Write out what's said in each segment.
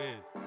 is.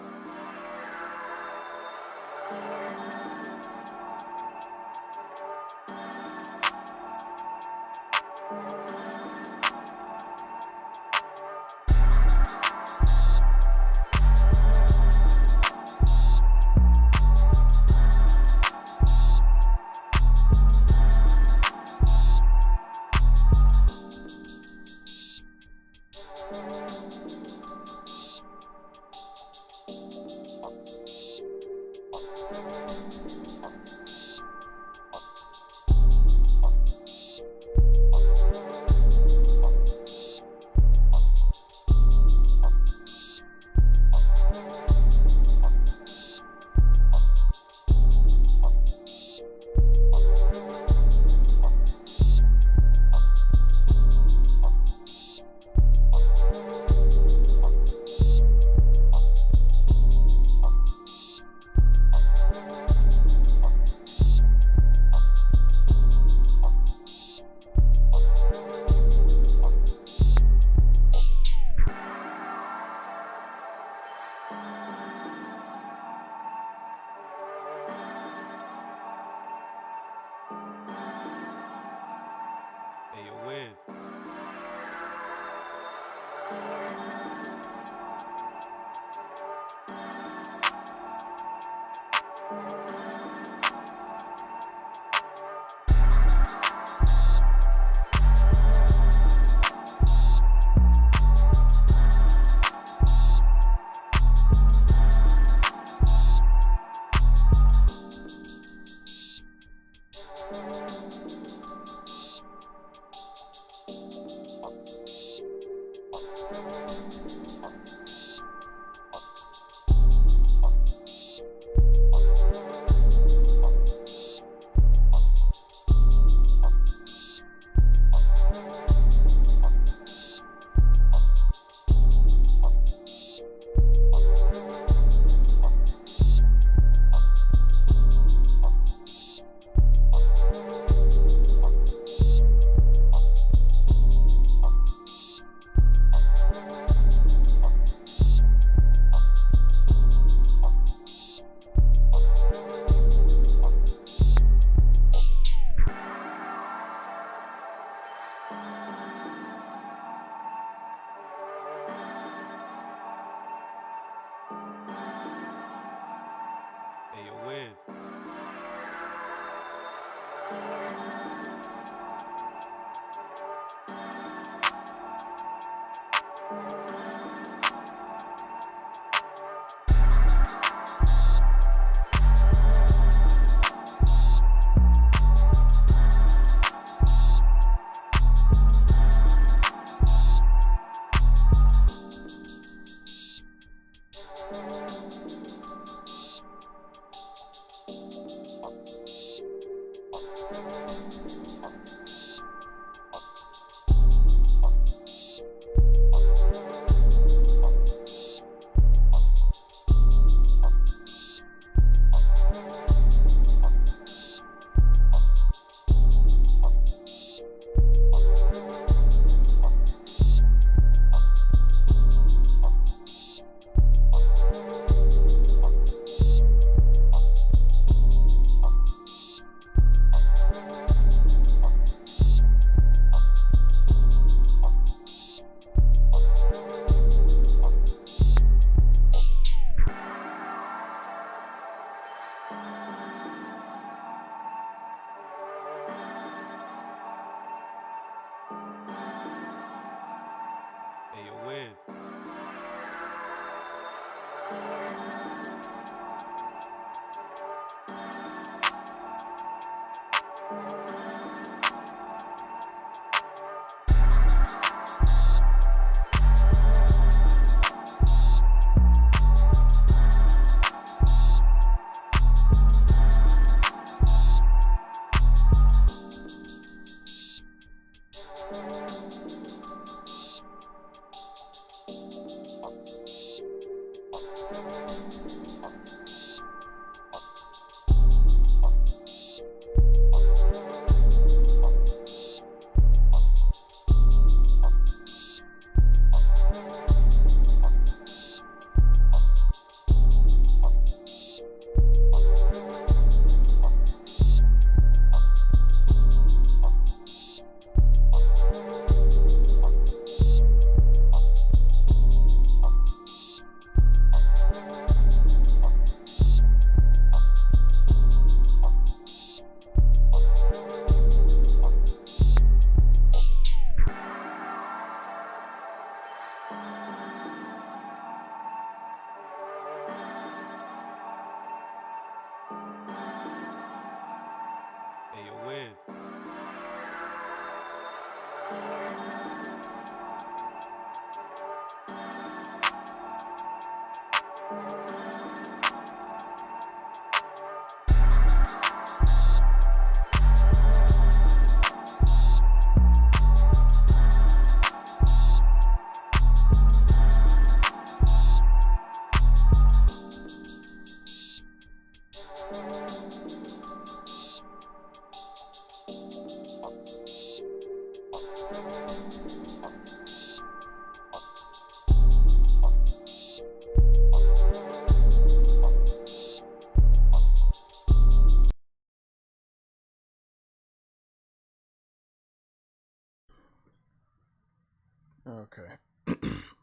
Okay.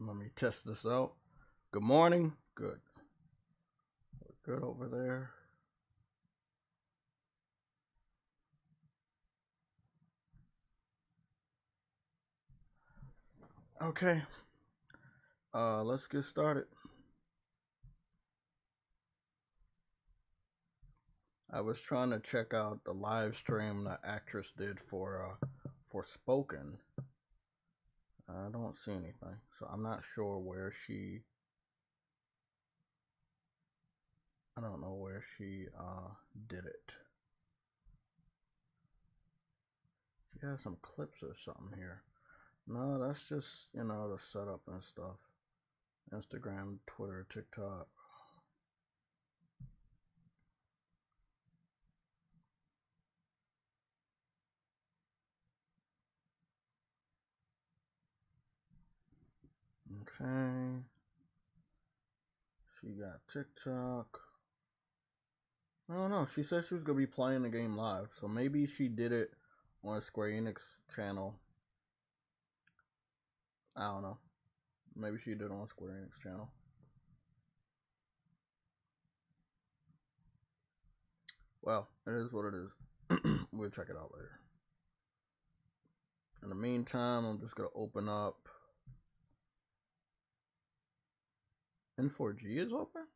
Let me test this out. Good morning. Good. We're good over there. Okay. Let's get started. I was trying to check out the live stream the actress did for Spoken. I don't see anything, so I'm not sure where she. I don't know where she did it. She has some clips or something here. No, that's just the setup and stuff. Instagram, Twitter, TikTok. Okay. She got TikTok. I don't know. She said she was gonna be playing the game live, so maybe she did it on a Square Enix channel. I don't know. Maybe she did it on a Square Enix channel. Well, it is what it is. We'll check it out later. In the meantime, I'm just gonna open up. N4G is open?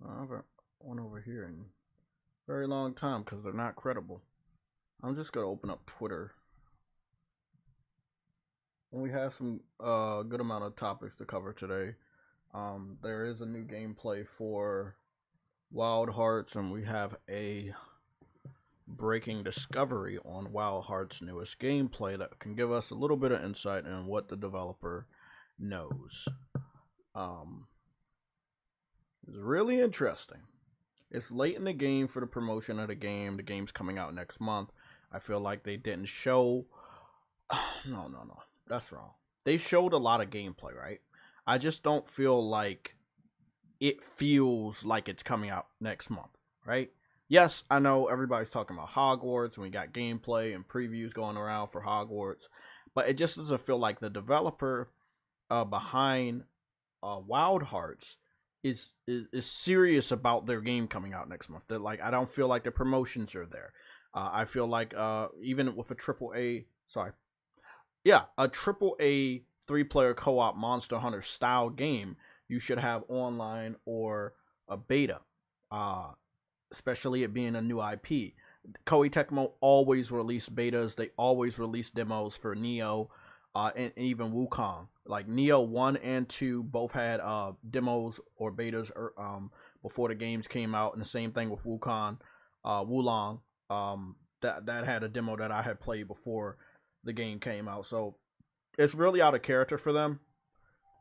I haven't one over here in a very long time because they're not credible. I'm just gonna open up Twitter. We have some good amount of topics to cover today. There is a new gameplay for Wild Hearts, and we have a breaking discovery on Wild Hearts' newest gameplay that can give us a little bit of insight on what the developer knows. It's really interesting. It's late in the game for the promotion of the game. The game's coming out next month. I feel like they didn't show. No. That's wrong. They showed a lot of gameplay, right? I just don't feel like it feels like it's coming out next month, right? Yes, I know everybody's talking about Hogwarts and we got gameplay and previews going around for Hogwarts, but it just doesn't feel like the developer behind Wild Hearts is serious about their game coming out next month. That, like, I don't feel like the promotions are there. I feel like even with a triple A 3-player co-op Monster Hunter style game, you should have online or a beta, especially it being a new IP. Koei Tecmo always release betas. They always release demos for Neo, and even Wukong. Like Neo 1 and 2 both had demos or betas before the games came out, and the same thing with Wukong, Wulong. That had a demo that I had played before the game came out. So it's really out of character for them.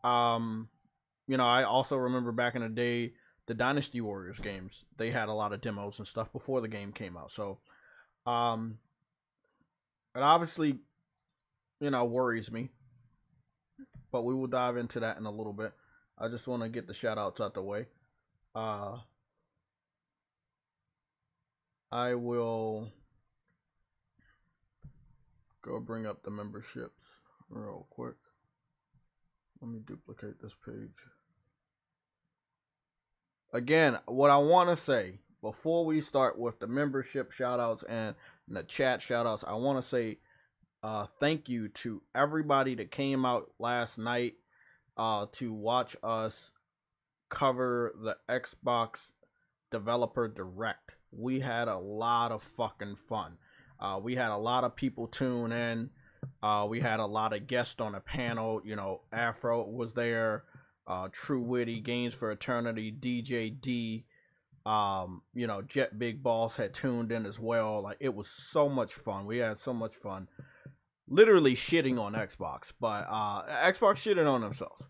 I also remember back in the day, the Dynasty Warriors games, they had a lot of demos and stuff before the game came out. So, it obviously, worries me. But we will dive into that in a little bit. I just want to get the shout outs out the way. I will go bring up the memberships real quick. Let me duplicate this page. Again, what I want to say before we start with the membership shoutouts and the chat shoutouts, I want to say thank you to everybody that came out last night to watch us cover the Xbox Developer Direct. We had a lot of fucking fun. We had a lot of people tune in. We had a lot of guests on the panel. Afro was there. True Witty, Games for Eternity, DJ D, Jet Big Boss had tuned in as well. Like, it was so much fun. We had so much fun. Literally shitting on Xbox, but Xbox shitted on themselves.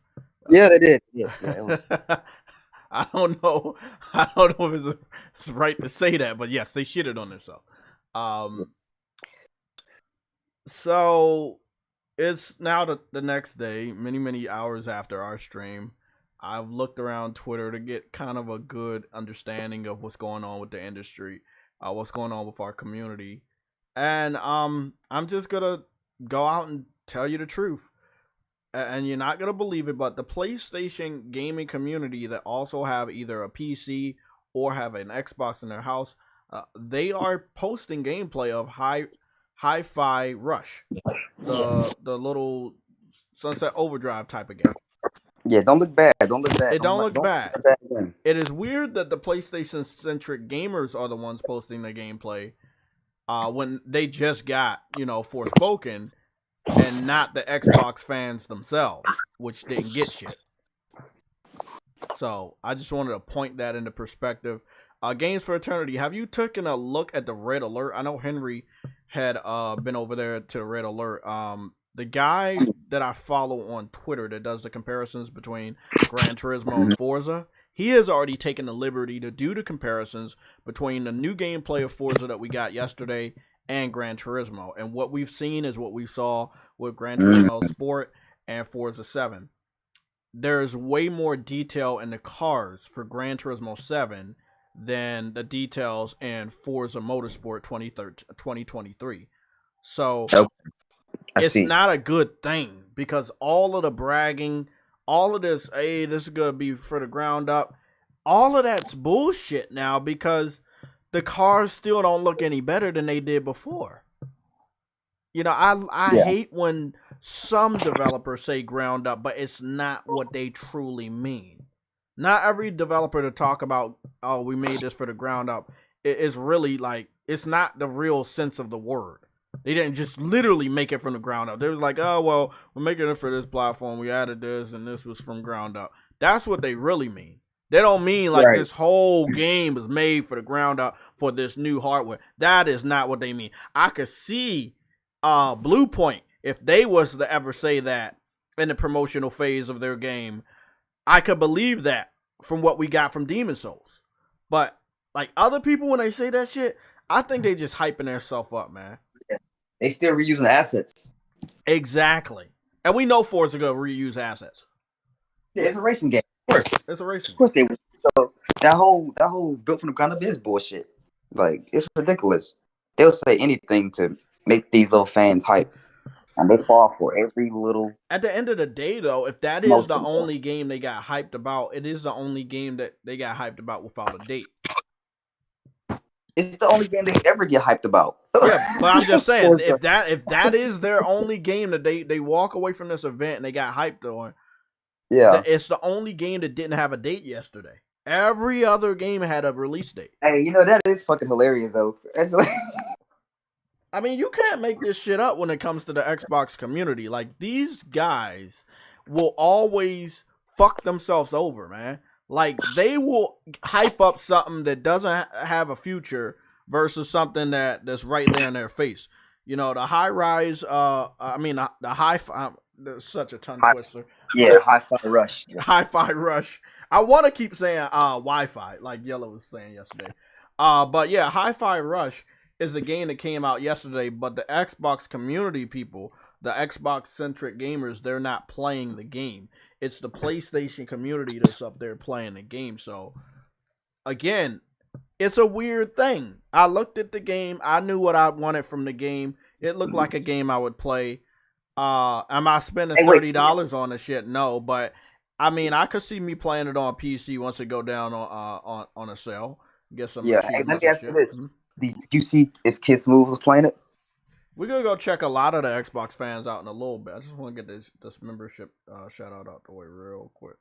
Yeah, they did. Yeah, it was. I don't know if it's right to say that, but yes, they shitted on themselves. So it's now the next day, many hours after our stream. I've looked around Twitter to get kind of a good understanding of what's going on with the industry, what's going on with our community, and I'm just gonna go out and tell you the truth. and you're not gonna believe it, but the PlayStation gaming community that also have either a PC or have an Xbox in their house, they are posting gameplay of Hi-Fi Rush, the little Sunset Overdrive type of game. Yeah, don't look bad. Don't look bad. It don't look bad. Look bad again. It is weird that the PlayStation centric gamers are the ones posting the gameplay when they just got, Forspoken, and not the Xbox fans themselves, which didn't get shit. So I just wanted to point that into perspective. Games for Eternity, have you taken a look at the Red Alert? I know Henry had been over there to Red Alert. The guy that I follow on Twitter that does the comparisons between Gran Turismo and Forza, he has already taken the liberty to do the comparisons between the new gameplay of Forza that we got yesterday and Gran Turismo. And what we've seen is what we saw with Gran Turismo Sport and Forza 7. There's way more detail in the cars for Gran Turismo 7 than the details in Forza Motorsport 2023. So it's not a good thing, because all of the bragging, all of this, hey, this is going to be for the ground up, all of that's bullshit now, because the cars still don't look any better than they did before. I hate when some developers say ground up, but it's not what they truly mean. Not every developer to talk about, oh, we made this for the ground up, is really like, it's not the real sense of the word. They didn't just literally make it from the ground up. They was like, oh, well, we're making it for this platform. We added this, and this was from ground up. That's what they really mean. They don't mean like this whole game is made for the ground up for this new hardware. That is not what they mean. I could see Blue Point, if they was to ever say that in the promotional phase of their game, I could believe that from what we got from Demon Souls. But like other people, when they say that shit, I think they just hyping themselves up, man. They still reusing assets. Exactly. And we know Forza gonna reuse assets. Yeah, it's a racing game. Of course. It's a racing. Of course they will. So that whole built from the ground up is bullshit. Like, it's ridiculous. They'll say anything to make these little fans hype. And they fall for every little... At the end of the day, though, if that is the only game they got hyped about, it is the only game that they got hyped about without a date. It's the only game they ever get hyped about. Yeah, but I'm just saying, if that is their only game that they walk away from this event and they got hyped on, yeah, it's the only game that didn't have a date yesterday. Every other game had a release date. Hey, that is fucking hilarious, though. I mean, you can't make this shit up when it comes to the Xbox community. Like, these guys will always fuck themselves over, man. Like, they will hype up something that doesn't have a future versus something that's right there in their face. The high-rise, the high-fi, there's such a tongue twister. Yeah, Hi-Fi Rush. Hi-Fi Rush. I want to keep saying Wi-Fi, like Yellow was saying yesterday. But yeah, Hi-Fi Rush is a game that came out yesterday, but the Xbox community people, the Xbox-centric gamers, they're not playing the game. It's the PlayStation community that's up there playing the game. So, again, it's a weird thing. I looked at the game. I knew what I wanted from the game. It looked like a game I would play. Am I spending $30 on the shit? No, but I mean, I could see me playing it on PC once it go down on a sale. Get some. Yeah, hey, let me ask you this: Did you see if Kid Smooth was playing it? We're gonna go check a lot of the Xbox fans out in a little bit. I just want to get this membership shout out the way real quick.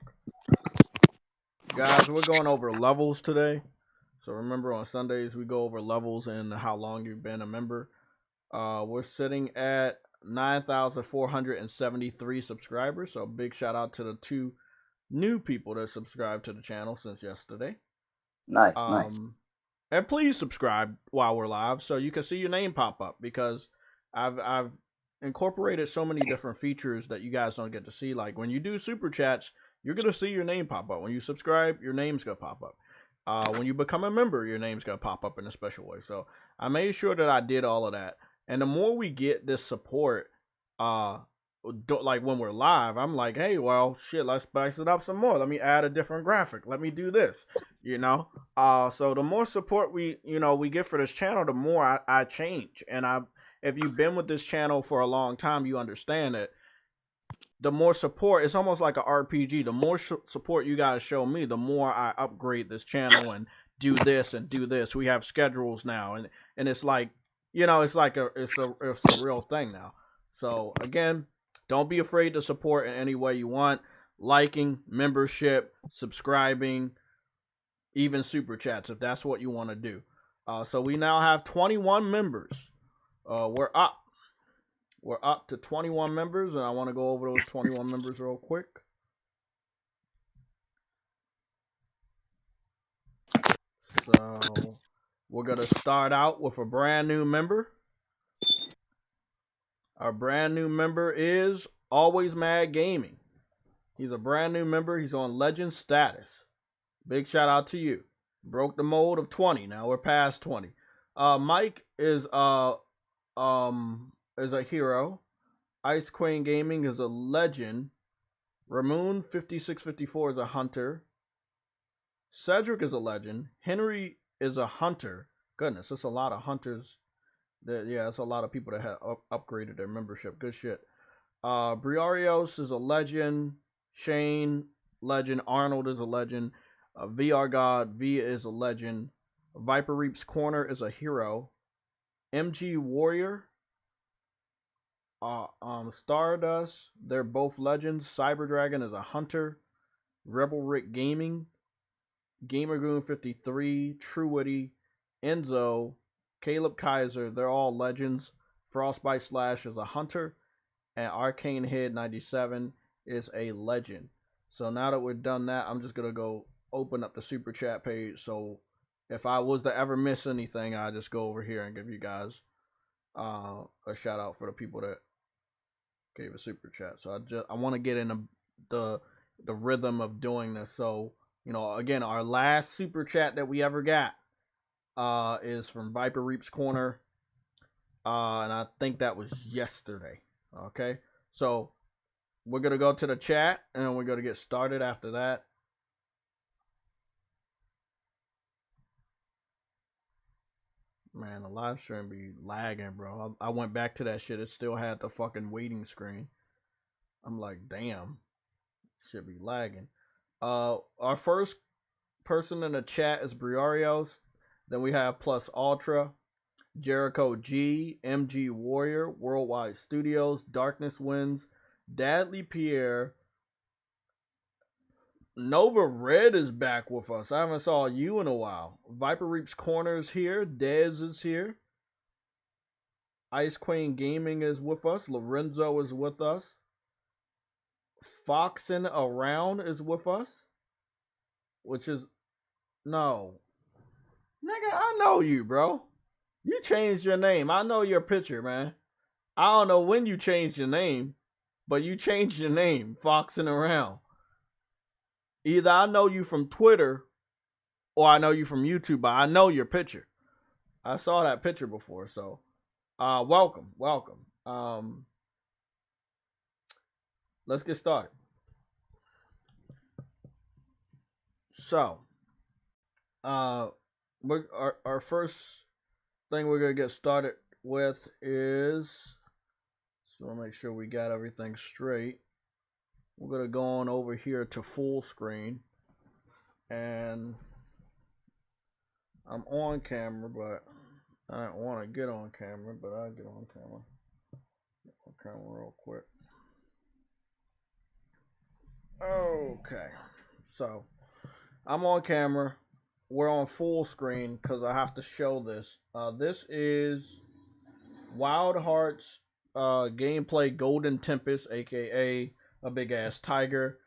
Guys, we're going over levels today. So remember, on Sundays we go over levels and how long you've been a member. We're sitting at 9,473 subscribers. So big shout out to the 2 new people that subscribed to the channel since yesterday. Nice. And please subscribe while we're live so you can see your name pop up, because I've incorporated so many different features that you guys don't get to see. Like when you do super chats, you're gonna see your name pop up. When you subscribe, your name's gonna pop up. When you become a member, your name's gonna pop up in a special way. So I made sure that I did all of that. And the more we get this support, like when we're live, I'm like, hey, well, shit, let's spice it up some more. Let me add a different graphic. Let me do this, So the more support we get for this channel, the more I change. And if you've been with this channel for a long time, you understand that the more support, it's almost like an RPG. The more support you guys show me, the more I upgrade this channel and do this and do this. We have schedules now, and it's like, you know, it's like it's a real thing now. So again, don't be afraid to support in any way you want. Liking, membership, subscribing, even super chats if that's what you want to do. So we now have 21 members. We're up. We're up to 21 members, and I want to go over those 21 members real quick. So we're going to start out with a brand new member. Our brand new member is Always Mad Gaming. He's a brand new member. He's on Legend status. Big shout out to you. Broke the mold of 20. Now we're past 20. Mike is a hero. Ice Queen Gaming is a legend. Ramon 5654 is a hunter. Cedric is a legend. Henry is a hunter. Goodness, that's a lot of hunters. Yeah, that's a lot of people that have upgraded their membership. Good shit. Briarios is a legend. Shane, legend. Arnold is a legend. VR God, V is a legend. Viper Reap's Corner is a hero. MG Warrior, Stardust, they're both legends. Cyber Dragon is a hunter. Rebel Rick Gaming, Gamergoon 53, True Witty, Enzo, Caleb Kaiser, they're all legends. Frostbite Slash is a hunter, and Arcane Head 97 is a legend. So now that we've done that, I'm just gonna go open up the super chat page. So if I was to ever miss anything, I just go over here and give you guys a shout out for the people that gave a super chat. So I want to get in the rhythm of doing this. So, you know, again, our last super chat that we ever got is from Viper Reap's Corner, and I think that was yesterday. Okay, so we're gonna go to the chat and we're gonna get started after that. Man, the live stream be lagging, bro. I went back to that shit. It still had the fucking waiting screen. I'm like, damn. Should be lagging. Our first person in the chat is Briarios. Then we have Plus Ultra, Jericho G, MG Warrior, Worldwide Studios, Darkness Winds, Dadley Pierre. Nova Red is back with us. I haven't saw you in a while. Viper Reap's Corner is here. Dez is here. Ice Queen Gaming is with us. Lorenzo is with us. Foxin Around is with us. Which is... No. Nigga, I know you, bro. You changed your name. I know your picture, man. I don't know when you changed your name, but you changed your name. Foxin Around. Either I know you from Twitter or I know you from YouTube, but I know your picture. I saw that picture before, so welcome. Let's get started. So, our first thing we're gonna get started with is, so I'll make sure we got everything straight. We're going to go on over here to full screen. And I'm on camera, but I don't want to get on camera, but I'll get on camera. Get on camera real quick. Okay. So, I'm on camera. We're on full screen because I have to show this. This is Wild Hearts gameplay Golden Tempest, aka a big ass tiger.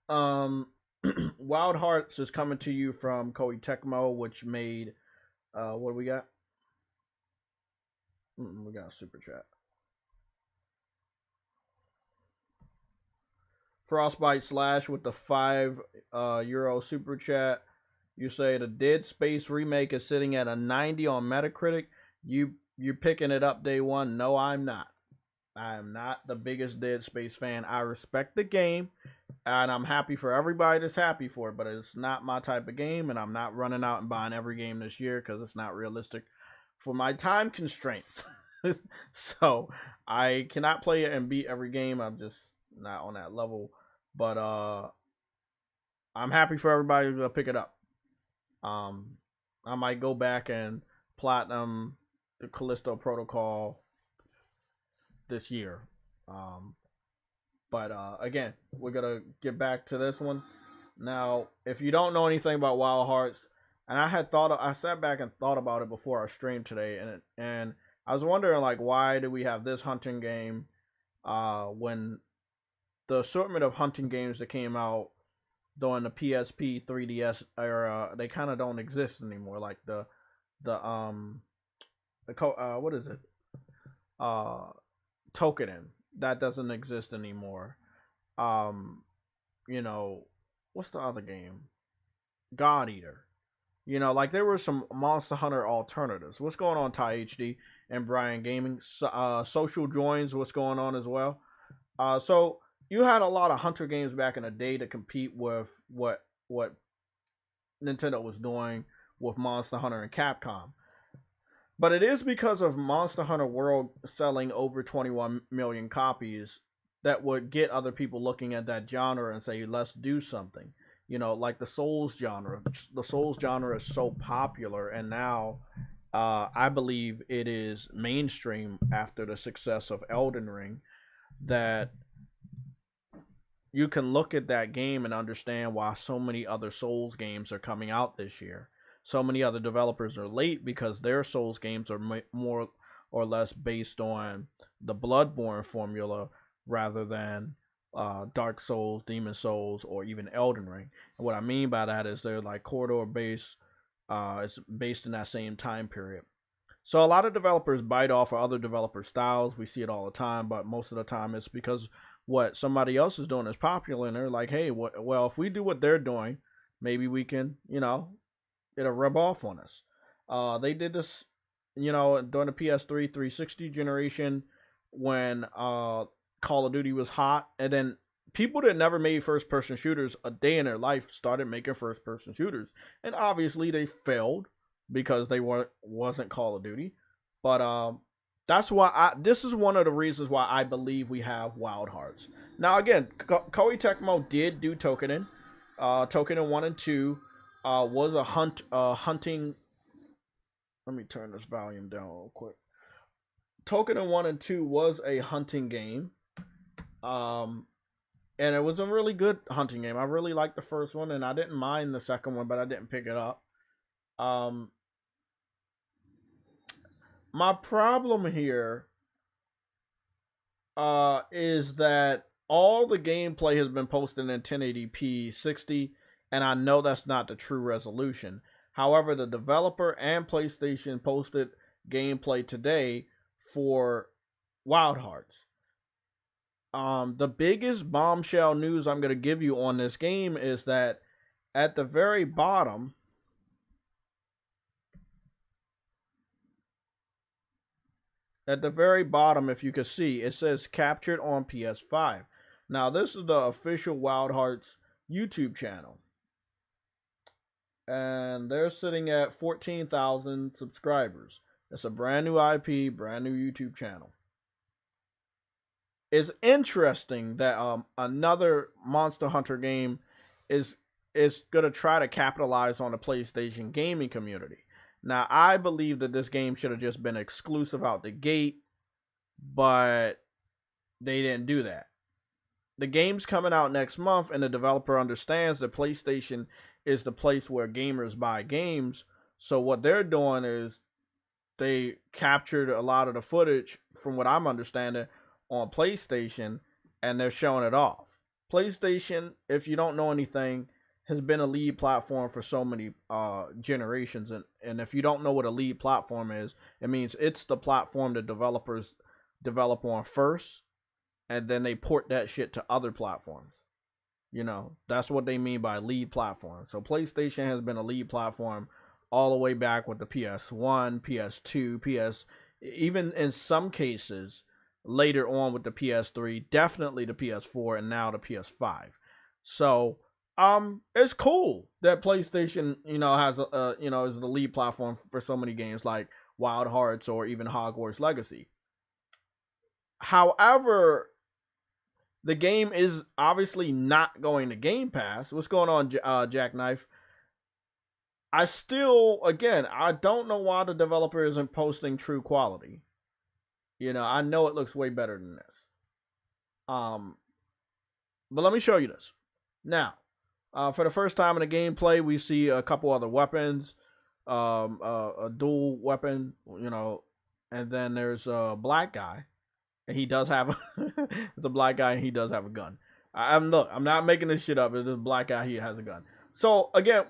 Wild Hearts is coming to you from Koei Tecmo, which made what do we got? We got a super chat. Frostbite Slash with the €5 super chat. You say the Dead Space remake is sitting at a 90 on Metacritic. You're picking it up day one. No, I'm not. I am not the biggest Dead Space fan. I respect the game, and I'm happy for everybody that's happy for it, but it's not my type of game, and I'm not running out and buying every game this year because it's not realistic for my time constraints. So I cannot play it and beat every game. not on that level. But I'm happy for everybody to pick it up. I might go back and platinum the Callisto Protocol this year. Um, but again, we're gonna get back to this one. Now, if you don't know anything about Wild Hearts, and I sat back and thought about it before our stream today, and I was wondering like why do we have this hunting game when the assortment of hunting games that came out during the PSP 3DS era, they kind of don't exist anymore. Like the what is it? Uh, Tokenin, that doesn't exist anymore. Um, you know, what's the other game? God Eater. You know, like there were some Monster Hunter alternatives. What's going on, Ty HD and Brian Gaming? Social Joins, what's going on as well? So you had a lot of hunter games back in the day to compete with what Nintendo was doing with Monster Hunter and Capcom. But it is because of Monster Hunter World selling over 21 million copies that would get other people looking at that genre and say, let's do something. You know, like the Souls genre. The Souls genre is so popular, and now I believe it is mainstream after the success of Elden Ring, that you can look at that game and understand why so many other Souls games are coming out this year. So many other developers are late because their Souls games are more or less based on the Bloodborne formula rather than Dark Souls, Demon Souls, or even Elden Ring. And what I mean by that is they're like corridor based. It's based in that same time period. So a lot of developers bite off of other developer styles. We see it all the time, but most of the time it's because what somebody else is doing is popular, and they're like, hey, well, if we do what they're doing, maybe we can, it'll rub off on us. They did this, during the PS3 360 generation when Call of Duty was hot, and then people that never made first person shooters a day in their life started making first person shooters, and obviously they failed because they wasn't Call of Duty. But that's why this is one of the reasons why I believe we have Wild Hearts. Now again, Koei Tecmo did do Tokenin. Tokenin 1 and 2 was a hunting. Let me turn this volume down real quick. Tokenin 1 and 2 was a hunting game. And it was a really good hunting game. I really liked the first one, and I didn't mind the second one, but I didn't pick it up. My problem here is that all the gameplay has been posted in 1080p 60, and I know that's not the true resolution. However, the developer and PlayStation posted gameplay today for Wild Hearts. The biggest bombshell news I'm going to give you on this game is that at the very bottom, if you can see, it says captured on PS5. Now, this is the official Wild Hearts YouTube channel. And they're sitting at 14,000 subscribers. It's a brand new IP, brand new YouTube channel. It's interesting that another Monster Hunter game is going to try to capitalize on the PlayStation gaming community. Now, I believe that this game should have just been exclusive out the gate, but they didn't do that. The game's coming out next month, and the developer understands that PlayStation is the place where gamers buy games. So what they're doing is they captured a lot of the footage, from what I'm understanding, on PlayStation, and they're showing it off. PlayStation, if you don't know anything, has been a lead platform for so many generations, and if you don't know what a lead platform is, it means it's the platform that developers develop on first, and then they port that shit to other platforms. That's what they mean by lead platform. So PlayStation has been a lead platform all the way back with the PS1, PS2, even in some cases later on with the PS3, definitely the PS4, and now the PS5. So it's cool that PlayStation, has is the lead platform for so many games like Wild Hearts or even Hogwarts Legacy. However, the game is obviously not going to Game Pass. What's going on, Jackknife? I still, again, I don't know why the developer isn't posting true quality. I know it looks way better than this. But let me show you this. Now, for the first time in the gameplay, we see a couple other weapons, a dual weapon, and then there's a black guy, and he does have it's a black guy, and he does have a gun. I'm not making this shit up. It's a black guy, he has a gun. So again,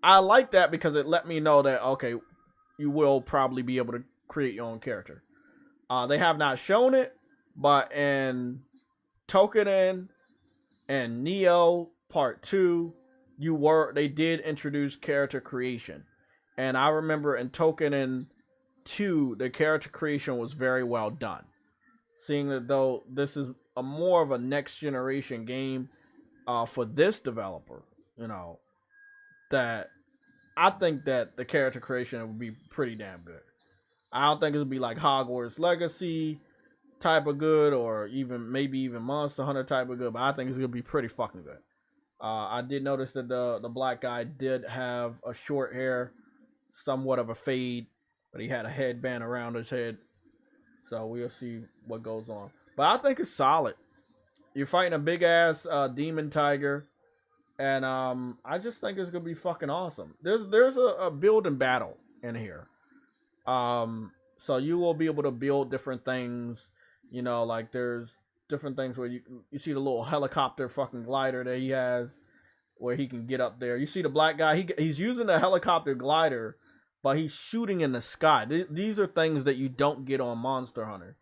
I like that because it let me know that okay, you will probably be able to create your own character. They have not shown it, but in Token and Neo Part 2, they did introduce character creation. And I remember in Token 2, the character creation was very well done. Seeing that though this is a more of a next generation game for this developer, that I think that the character creation would be pretty damn good. I don't think it would be like Hogwarts Legacy type of good, or maybe even Monster Hunter type of good, but I think it's gonna be pretty fucking good. I did notice that the black guy did have a short hair, somewhat of a fade, but he had a headband around his head. So we'll see what goes on. But I think it's solid. You're fighting a big ass demon tiger, and I just think it's gonna be fucking awesome. There's a building battle in here. So you will be able to build different things. Like there's different things where you see the little helicopter fucking glider that he has, where he can get up there. You see the black guy, he's using the helicopter glider, but he's shooting in the sky. These are things that you don't get on Monster Hunter.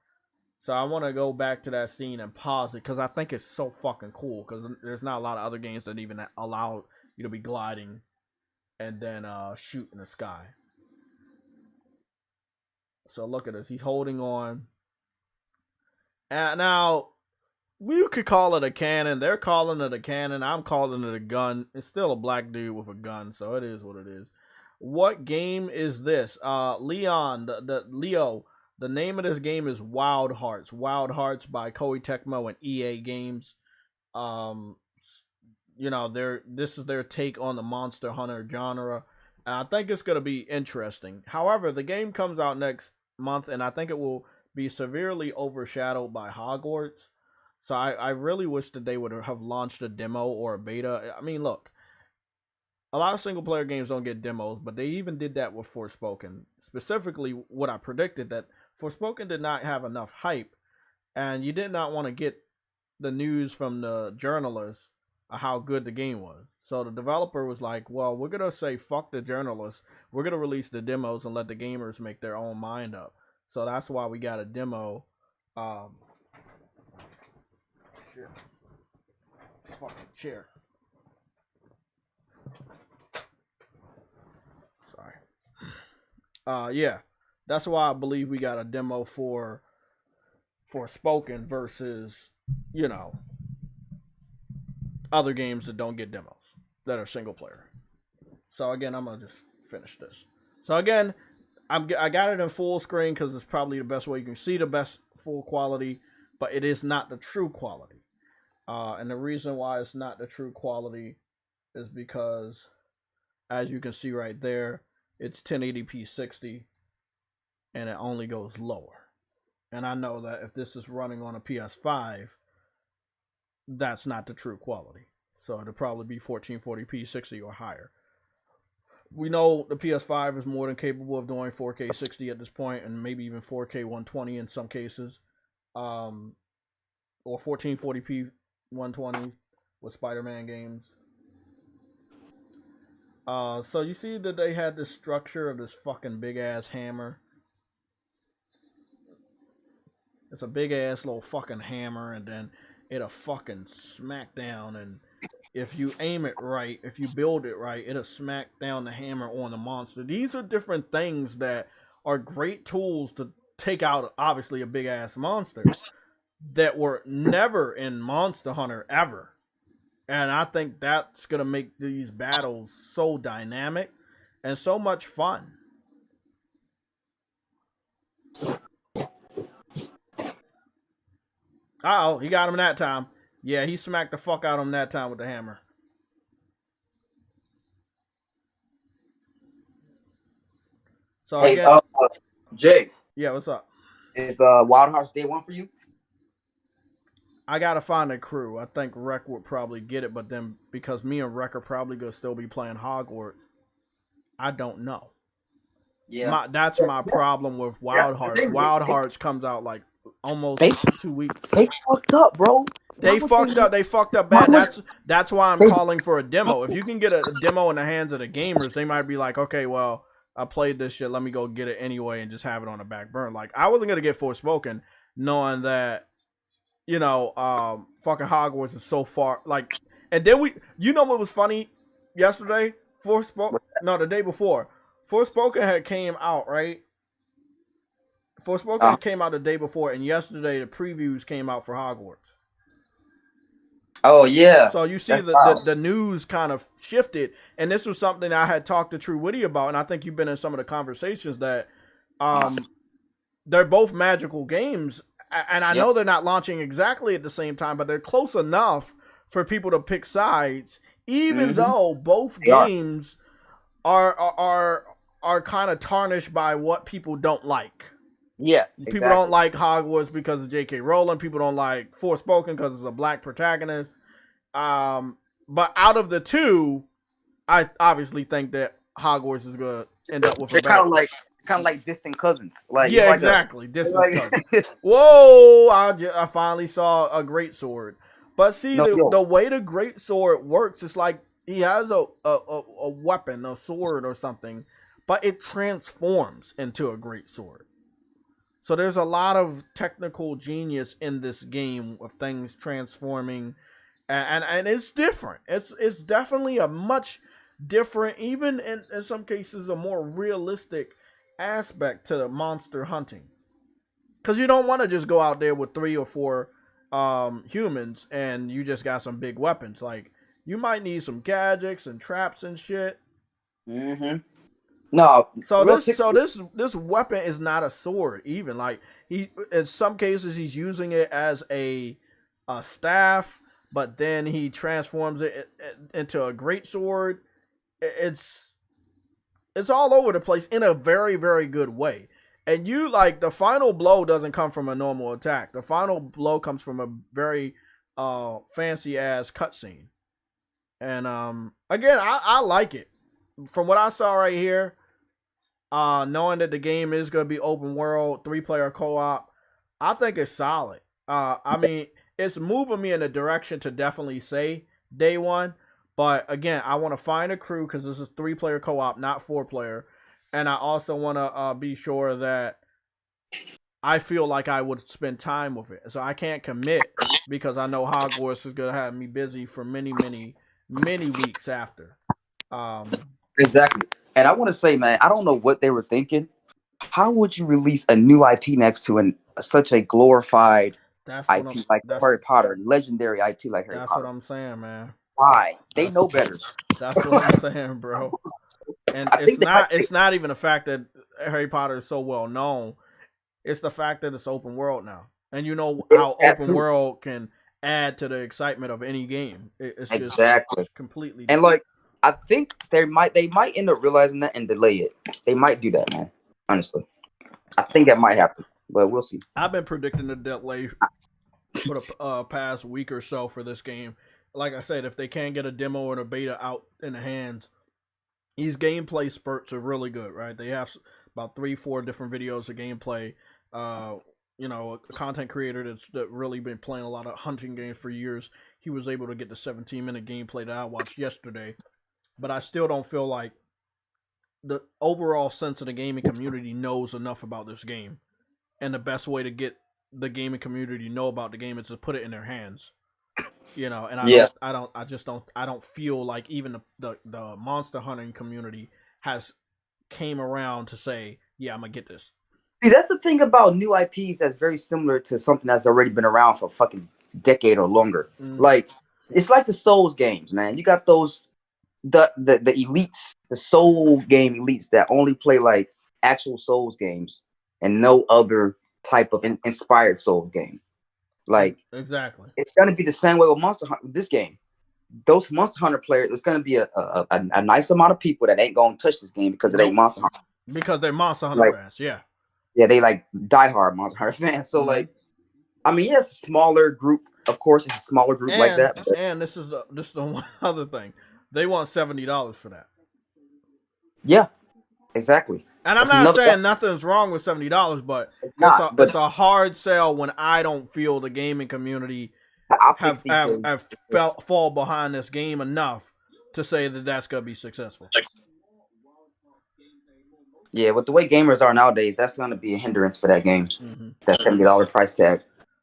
So I want to go back to that scene and pause it because I think it's so fucking cool, because there's not a lot of other games that even allow you to be gliding and then shoot in the sky. So look at this. He's holding on. And now, you could call it a cannon. They're calling it a cannon. I'm calling it a gun. It's still a black dude with a gun, so it is what it is. What game is this? Leon, Leo. The name of this game is Wild Hearts. Wild Hearts by Koei Tecmo and EA Games. This is their take on the Monster Hunter genre. And I think it's going to be interesting. However, the game comes out next month, and I think it will be severely overshadowed by Hogwarts. So I really wish that they would have launched a demo or a beta. I mean, look, a lot of single-player games don't get demos, but they even did that with Forspoken. Specifically, what I predicted, that Forspoken did not have enough hype, and you did not want to get the news from the journalists of how good the game was. So the developer was like, well, we're going to say fuck the journalists. We're going to release the demos and let the gamers make their own mind up. So that's why we got a demo. Shit. Fucking chair. Sorry. Yeah. That's why I believe we got a demo for Forspoken versus, other games that don't get demos, that are single player. So again, I'm gonna just finish this. So again, I got it in full screen because it's probably the best way you can see the best full quality, but it is not the true quality. And the reason why it's not the true quality is because, as you can see right there, it's 1080p 60, and it only goes lower. And I know that if this is running on a PS5, that's not the true quality. So it'll probably be 1440p 60 or higher. We know the PS5 is more than capable of doing 4K 60 at this point, and maybe even 4K 120 in some cases, or 1440p 120 with Spider-Man games. So you see that they had this structure of this fucking big ass hammer. It's a big ass little fucking hammer, and then it'll fucking smack down, and if you aim it right, if you build it right, it'll smack down the hammer on the monster. These are different things that are great tools to take out, obviously, a big ass monster that were never in Monster Hunter ever. And I think that's going to make these battles so dynamic and so much fun. Uh-oh, he got him that time. Yeah, he smacked the fuck out of him that time with the hammer. So I Hey, get. Jay, Yeah, what's up? is Wild Hearts day one for you? I gotta find a crew. I think Rec would probably get it, but then because me and Rec are probably gonna still be playing Hogwarts, I don't know. Yeah. That's my problem with That's Wild the Hearts. thing. Wild Hearts comes out like almost They, 2 weeks. they fucked up, bro. They fucked up. They fucked up Why bad. would That's why I'm they, calling for a demo. If you can get a demo in the hands of the gamers, they might be like, okay, well, I played this shit. Let me go get it anyway and just have it on the back burner. Like I wasn't gonna get Forspoken, knowing that fucking Hogwarts is so far. Like, and then what was funny yesterday? The day before, Forspoken had came out, right? Forspoken came out the day before, and yesterday the previews came out for Hogwarts. Oh yeah. So you see the news kind of shifted, and this was something I had talked to True Witty about, and I think you've been in some of the conversations that they're both magical games, and I know they're not launching exactly at the same time, but they're close enough for people to pick sides, even though both games are kind of tarnished by what people don't like. Yeah, people don't like Hogwarts because of J.K. Rowling. People don't like Forspoken because it's a black protagonist. But out of the two, I obviously think that Hogwarts is gonna end up with. They're kind of like distant cousins. Like yeah, like exactly, distant cousins. Whoa! I finally saw a great sword. But see, the way the great sword works, it's like he has a weapon, a sword or something, but it transforms into a great sword. So there's a lot of technical genius in this game of things transforming, and it's different. It's definitely a much different, even in some cases, a more realistic aspect to the monster hunting. Because you don't want to just go out there with 3 or 4 humans and you just got some big weapons. Like you might need some gadgets and traps and shit. No. So this weapon is not a sword. Even like he, in some cases, he's using it as a staff, but then he transforms it into a great sword. It's all over the place in a very, very good way. And you like the final blow doesn't come from a normal attack. The final blow comes from a very fancy ass cutscene. And again, I like it. From what I saw right here, knowing that the game is going to be open world, 3-player co-op, I think it's solid. I mean, it's moving me in a direction to definitely say day one. But again, I want to find a crew because this is 3-player co-op, not 4-player. And I also want to be sure that I feel like I would spend time with it. So I can't commit because I know Hogwarts is going to have me busy for many, many, many weeks after. Exactly. And I want to say, man, I don't know what they were thinking. How would you release a new IP next to such a glorified IP like Harry Potter, legendary IP like Harry Potter? That's what I'm saying, man. Why? They know better. That's what I'm saying, bro. And it's not even the fact that Harry Potter is so well known. It's the fact that it's open world now. And you know how open world can add to the excitement of any game. It's just completely different. And like I think they might end up realizing that and delay it. They might do that, man. Honestly. I think that might happen, but we'll see. I've been predicting the delay for the past week or so for this game. Like I said, if they can't get a demo or a beta out in the hands, these gameplay spurts are really good, right? They have about 3-4 different videos of gameplay. A content creator that's really been playing a lot of hunting games for years. He was able to get the 17-minute gameplay that I watched yesterday. But I still don't feel like the overall sense of the gaming community knows enough about this game. And the best way to get the gaming community to know about the game is to put it in their hands. And I don't feel like even the monster hunting community has came around to say, yeah, I'm gonna get this. See, that's the thing about new IPs that's very similar to something that's already been around for a fucking decade or longer. Like it's like the Souls games, man. You got those the elites, the Soul game elites that only play like actual Souls games and no other type of inspired Souls game. Like exactly, it's gonna be the same way with Monster Hunter. This game, those Monster Hunter players, it's gonna be a nice amount of people that ain't gonna touch this game because it ain't Monster Hunter. Because they're Monster Hunter fans, yeah. Yeah, they like diehard Monster Hunter fans. So like, I mean, yeah, it's a smaller group. Of course, it's a smaller group like that. But... And this is the one other thing. They want $70 for that. Yeah, exactly. And I'm not saying nothing's wrong with $70, but it's a hard sell when I don't feel the gaming community have fall behind this game enough to say that that's gonna be successful. Yeah, with the way gamers are nowadays, that's gonna be a hindrance for that game. Mm-hmm. That $70 price tag.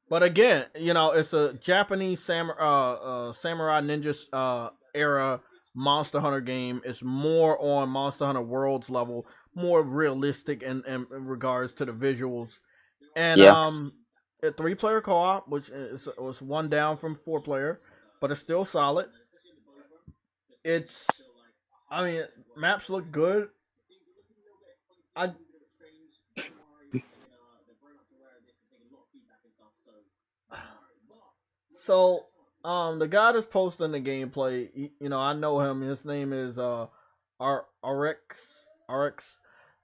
But again, you know, it's a Japanese samurai ninja era Monster Hunter game. It's more on Monster Hunter Worlds level, more realistic in regards to the visuals. And a 3-player co-op, which was 1 down from 4-player, but it's still solid. I mean, maps look good. So, the guy that's posting the gameplay, you know, I know him. His name is RX,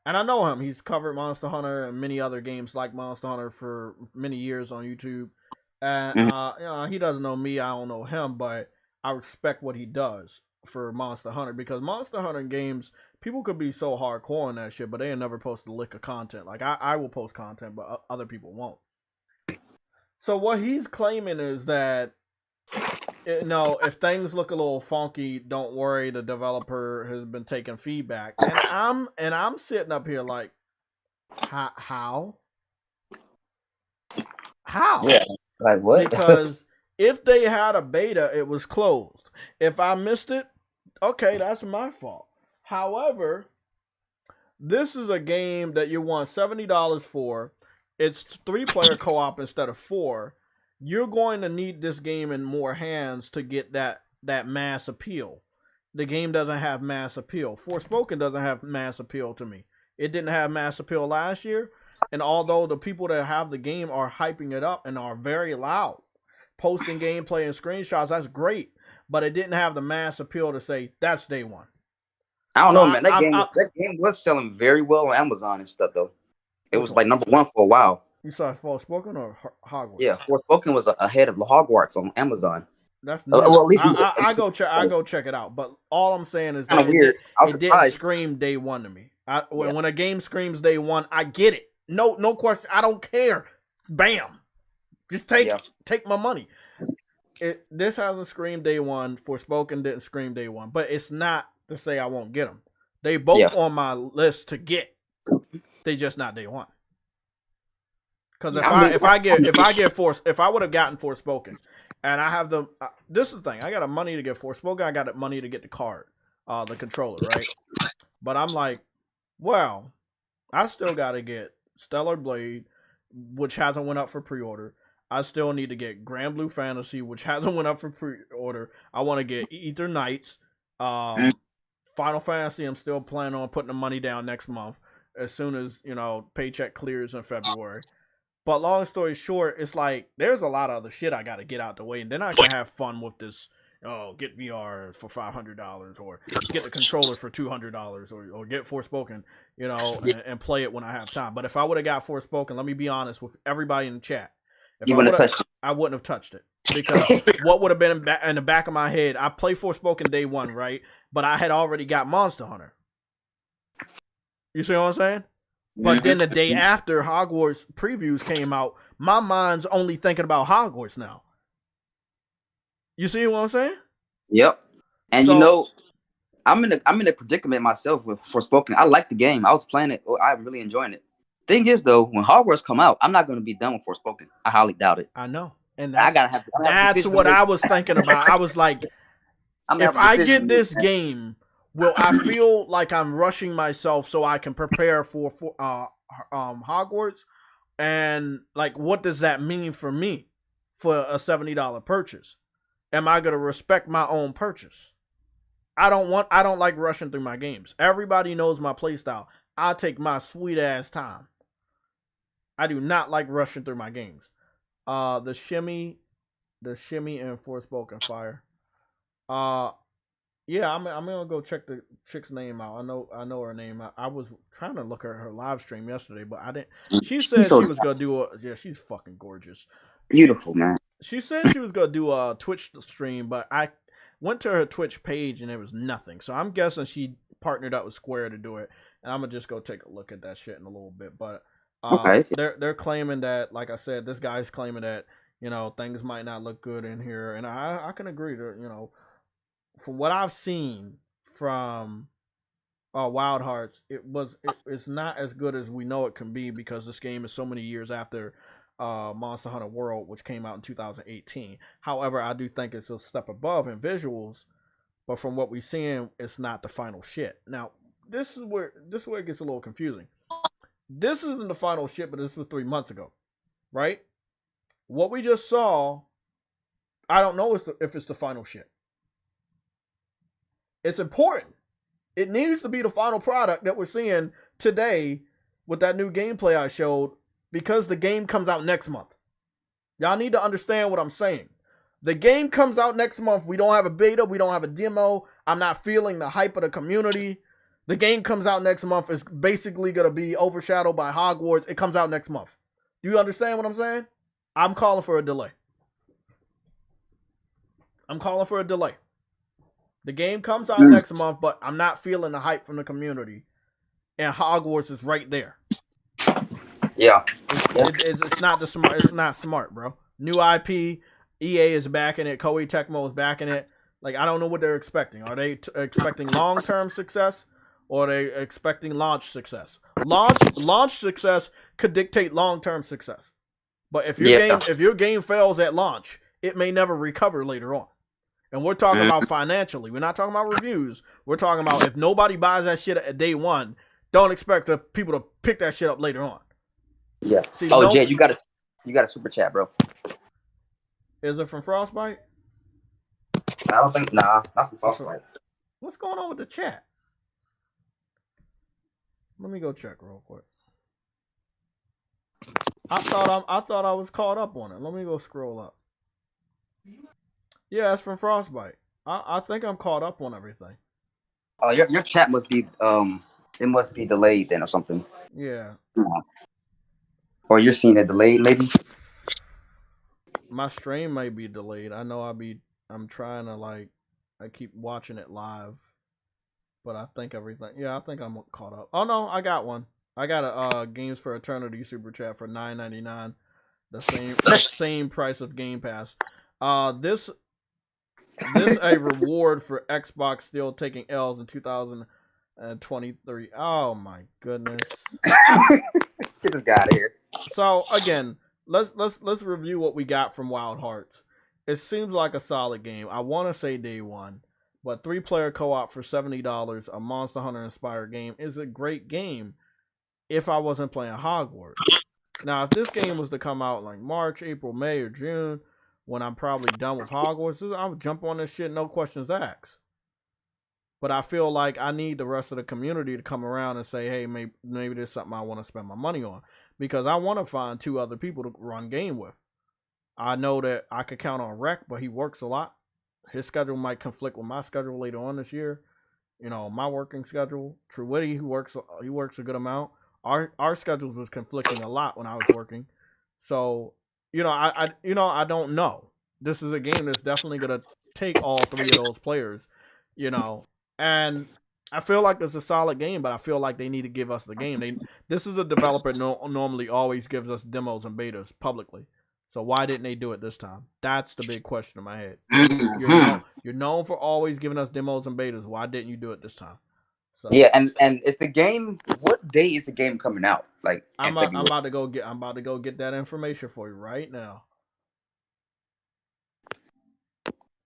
and I know him. He's covered Monster Hunter and many other games like Monster Hunter for many years on YouTube. And you know, he doesn't know me. I don't know him, but I respect what he does for Monster Hunter, because Monster Hunter games, people could be so hardcore on that shit, but they ain't never posted a lick of content. Like I will post content, but other people won't. So what he's claiming is that, you know, if things look a little funky, don't worry, the developer has been taking feedback. And I'm sitting up here like, how? Yeah, like what? Because if they had a beta, it was closed. If I missed it, okay, that's my fault. However, this is a game that you want $70 for. It's 3-player co-op instead of 4. You're going to need this game in more hands to get that mass appeal. The game doesn't have mass appeal. Forspoken doesn't have mass appeal to me. It didn't have mass appeal last year. And although the people that have the game are hyping it up and are very loud, posting gameplay and screenshots, that's great. But it didn't have the mass appeal to say, that's day one. I don't know, man. That game was selling very well on Amazon and stuff, though. It was like number 1 for a while. You saw Forspoken or Hogwarts? Yeah, Forspoken was ahead of Hogwarts on Amazon. That's well, at least I go check it out. But all I'm saying is that it didn't scream day one to me. When a game screams day one, I get it. No question. I don't care. Bam. Just take my money. This hasn't screamed day one. Forspoken didn't scream day one. But it's not to say I won't get them. They both on my list to get. They just not day one. Because if I would have gotten Forspoken, and I have this is the thing, I got money to get Forspoken, I got money to get the card, the controller, right? But I'm like, well, I still got to get Stellar Blade, which hasn't went up for pre-order. I still need to get Grand Blue Fantasy, which hasn't went up for pre-order. I want to get Ether Knights, Final Fantasy. I'm still planning on putting the money down next month, as soon as, you know, paycheck clears in February. But long story short, it's like there's a lot of other shit I got to get out the way, and then I can have fun with this. Oh, get VR for $500, or get the controller for $200, or get Forspoken, you know, and play it when I have time. But if I would have got Forspoken, let me be honest with everybody in the chat, I wouldn't have touched it, because what would have been in the back of my head? I played Forspoken day one, right? But I had already got Monster Hunter. You see what I'm saying? But then the day after Hogwarts previews came out, my mind's only thinking about Hogwarts now. You see what I'm saying? Yep. And you know, I'm in a predicament myself with Forspoken. I like the game. I was playing it. I'm really enjoying it. Thing is, though, when Hogwarts come out, I'm not going to be done with Forspoken. I highly doubt it. I know, and that's what I was thinking about. I was like, if I get this game, will I feel like I'm rushing myself so I can prepare for Hogwarts? And like, what does that mean for me for a $70 purchase? Am I gonna respect my own purchase? I don't like rushing through my games. Everybody knows my playstyle. I take my sweet ass time. I do not like rushing through my games. The shimmy and Forspoken Fire. Yeah, I'm gonna go check the chick's name out. I know her name. I was trying to look at her live stream yesterday, but I didn't. She said so she was gonna do a. Yeah, she's fucking gorgeous. beautiful, man. She said she was gonna do a Twitch stream, but I went to her Twitch page and there was nothing. So I'm guessing she partnered up with Square to do it, and I'm gonna just go take a look at that shit in a little bit. But Okay. they're claiming that, like I said, this guy's claiming that things might not look good in here, and I can agree to from what I've seen from Wild Hearts, it's not as good as we know it can be because this game is so many years after Monster Hunter World, which came out in 2018. However, I do think it's a step above in visuals, but from what we're seeing, it's not the final shit. Now, this is where it gets a little confusing. This isn't the final shit, but this was 3 months ago, right? What we just saw, I don't know if it's the final shit. It's important. It needs to be the final product that we're seeing today with that new gameplay I showed, because the game comes out next month. Y'all need to understand what I'm saying. The game comes out next month. We don't have a beta. We don't have a demo. I'm not feeling the hype of the community. The game comes out next month. It's basically going to be overshadowed by Hogwarts. It comes out next month. Do you understand what I'm saying? I'm calling for a delay. The game comes out next month, but I'm not feeling the hype from the community. And Hogwarts is right there. Yeah. It's not the smart. It's not smart, bro. New IP. EA is backing it. Koei Tecmo is backing it. Like, I don't know what they're expecting. Are they expecting long-term success, or are they expecting launch success? Launch success could dictate long-term success. But if your game fails at launch, it may never recover later on. And we're talking about financially. We're not talking about reviews. We're talking about if nobody buys that shit at day one, don't expect the people to pick that shit up later on. Yeah. See, Jay, you got a super chat, bro. Is it from Frostbite? I don't think. Nah, not from Frostbite. What's going on with the chat? Let me go check real quick. I thought I was caught up on it. Let me go scroll up. Yeah, it's from Frostbite. I think I'm caught up on everything. Oh, your chat must be it must be delayed then or something. Yeah. Or you're seeing it delayed, maybe. My stream may be delayed. I know I'm trying to I keep watching it live, but I think everything. Yeah, I think I'm caught up. Oh no, I got one. I got a Games for Eternity super chat for $9.99, the same price of Game Pass. This a reward for Xbox still taking L's in 2023. Oh my goodness! Get this guy out of here. So again, let's review what we got from Wild Hearts. It seems like a solid game. I want to say day one, but 3-player co-op for $70, a Monster Hunter inspired game, is a great game. If I wasn't playing Hogwarts. Now, if this game was to come out like March, April, May, or June, when I'm probably done with Hogwarts, I would jump on this shit, no questions asked. But I feel like I need the rest of the community to come around and say, hey, maybe there's something I want to spend my money on. Because I want to find 2 other people to run game with. I know that I could count on Rec, but he works a lot. His schedule might conflict with my schedule later on this year. My working schedule. True Witty, he works a good amount. Our schedules was conflicting a lot when I was working. So, I don't know. This is a game that's definitely going to take all 3 of those players, and I feel like it's a solid game, but I feel like they need to give us the game. This is a developer normally always gives us demos and betas publicly. So why didn't they do it this time? That's the big question in my head. You're known for always giving us demos and betas. Why didn't you do it this time? So, yeah, and is the game? What day is the game coming out? Like, I'm about to go get that information for you right now.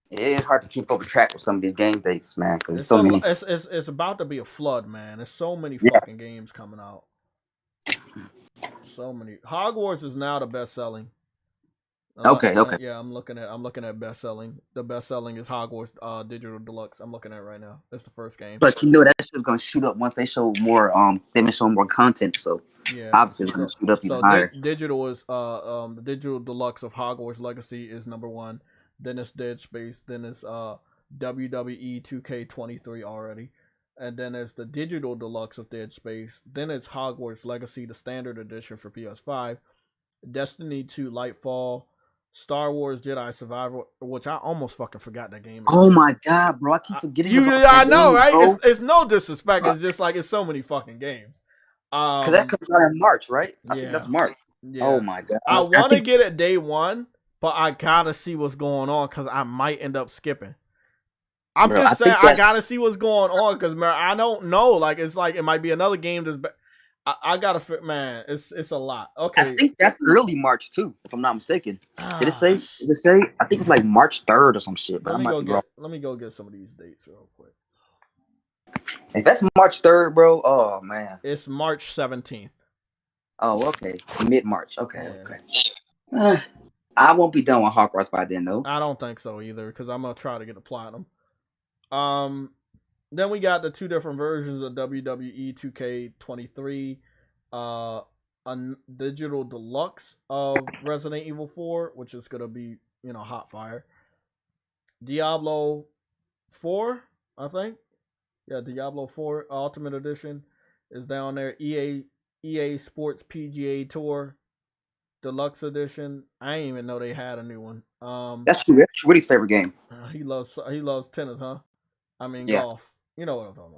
It is hard to keep up with track with some of these game dates, man, because so many. It's about to be a flood, man. There's so many fucking games coming out. So many. Hogwarts is now the best selling. Okay. Yeah, I'm looking at best selling. The best selling is Hogwarts Digital Deluxe. I'm looking at right now. That's the first game. But that shit's gonna shoot up once they show more. They've been showing more content. So Yeah. Obviously, it's gonna shoot up even higher. Digital is the digital deluxe of Hogwarts Legacy is number one. Then it's Dead Space. Then it's WWE 2K23 already. And then there's the digital deluxe of Dead Space. Then it's Hogwarts Legacy, the standard edition for PS5. Destiny 2 Lightfall. Star Wars Jedi Survivor, which I almost fucking forgot that game. Oh my god, bro! I keep forgetting about that I know, game, right? bro. It's no disrespect. It's just like it's so many fucking games. Because that comes out in March, right? I think that's March. Yeah. Oh my god! I want to get it day one, but I gotta see what's going on because I might end up skipping. I'm just saying I gotta see what's going on because I don't know. Like it's like it might be another game that's. I gotta fit, man. It's a lot. Okay, I think that's early March too, if I'm not mistaken. Did it say? Does it say? I think it's like March 3rd or some shit. But let me go get some of these dates real quick. If that's March 3rd, bro, oh man, it's March 17th. Oh, okay, mid-March. Okay, okay. I won't be done with Hogwarts by then, though. I don't think so either, because I'm gonna try to get a platinum. Then we got the two different versions of WWE 2K23, a digital deluxe of Resident Evil 4, which is gonna be hot fire. Diablo 4, I think. Yeah, Diablo 4 Ultimate Edition is down there. EA Sports PGA Tour Deluxe Edition. I didn't even know they had a new one. That's Witty's favorite game. He loves tennis, huh? I mean golf. You know what I'm talking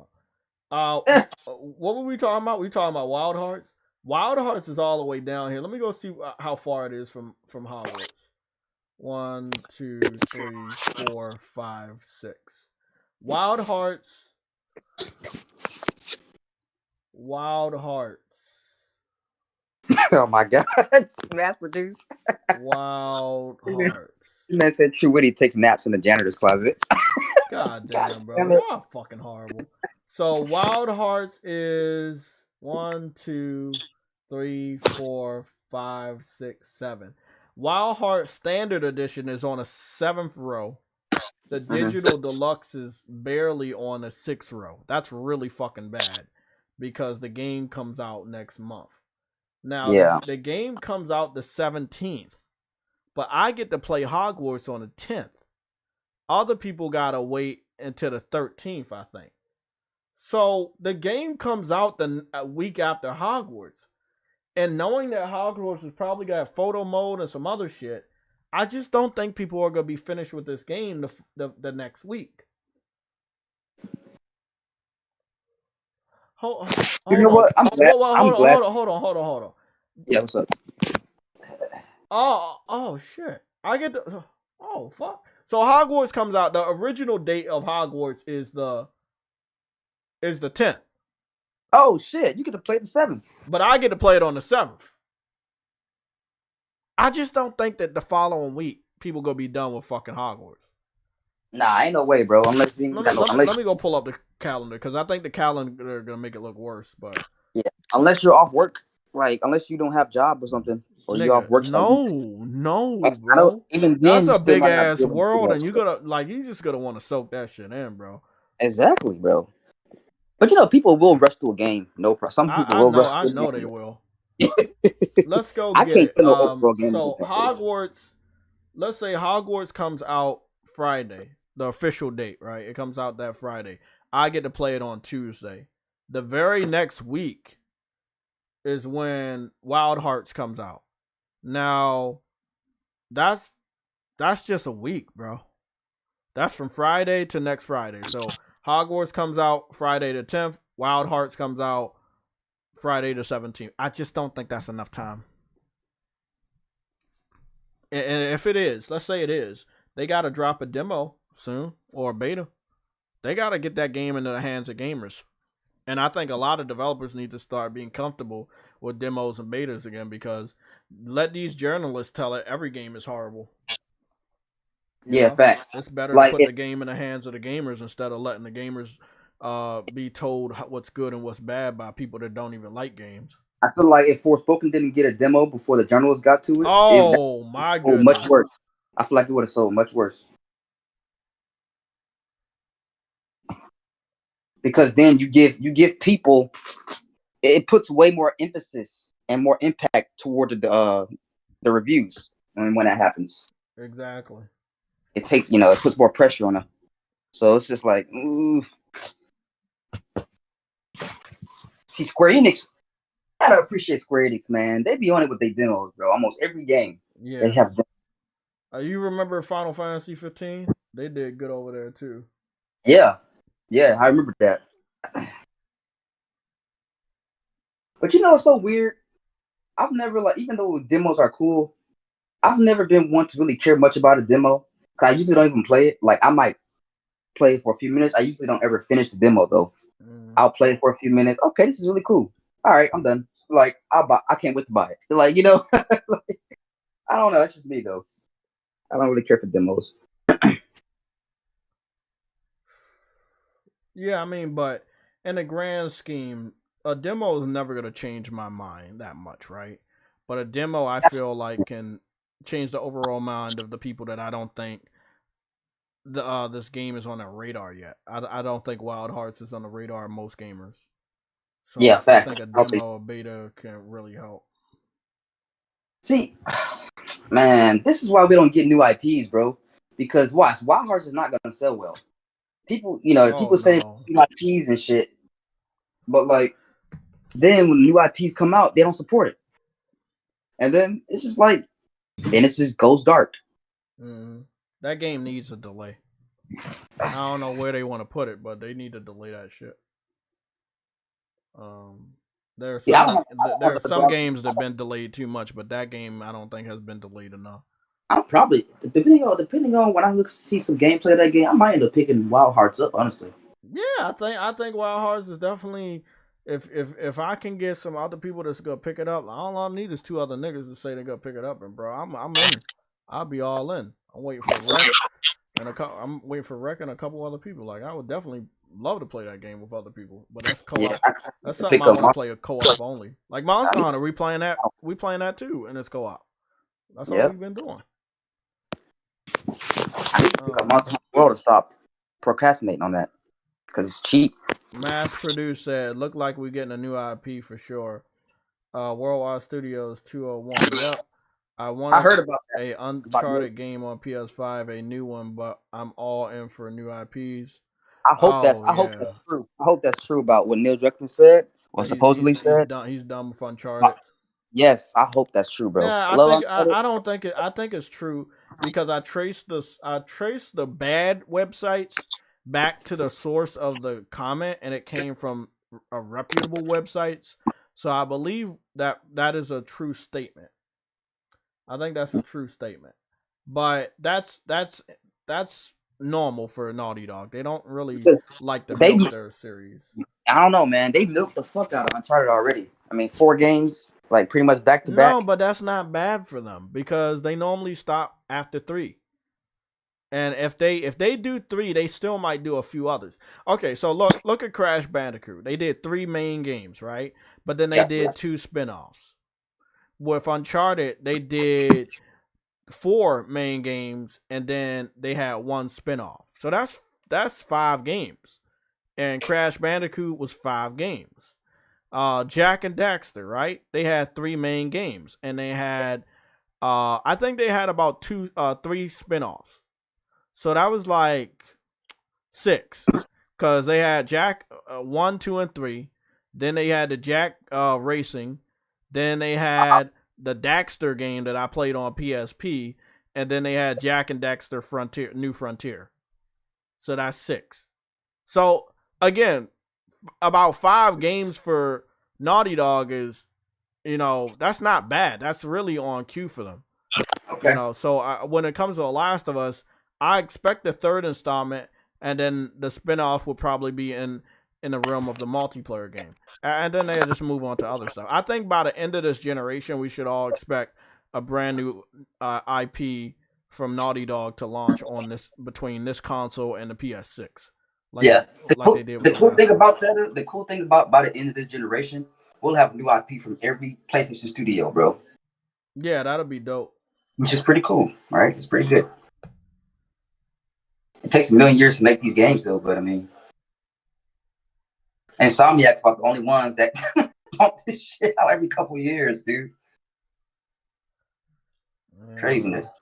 about. What were we talking about? We talking about Wild Hearts. Wild Hearts is all the way down here. Let me go see how far it is from Hogwarts. 1, 2, 3, 4, 5, 6. Wild Hearts. Oh my god. Mass produced. Wild Hearts. Man said True Witty takes naps in the janitor's closet. God damn, bro. Y'all fucking horrible. So Wild Hearts is 1, 2, 3, 4, 5, 6, 7. Wild Hearts Standard Edition is on a 7th row. The digital deluxe is barely on a 6th row. That's really fucking bad because the game comes out next month. Now, the game comes out the 17th, but I get to play Hogwarts on the 10th. Other people gotta wait until the 13th, I think. So the game comes out a week after Hogwarts. And knowing that Hogwarts is probably got photo mode and some other shit, I just don't think people are going to be finished with this game the next week. Hold on. Yeah, what's up? Oh shit. I get the fuck. So Hogwarts comes out. The original date of Hogwarts is the 10th. Oh shit, you get to play the 7th. But I get to play it on the 7th. I just don't think that the following week people gonna be done with fucking Hogwarts. Nah, ain't no way, bro. Let me go pull up the calendar because I think the calendar gonna make it look worse. But yeah, unless you're off work, like unless you don't have job or something, or you off work. No, bro. Even then, that's a big ass world, and you just gotta want to soak that shit in, bro. Exactly, bro. But people will rush through a game. No problem. Some people will rush. I know they will. Let's go get it. So Hogwarts. Let's say Hogwarts comes out Friday, the official date, right? It comes out that Friday. I get to play it on Tuesday. The very next week is when Wild Hearts comes out. Now, that's just a week, bro. That's from Friday to next Friday. So Hogwarts comes out Friday the 10th. Wild Hearts comes out Friday the 17th. I just don't think that's enough time. And if it is, let's say it is, they got to drop a demo soon or a beta. They got to get that game into the hands of gamers. And I think a lot of developers need to start being comfortable with demos and betas again because let these journalists tell it every game is horrible. Fact. It's better to put the game in the hands of the gamers instead of letting the gamers be told what's good and what's bad by people that don't even like games. I feel like if Forspoken didn't get a demo before the journalists got to it, my goodness, much worse. I feel like it would have sold much worse. Because then you give people it puts way more emphasis and more impact toward the reviews when that happens. Exactly. It takes, it puts more pressure on them. So it's just like, ooh. See, Square Enix, I gotta appreciate Square Enix, man. They be on it with their demos, bro. Almost every game they have. You remember Final Fantasy 15? They did good over there too. Yeah, I remember that. But it's so weird. I've never even though demos are cool, I've never been one to really care much about a demo. Cause I usually don't even play it. Like I might play it for a few minutes. I usually don't ever finish the demo though. I'll play it for a few minutes. Okay, this is really cool. All right, I'm done. Like I can't wait to buy it. Like like, I don't know. It's just me though. I don't really care for demos. Yeah, I mean, but in the grand scheme, a demo is never gonna change my mind that much, right? But a demo, I feel like, can change the overall mind of the people that I don't think this game is on their radar yet. I don't think Wild Hearts is on the radar of most gamers. So yeah, I think a demo or beta can really help. See, man, this is why we don't get new IPs, bro. Because watch, Wild Hearts is not gonna sell well. People, people say new IPs and shit, but like, then when new IPs come out, they don't support it, and then it's just like, then it just goes dark. That game needs a delay. I don't know where they want to put it, but they need to delay that shit. There are some games that have been delayed too much, but that game I don't think has been delayed enough. I'm probably depending on when I see some gameplay of that game, I might end up picking Wild Hearts up, honestly. Yeah, I think Wild Hearts is definitely if I can get some other people that's gonna pick it up, all I need is 2 other niggas to say they're gonna pick it up, and bro, I'm in. I'll be all in. I'm waiting for Rec and a couple other people. Like I would definitely love to play that game with other people, but that's co-op. Yeah, that's something I want to play a co-op only. Like Monster Hunter, we playing that too, and it's co-op. That's all we've been doing. I need to pick up Monster Hunter World to stop procrastinating on that because it's cheap. Mass Produce said, "Look like we're getting a new IP for sure." Worldwide Studios 201. Yep. I heard about that. A Uncharted game on PS5, a new one, but I'm all in for new IPs. I hope that's true. I hope that's true about what Neil Druckmann said or supposedly said. He's done with Uncharted. Yes, I hope that's true, bro. Yeah, I don't think it. I think it's true because I traced the bad websites back to the source of the comment, and it came from reputable websites. So I believe that is a true statement. I think that's a true statement, but that's normal for Naughty Dog. They don't really like to milk their series. I don't know, man. They milked the fuck out of Uncharted already. I mean, 4 games, like pretty much back to back. No, but that's not bad for them because they normally stop after 3. And if they do 3, they still might do a few others. Okay, so look at Crash Bandicoot. They did 3 main games, right? But then they did 2 spinoffs. With Uncharted, they did 4 main games and then they had 1 spinoff. So that's 5 games. And Crash Bandicoot was 5 games. Jak and Daxter, right? They had 3 main games and they had I think they had about 3 spinoffs. So that was like 6 because they had Jak 1, 2, and 3. Then they had the Jak Racing. Then they had the Daxter game that I played on PSP, and then they had Jak and Daxter New Frontier. So that's 6. So again, about 5 games for Naughty Dog is, that's not bad. That's really on cue for them. Okay. So when it comes to The Last of Us, I expect the 3rd installment, and then the spinoff will probably be in the realm of the multiplayer game. And then they'll just move on to other stuff. I think by the end of this generation, we should all expect a brand new IP from Naughty Dog to launch between this console and the PS6. The cool thing about by the end of this generation, we'll have new IP from every PlayStation studio, bro. Yeah, that'll be dope. Which is pretty cool, right? It's pretty good. It takes a million years to make these games, though. But I mean, Insomniac's about the only ones that pump this shit out every couple years, dude. Yeah. Craziness.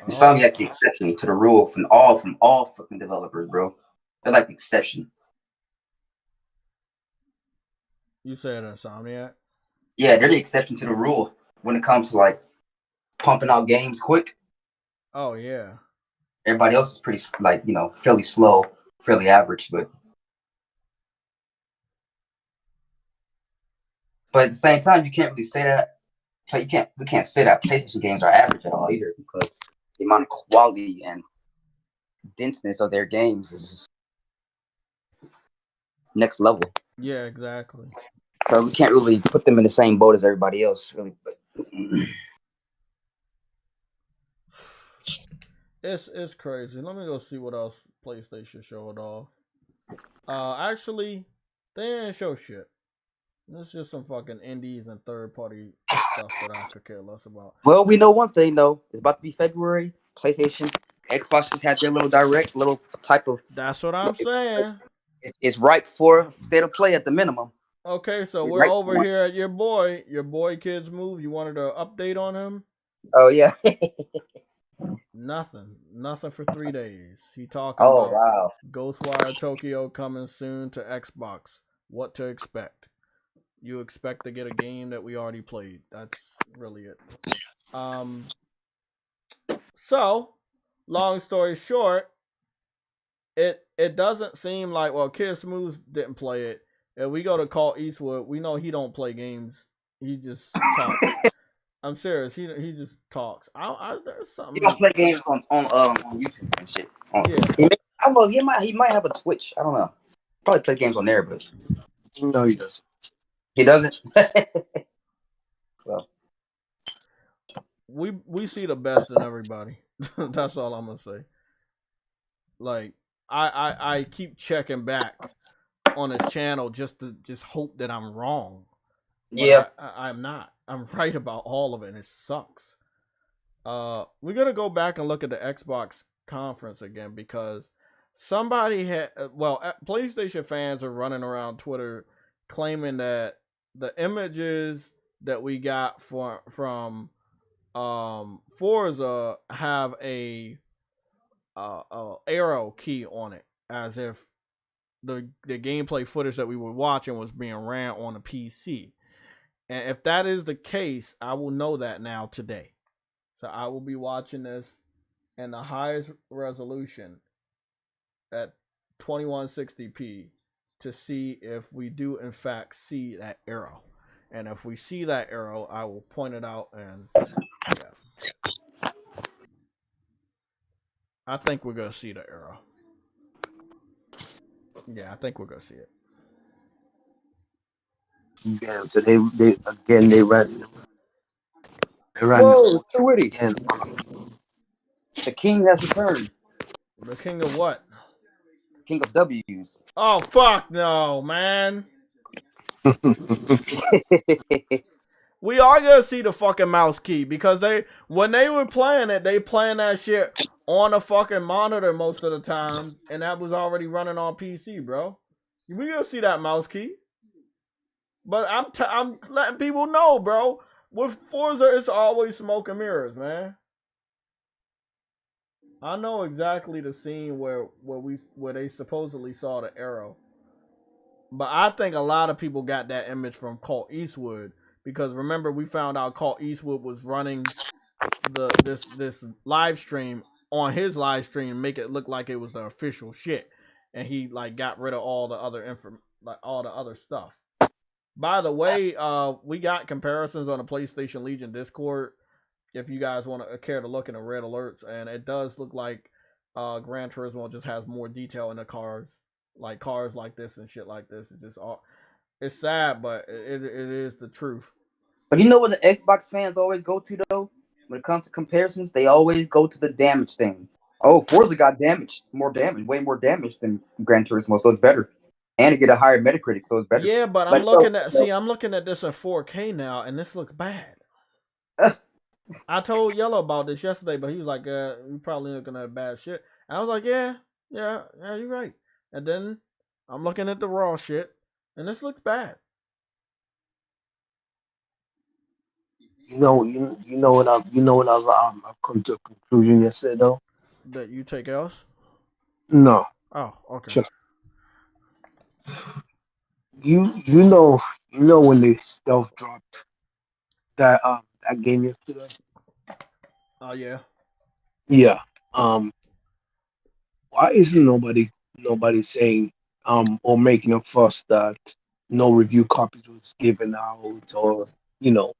Insomniac the exception to the rule from all fucking developers, bro. They're like the exception. You said Insomniac? Yeah, they're the exception to the rule when it comes to like pumping out games quick. Oh yeah. Everybody else is pretty like, you know, fairly slow, fairly average, but at the same time, you can't really say that. We can't say that PlayStation games are average at all either, because the amount of quality and denseness of their games is next level. Yeah, exactly. So we can't really put them in the same boat as everybody else, really. But it's crazy. Let me go see what else PlayStation showed off. Actually, they didn't show shit. It's just some fucking indies and third party stuff that I could care less about. Well, we know one thing though. It's about to be February. PlayStation, Xbox just had their little direct, little type of. That's what I'm saying. It's ripe for state of play at the minimum. Okay, so we're over here at your boy Kids Move. You wanted an update on him? Oh yeah. Nothing for 3 days. He talking about wow. Ghostwire Tokyo coming soon to Xbox. What to expect? You expect to get a game that we already played. That's really it. So, long story short, it doesn't seem like, well, Kid Smooth didn't play it. If we go to Call Eastwood, we know he don't play games. He just talks. I'm serious. He just talks. There's something. He don't play games on YouTube and shit. Yeah. I don't know. He might have a Twitch. I don't know. Probably play games on there, but no, he doesn't. He doesn't. Well, we see the best in everybody. That's all I'm gonna say. Like I keep checking back on his channel just to hope that I'm wrong. But yeah, I'm not. I'm right about all of it, and it sucks. We're gonna go back and look at the Xbox conference again, because somebody had, PlayStation fans are running around Twitter claiming that the images that we got from Forza have a arrow key on it, as if the gameplay footage that we were watching was being ran on a PC. And if that is the case, I will know that now today. So I will be watching this in the highest resolution at 2160p to see if we do in fact see that arrow. And if we see that arrow, I will point it out, and yeah. I think we're gonna see the arrow. Yeah, I think we're gonna see it. Yeah, so they ran. Whoa, too witty. The king has returned. The king of what? King of W's. Oh fuck no, man. We are gonna see the fucking mouse key, because when they were playing it, they playing that shit on a fucking monitor most of the time, and that was already running on PC, bro. We gonna see that mouse key. But I'm letting people know, bro. With Forza, it's always smoke and mirrors, man. I know exactly the scene where they supposedly saw the arrow. But I think a lot of people got that image from Colt Eastwood, because remember, we found out Colt Eastwood was running this live stream on his live stream, make it look like it was the official shit, and he like got rid of all the other stuff. By the way, we got comparisons on the PlayStation Legion Discord if you guys want to care to look in the red alerts, and it does look like Gran Turismo just has more detail in the cars like this and shit like this. It's just it's sad, but it is the truth. But you know what the Xbox fans always go to though? When it comes to comparisons, they always go to the damage thing. Oh, Forza got damaged, way more damage than Gran Turismo, so it's better. And to get a higher Metacritic, so it's better. Yeah, but I'm looking at this in 4K now, and this looks bad. I told Yellow about this yesterday, but he was like, "You're probably looking at bad shit." And I was like, "Yeah, you're right." And then I'm looking at the raw shit, and this looks bad. I've come to a conclusion yesterday though. That you take else. No, Oh, okay. shut up. You know when they stealth dropped that game yesterday. Oh yeah. Yeah. Um. Why isn't nobody saying or making a fuss that no review copies was given out, or you know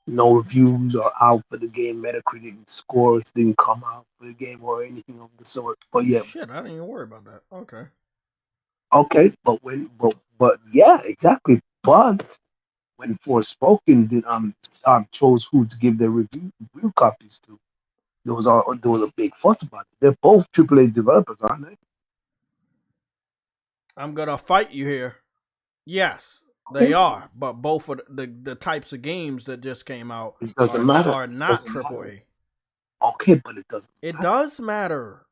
no reviews are out for the game, Metacritic scores didn't come out for the game or anything of the sort. But yeah, Shit, I didn't even worry about that. Okay. okay, but yeah, exactly. But when Forspoken did chose who to give their review copies to, there was a big fuss about it. They're both AAA developers, aren't they? I'm gonna fight you here. Yes, they Okay, are, but both of the types of games that just came out it doesn't matter. are It not doesn't triple matter. A. Okay, but it doesn't It matter. does matter.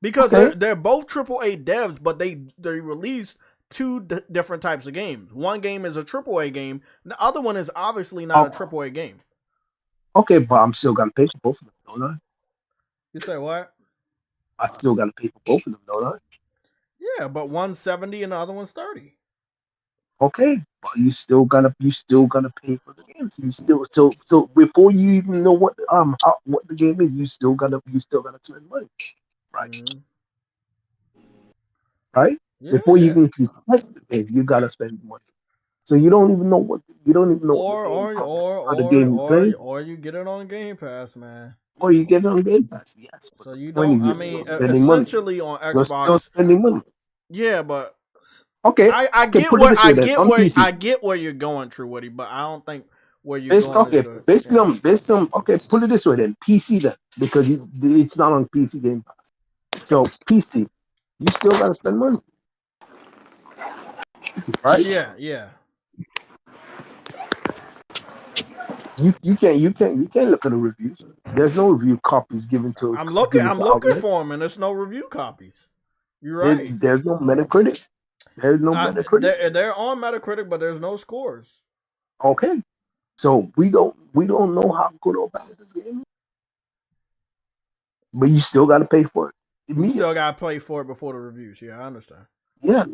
Because Okay. they're both triple A devs, but they release two different types of games. One game is a triple A game. The other one is obviously not a Oh, triple A game. okay, but I'm still gonna pay for both of them, don't I? You say what? I still gotta pay for both of them, don't I? Yeah, but one's 70 and the other one's 30. Okay, but you still gonna pay for the games. You still so before you even know what the game is, you still gotta spend money, right? Mm-hmm. Right? Yeah, Before you yeah. even can test the game, you gotta spend money. So you don't even know what the Or game or or how the or game or plays, or you get it on Game Pass, man. or you get it on Game Pass. Yes, but So the you point don't. is I you're mean, still spending money. essentially on You're still Xbox. spending money. Yeah, but Okay, I okay, get put it where this way then. On PC. I get where you're going, True Woody, but I don't think where you're Based going is okay, good. based Yeah. on based on okay, put it this way then. PC then, because it's not on PC Game Pass. So PC, you still gotta spend money, right? Yeah, yeah. You can't look at the reviews. There's no review copies given I'm to looking outlet. for them, and there's no review copies. You're There, right. there's no Metacritic. There's no Metacritic. They're on Metacritic, but there's no scores. Okay, so we don't know how good or bad this game is, but you still gotta pay for it You still immediately. gotta pay for it before the reviews. Yeah, I understand. Yeah.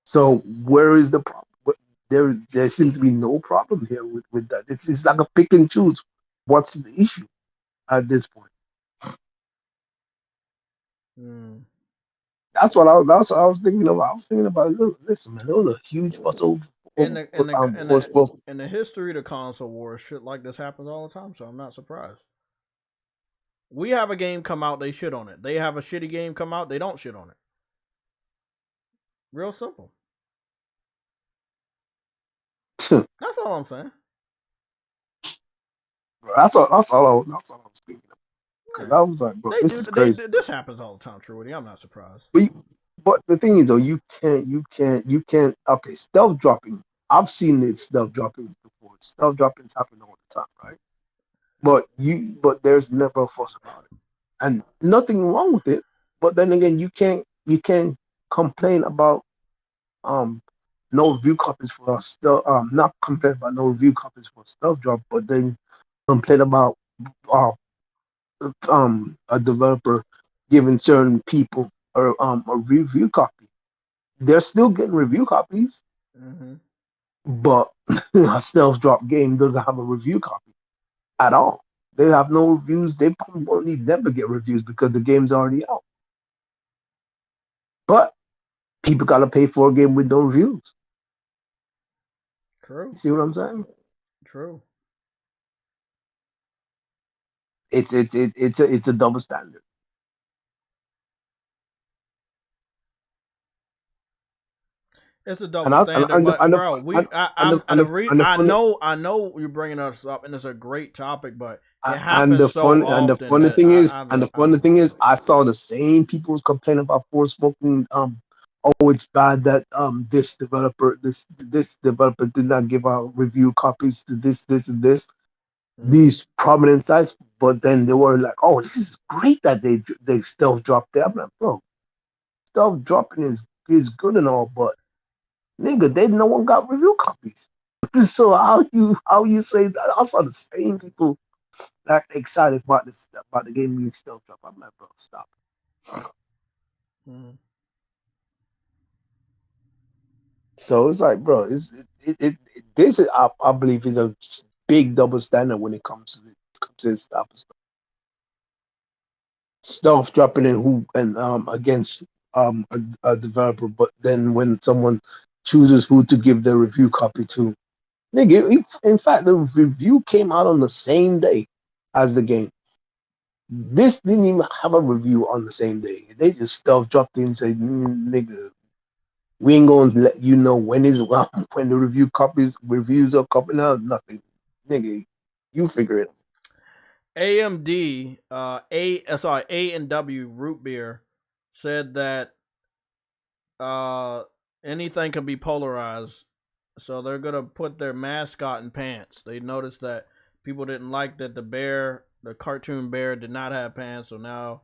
So where is the problem? There seems to be no problem here with that. It's like a pick and choose. What's the issue at this point? Mm. That's what I was thinking about. I was thinking about listen, man, there was a huge fuss In over the in the in the Forspoken. in the history of the console wars, shit like this happens all the time. So I'm not surprised. We have a game come out, they shit on it. They have a shitty game come out, they don't shit on it. Real simple. That's all I'm saying. That's all I was thinking of. Because Yeah, I was like, bro, they this do. is crazy. This happens all the time, Trudy. I'm not surprised. But but the thing is though, you can't. Okay, stealth dropping. I've seen it stealth dropping before. Stealth droppings happen all the time, right? But there's never a fuss about it, and nothing wrong with it. But then again, you can't complain about um no review copies for stuff. Not complain about no review copies for stuff drop, but then complain about uh a developer giving certain people a review copy. They're still getting review copies, Mm-hmm. but a stealth drop game doesn't have a review copy at all. They have no reviews. They probably won't need them to get reviews because the game's already out. But people gotta pay for a game with no reviews. True. You see what I'm saying? True. It's a double standard. It's a And double I and standard, and the, but and the, bro, and, and the, and the, and the funny I know you're bringing us up, and it's a great topic, but it and happens the so fun and the often funny that thing is and the I funny don't thing know. is I saw the same people was complaining about Forspoken. Oh, it's bad that this developer did not give out review copies to this and this Mm-hmm. these prominent sites, but then they were like, oh, this is great that they stealth dropped there. I'm like, bro, stealth dropping is good and all, but Nigga, no one got review copies. So how you say that? I saw the same people that excited about the game being stealth drop. I'm like, bro, stop. Mm. So it's like, bro, this is I believe is a big double standard when it comes to this type of stuff. Stealth dropping in who and against a developer, but then when someone chooses who to give their review copy to, nigga, in fact, the review came out on the same day as the game. This didn't even have a review on the same day. They just stealth dropped in and said, nigga, we ain't gonna let you know when when the reviews are coming out. Nothing, nigga. You figure it. AMD, A&W Root Beer said that anything can be polarized, so they're gonna put their mascot in pants. They noticed that people didn't like that the cartoon bear, did not have pants, so now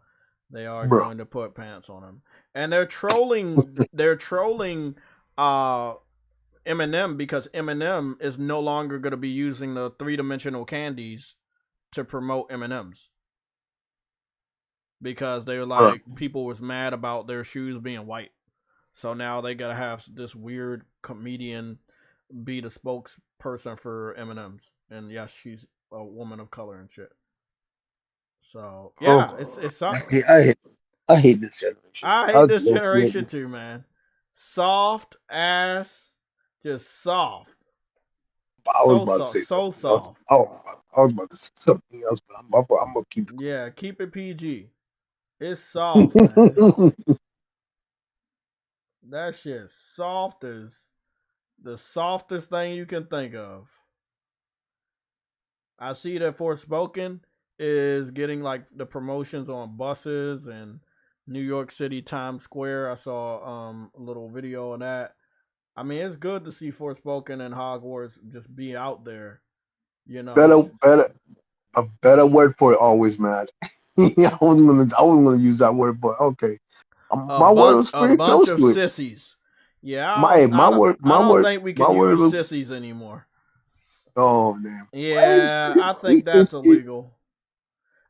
they are going to put pants on him. And they're trolling. They're trolling Eminem because Eminem is no longer going to be using the 3-dimensional candies to promote M&Ms because they were like people was mad about their shoes being white, so now they gotta have this weird comedian be the spokesperson for M&Ms, and yes, she's a woman of color and shit. So yeah, it sucks. I hate this generation. I hate this generation too, man. Soft ass, just soft. I was about to say so something else. soft. I was about to say something else, but I'm gonna keep it. Yeah, keep it PG. It's soft, man. That shit soft as the softest thing you can think of. I see that Forspoken is getting like the promotions on buses and New York City Times Square. I saw a little video of that. I mean, it's good to see Forspoken and Hogwarts just be out there. You know, a better word for it always, man. I wasn't gonna use that word, but okay. My word was pretty close to it. Sissies. Yeah, I don't think we can use was, sissies anymore. Oh damn. Yeah, I think that's illegal.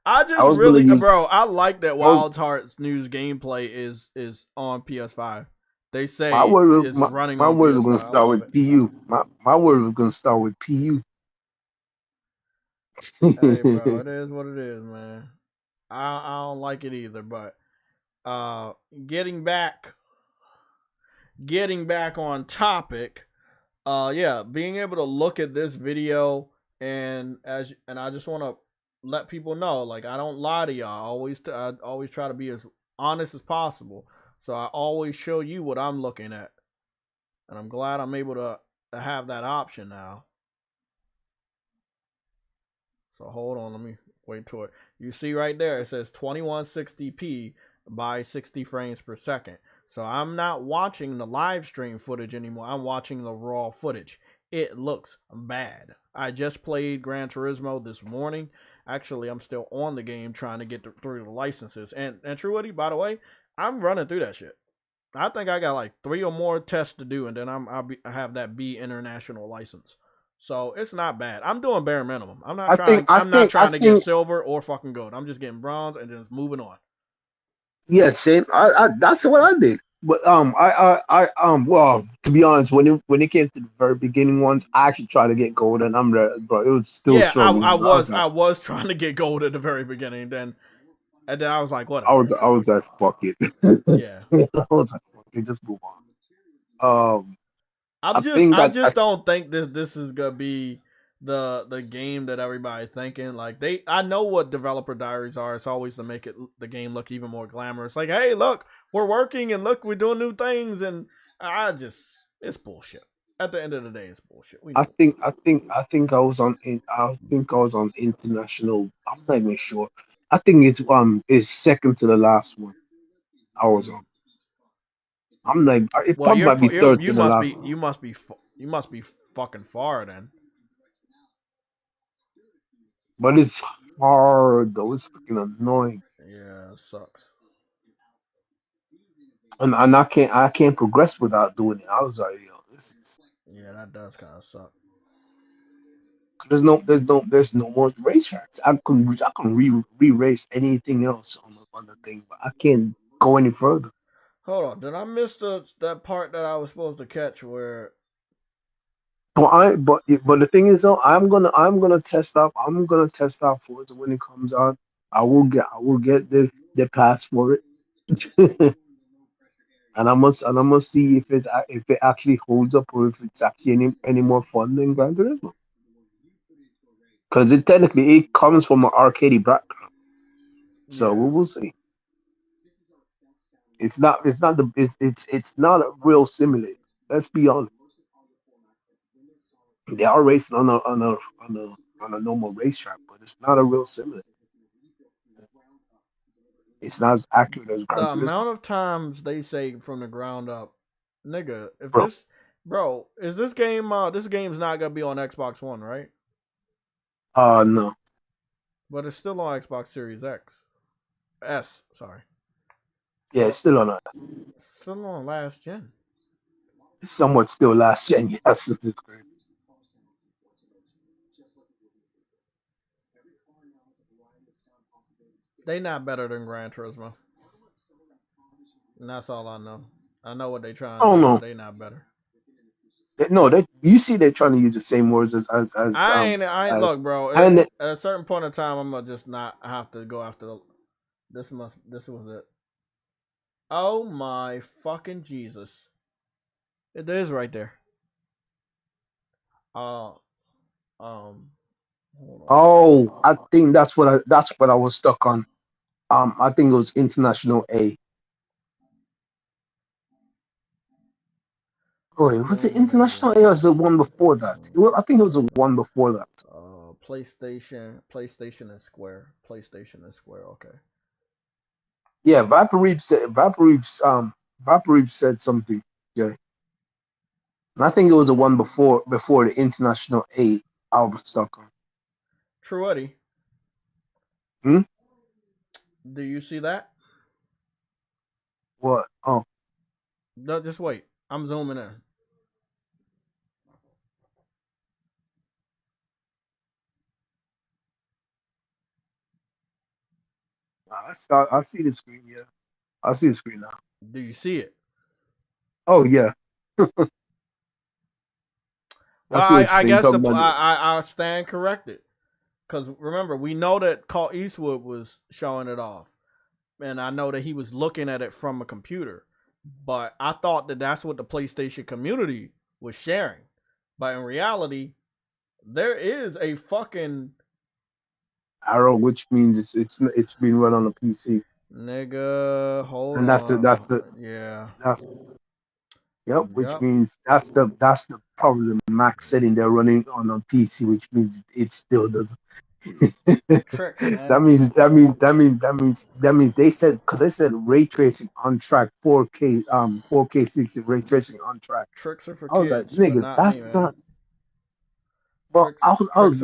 I like that Wild Hearts News gameplay is on PS5. They say it's running on PS5. My word was gonna start with PU. My word was gonna start with PU. Hey, bro, it is what it is, man. I don't like it either, but getting back on topic, yeah, being able to look at this video and I just want to let people know, like, I don't lie to y'all. I always try to be as honest as possible. So I always show you what I'm looking at, and I'm glad I'm able to have that option now. So hold on, let me wait to it. You see right there, it says 2160p by 60 frames per second. So I'm not watching the live stream footage anymore. I'm watching the raw footage. It looks bad. I just played Gran Turismo this morning. Actually, I'm still on the game trying to get through the licenses. And Truity, by the way, I'm running through that shit. I think I got like 3 or more tests to do, and then I have that B international license. So it's not bad. I'm doing bare minimum. I'm not trying to get silver or fucking gold. I'm just getting bronze and just moving on. Yeah, same. That's what I did. But well, to be honest, when it came to the very beginning ones, I actually tried to get gold, and I'm there, but it was still struggling. I was trying to get gold at the very beginning, and then I was like, whatever. I was like, fuck it. Yeah. I was like, fuck it, just move on. I just don't think this is gonna be the game that everybody's thinking. Like, I know what developer diaries are. It's always to make the game look even more glamorous. Like, hey, look, we're working, and look, we're doing new things, and it's bullshit. At the end of the day, it's bullshit. I think I was on international. I'm not even sure. I think it's second to the last one I was on. I'm like, it probably might be third to the last one. You must be fucking far then. But it's hard though. It's freaking annoying. Yeah, it sucks. And I can't progress without doing it. I was like, This is Yeah, that does kind of suck. there's no more racetracks. I can re-race anything else on the thing, but I can't go any further. Hold on, did I miss that part that I was supposed to catch where? But the thing is though, I'm gonna test out Forza when it comes out. I will get the pass for it. And I must see if it actually holds up or if it's actually any more fun than Gran Turismo. Because it comes from an arcade background, so we will see. It's not a real simulator. Let's be honest. They are racing on a normal racetrack, but it's not a real simulator. It's not as accurate as Gran The Turismo. amount of times they say from the ground up, nigga, if Bro. this, bro, is this game, this game's not gonna be on Xbox One, right? No. But it's still on Xbox Series S, sorry. Yeah, it's still on a. Still on last gen. It's somewhat still last gen. Yes, this is great. They not better than Gran Turismo. And that's all I know. I know what they trying to do, but they not better. No, you see they're trying to use the same words as I ain't look, bro. At a certain point in time, I'm gonna just not have to go after this was it. Oh my fucking Jesus! It is right there. Hold on. Oh, I think that's what I was stuck on. I think it was International A. Oh, wait, was it International A or was it one before that? I think it was the one before that. PlayStation and Square. PlayStation and Square. Okay. Yeah, Vaporreap said something. Yeah, and I think it was the one before the International A I was stuck on. True Eddie. Hmm? Do you see that? What? Oh. No, just wait. I'm zooming in. I see the screen. Yeah, I see the screen now. Do you see it? Oh yeah. Well, I guess I stand corrected. Because remember, we know that Clint Eastwood was showing it off. And I know that he was looking at it from a computer. But I thought that that's what the PlayStation community was sharing. But in reality, there is a fucking Arrow, which means it's being run on a PC. Nigga, hold on. And that's the yeah. Yep, which means that's the problem. Max setting they're running on a PC, which means it still doesn't. Tricks, man. that means they said ray tracing on track, 4K 60 ray tracing on track. Tricks are for I was kids, like, nigga, not that's me, not. Well, I was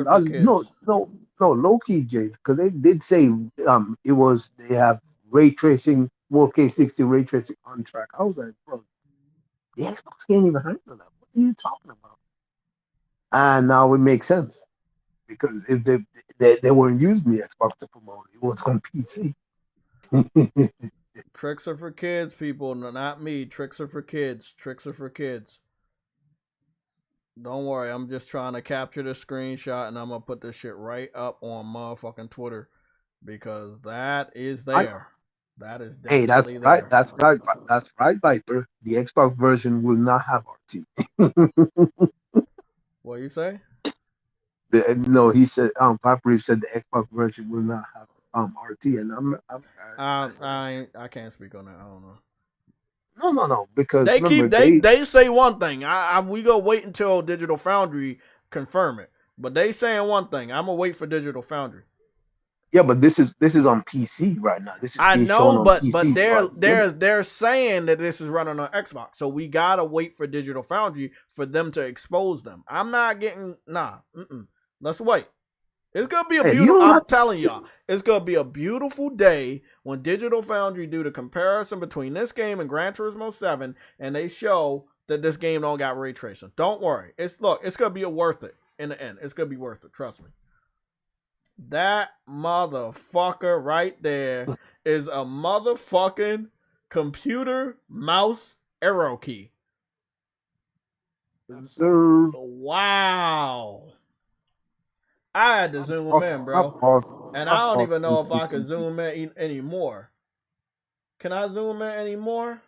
low key, Jade, because they did say they have ray tracing 4K 60 ray tracing on track. I was like, bro, the Xbox can't even handle that. What are you talking about? And now it makes sense because if they weren't using the Xbox to promote it, it was on PC. Tricks are for kids, people, not me. Tricks are for kids. Tricks are for kids. Don't worry, I'm just trying to capture the screenshot and I'm gonna put this shit right up on motherfucking Twitter because that is there. That is definitely that's there. right. That's right, Viper. The Xbox version will not have RT. What you say? No, he said. Viper said the Xbox version will not have RT, and I can't speak on that. I don't know. No, because they say one thing. We go wait until Digital Foundry confirm it, but they saying one thing. I'm gonna wait for Digital Foundry. Yeah, but this is on PC right now. This is I know, but PC, they're saying that this is running on Xbox, so we gotta wait for Digital Foundry for them to expose them. I'm not getting Let's wait. It's gonna be a beautiful. I'm telling y'all, it's gonna be a beautiful day when Digital Foundry do the comparison between this game and Gran Turismo 7, and they show that this game don't got ray tracing. Don't worry. It's gonna be worth it in the end. It's gonna be worth it. Trust me. That motherfucker right there is a motherfucking computer mouse arrow key. Sir. Wow. I had to zoom in, bro. And I don't even know if I could zoom in anymore. Can I zoom in anymore?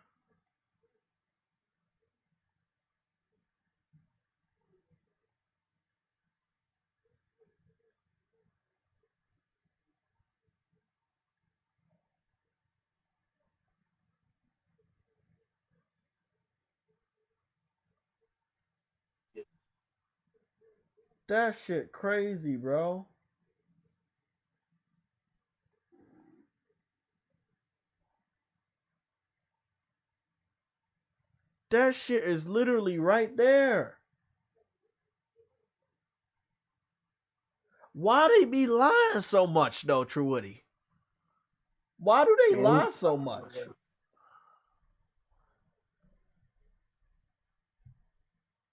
That shit crazy, bro. That shit is literally right there. Why they be lying so much though, Truity? Why do they lie so much?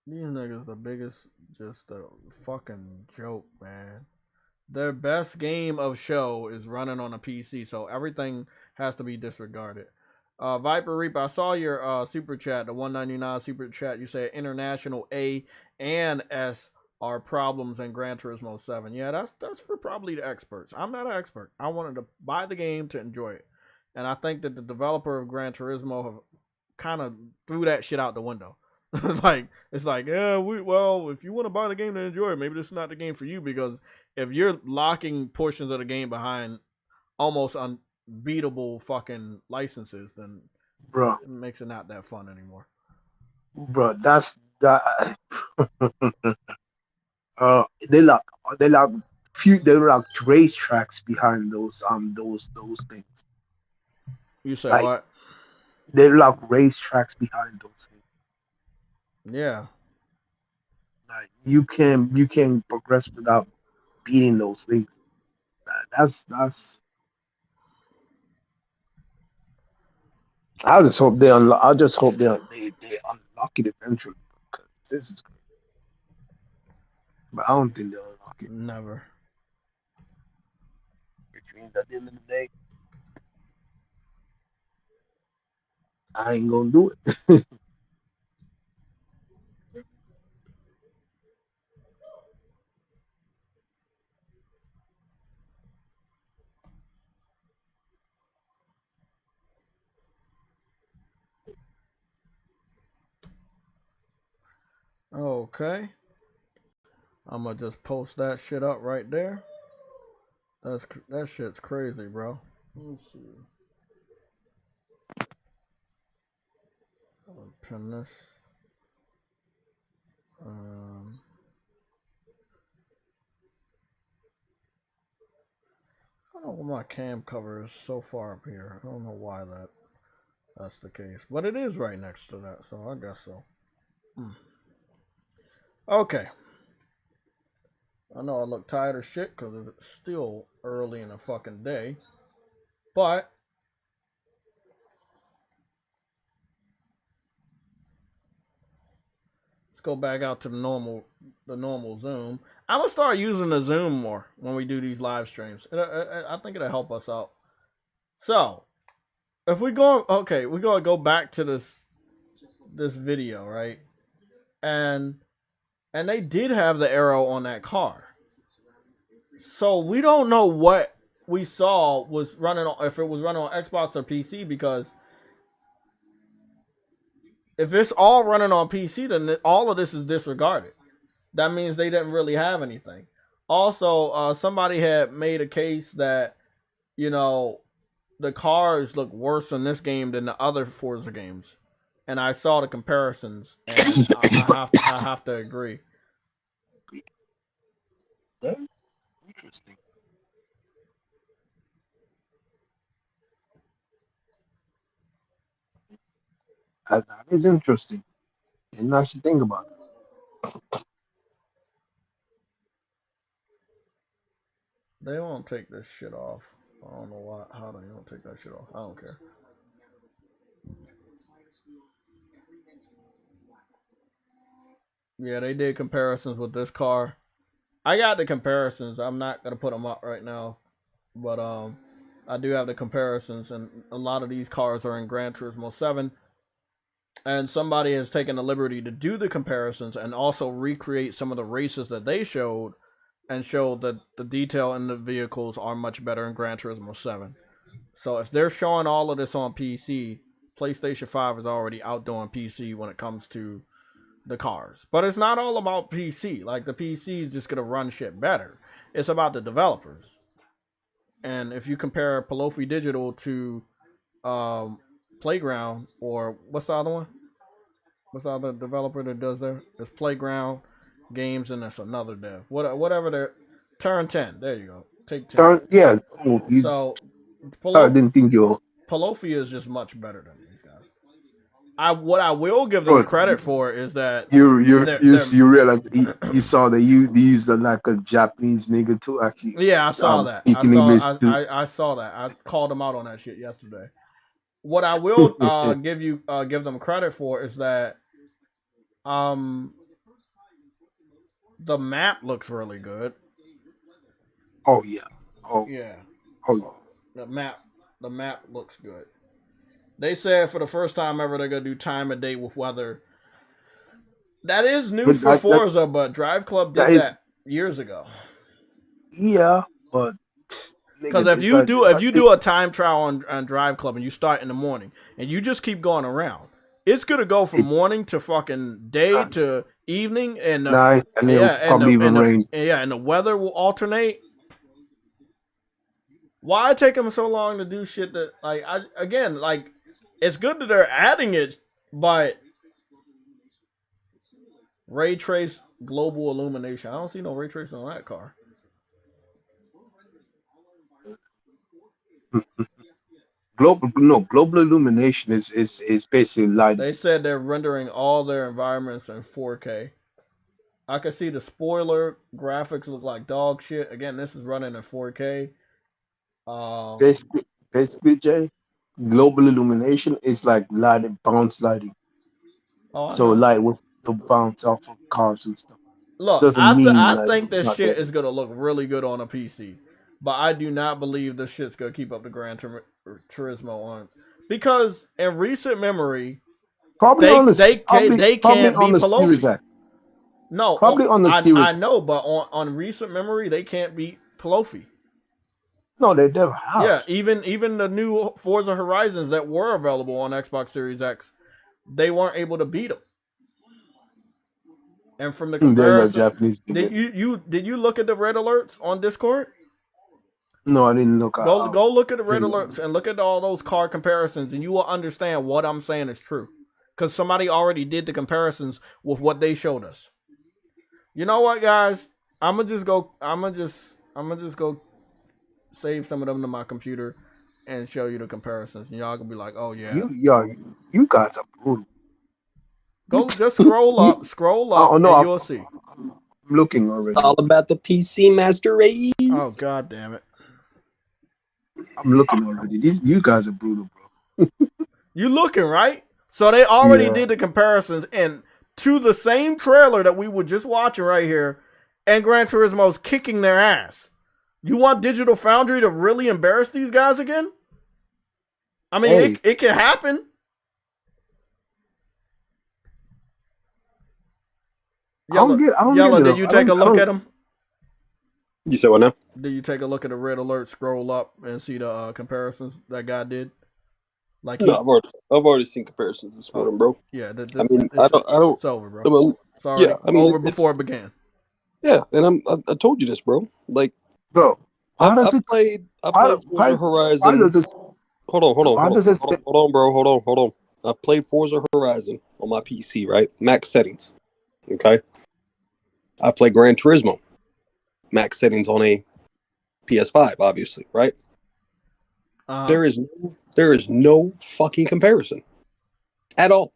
These niggas the biggest, just a fucking joke, man. Their best game of show is running on a PC, so everything has to be disregarded. Viper Reaper, I saw your super chat, the 199 super chat. You said International A and S are problems in Gran Turismo 7. Yeah, that's for probably the experts. I'm not an expert. I wanted to buy the game to enjoy it. And I think that the developer of Gran Turismo have kind of threw that shit out the window. It's like, yeah, if you want to buy the game to enjoy it, maybe this is not the game for you, because if you're locking portions of the game behind almost unbeatable fucking licenses, then bro, it makes it not that fun anymore. Bro, that's that. They lock racetracks behind those things. You say like, what? They lock racetracks behind those things. Yeah. Like you can progress without beating those things. That's. I just hope they unlock. I just hope they unlock it eventually, because this is great. But I don't think they'll unlock it. Never. Which means at the end of the day, I ain't gonna do it. Okay. I'm gonna just post that shit up right there. That shit's crazy, bro. Let me see. I'll pin this. I don't know why my cam cover is so far up here. I don't know why that's the case, but it is right next to that, so I guess so. Okay. I know I look tired as shit because it's still early in the fucking day, but let's go back out to the normal Zoom. I'm gonna start using the Zoom more when we do these live streams. I think it'll help us out. So, if we're gonna go back to this video, right? And they did have the arrow on that car. So we don't know what we saw was running on, if it was running on Xbox or PC, because if it's all running on PC, then all of this is disregarded. That means they didn't really have anything. Also, somebody had made a case that, the cars look worse in this game than the other Forza games. And I saw the comparisons, and I have to agree. Interesting. That is interesting. And I should think about it. They won't take this shit off. I don't know how they don't take that shit off. I don't care. Yeah, they did comparisons with this car. I got the comparisons. I'm not gonna put them up right now, but I do have the comparisons, and a lot of these cars are in Gran Turismo 7. And somebody has taken the liberty to do the comparisons and also recreate some of the races that they showed, and showed that the detail in the vehicles are much better in Gran Turismo 7. So if they're showing all of this on PC, PlayStation 5 is already outdoing PC when it comes to the cars. But it's not all about PC. Like, the PC is just going to run shit better. It's about the developers. And if you compare Palofi Digital to Playground, or what's the other one? What's the other developer that does that? It's Playground Games, and that's another dev. Whatever they're... Turn 10. There you go. Take 10. Yeah. So, I didn't think you... Palofi is just much better than these guys. What I will give them credit for is that you realize you saw that you used like a Japanese nigga too, actually. Yeah, I saw that. I saw that. I called them out on that shit yesterday. What I will give them credit for is that the map looks really good. Oh yeah. Oh yeah. The map looks good. They said for the first time ever they're gonna do time of day with weather. That is new for Forza, but Drive Club did that years ago. Yeah, but because if you do a time trial on Drive Club and you start in the morning and you just keep going around, it's gonna go from morning to fucking day to evening, and night, and rain. And the weather will alternate. Why take them so long to do shit that it's good that they're adding it, but ray trace global illumination. I don't see no ray trace on that car. Global illumination is basically lighting. They said they're rendering all their environments in 4K. I can see the spoiler graphics look like dog shit. Again, this is running in 4K. Basically, Jay, global illumination is like lighting, bounce lighting. So light with the bounce off of cars and stuff. Look, I think this shit is gonna look really good on a PC, but I do not believe this shit's gonna keep up the Gran Turismo on, because in recent memory, they can't beat Palofi. No, probably on the Series. I know, but on recent memory, they can't beat Palofi. No, they never have. Yeah, even the new Forza Horizons that were available on Xbox Series X, they weren't able to beat them. And from the comparison, did you look at the red alerts on Discord? No, I didn't look. Go look at the red alerts and look at all those car comparisons, and you will understand what I'm saying is true. Because somebody already did the comparisons with what they showed us. You know what, guys? I'm gonna just go save some of them to my computer and show you the comparisons, and y'all gonna be like, "Oh yeah, you guys are brutal." Go just scroll up, and you'll see. I'm looking already. All about the PC Master Race. Oh god damn it! I'm looking already. You guys are brutal, bro. You looking right? So they already did the comparisons, and to the same trailer that we were just watching right here, and Gran Turismo's kicking their ass. You want Digital Foundry to really embarrass these guys again? I mean, it can happen. Yellow, did you take a look at them? You said what now? Did you take a look at the red alert, scroll up, and see the comparisons that guy did? I've already seen comparisons this morning, bro. Yeah, I mean, I don't. It's over, bro. Sorry, over before it began. Yeah, and I told you this, bro. Like, bro, I played Forza Horizon. Hold on, bro. Hold on. I played Forza Horizon on my PC, right? Max settings. Okay. I play Gran Turismo. Max settings on a PS5, obviously, right? There is no fucking comparison at all.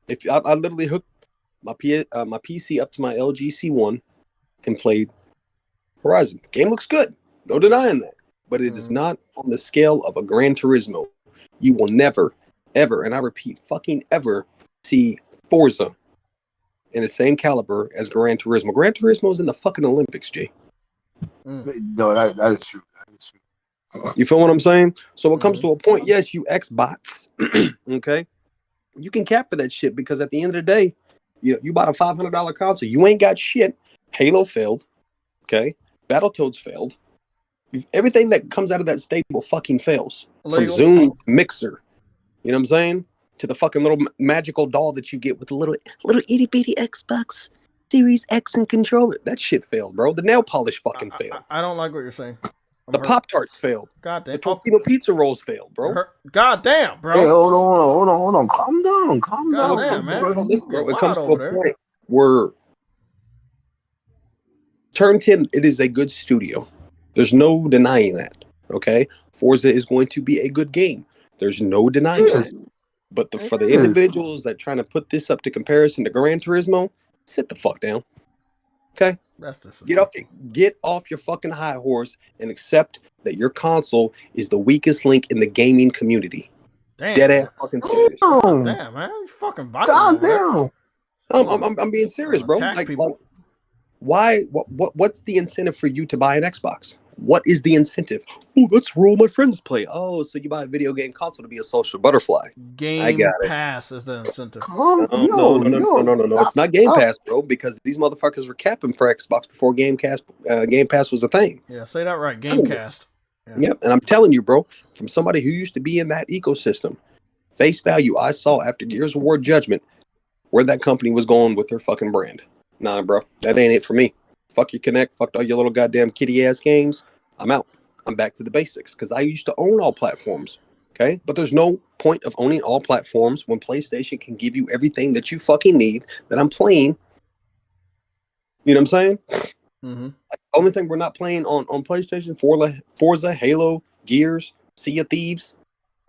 If I literally hooked my PC up to my LG C1 and played Horizon. The game looks good. No denying that. But it is not on the scale of a Gran Turismo. You will never, ever, and I repeat, fucking ever, see Forza in the same caliber as Gran Turismo. Gran Turismo is in the fucking Olympics, G. No, that is true. That is true. You feel what I'm saying? So it comes to a point, yes, you Xbots, okay? You can cap for that shit because at the end of the day, you bought a $500 console. You ain't got shit. Halo failed, okay? Battletoads failed. Everything that comes out of that stable fucking fails. From Zoom, Mixer, you know what I'm saying? To the fucking little magical doll that you get with a little itty bitty Xbox Series X and controller. That shit failed, bro. The nail polish fucking failed. I don't like what you're saying. The Pop-Tarts failed. Goddamn. The torpedo pizza rolls failed, bro. Goddamn, bro. Hey, hold on. Calm down. Damn, man. It comes to a point where Turn 10, it is a good studio. There's no denying that, okay? Forza is going to be a good game. There's no denying that. But for the individuals that trying to put this up to comparison to Gran Turismo, sit the fuck down, okay? Get off your fucking high horse and accept that your console is the weakest link in the gaming community. Damn. Dead ass fucking serious. Damn, man, you fucking violent. Goddamn. I'm being serious, bro. Like, why? What's the incentive for you to buy an Xbox? What is the incentive? Oh, that's where all my friends play. Oh, so you buy a video game console to be a social butterfly. Game Pass is the incentive. No. It's not Game Pass, bro, because these motherfuckers were capping for Xbox before Game Pass was a thing. Yeah, say that right. Gamecast. Yep, and I'm telling you, bro, from somebody who used to be in that ecosystem, face value, I saw after Gears of War Judgment where that company was going with their fucking brand. Nah, bro, that ain't it for me. Fuck your Kinect, fuck all your little goddamn kitty ass games. I'm out. I'm back to the basics because I used to own all platforms. Okay, but there's no point of owning all platforms when PlayStation can give you everything that you fucking need that I'm playing. You know what I'm saying? Mm-hmm. The only thing we're not playing on PlayStation, Forza, Halo, Gears, Sea of Thieves,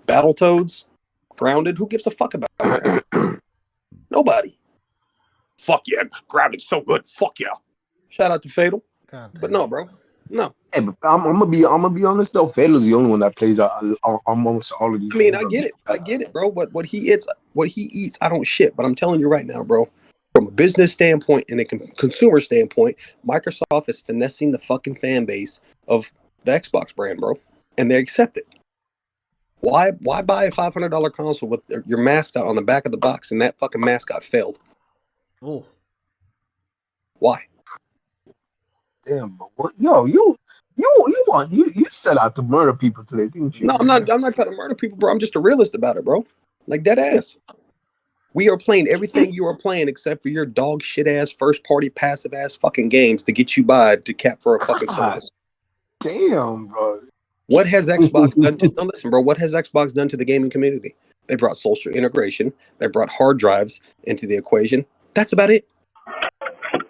Battletoads, Grounded. Who gives a fuck about that? Nobody. Fuck yeah, Grounded's so good. Fuck yeah. Shout out to Fatal. But no, bro. No. Hey, but I'm gonna be honest though. Fatal's the only one that plays almost all of these. I mean, I get it, bro. What he eats, I don't shit. But I'm telling you right now, bro. From a business standpoint and a consumer standpoint, Microsoft is finessing the fucking fan base of the Xbox brand, bro, and they accept it. Why buy a $500 console with your mascot on the back of the box and that fucking mascot failed? Oh, why? Damn, but what? Yo, you set out to murder people today, didn't you? No, I'm not trying to murder people, bro. I'm just a realist about it, bro. Like dead ass. We are playing everything you are playing except for your dog shit ass first party passive ass fucking games to get you by to cap for a fucking service. Damn, bro. What has Xbox done to listen, bro? What has Xbox done to the gaming community? They brought social integration. They brought hard drives into the equation. That's about it.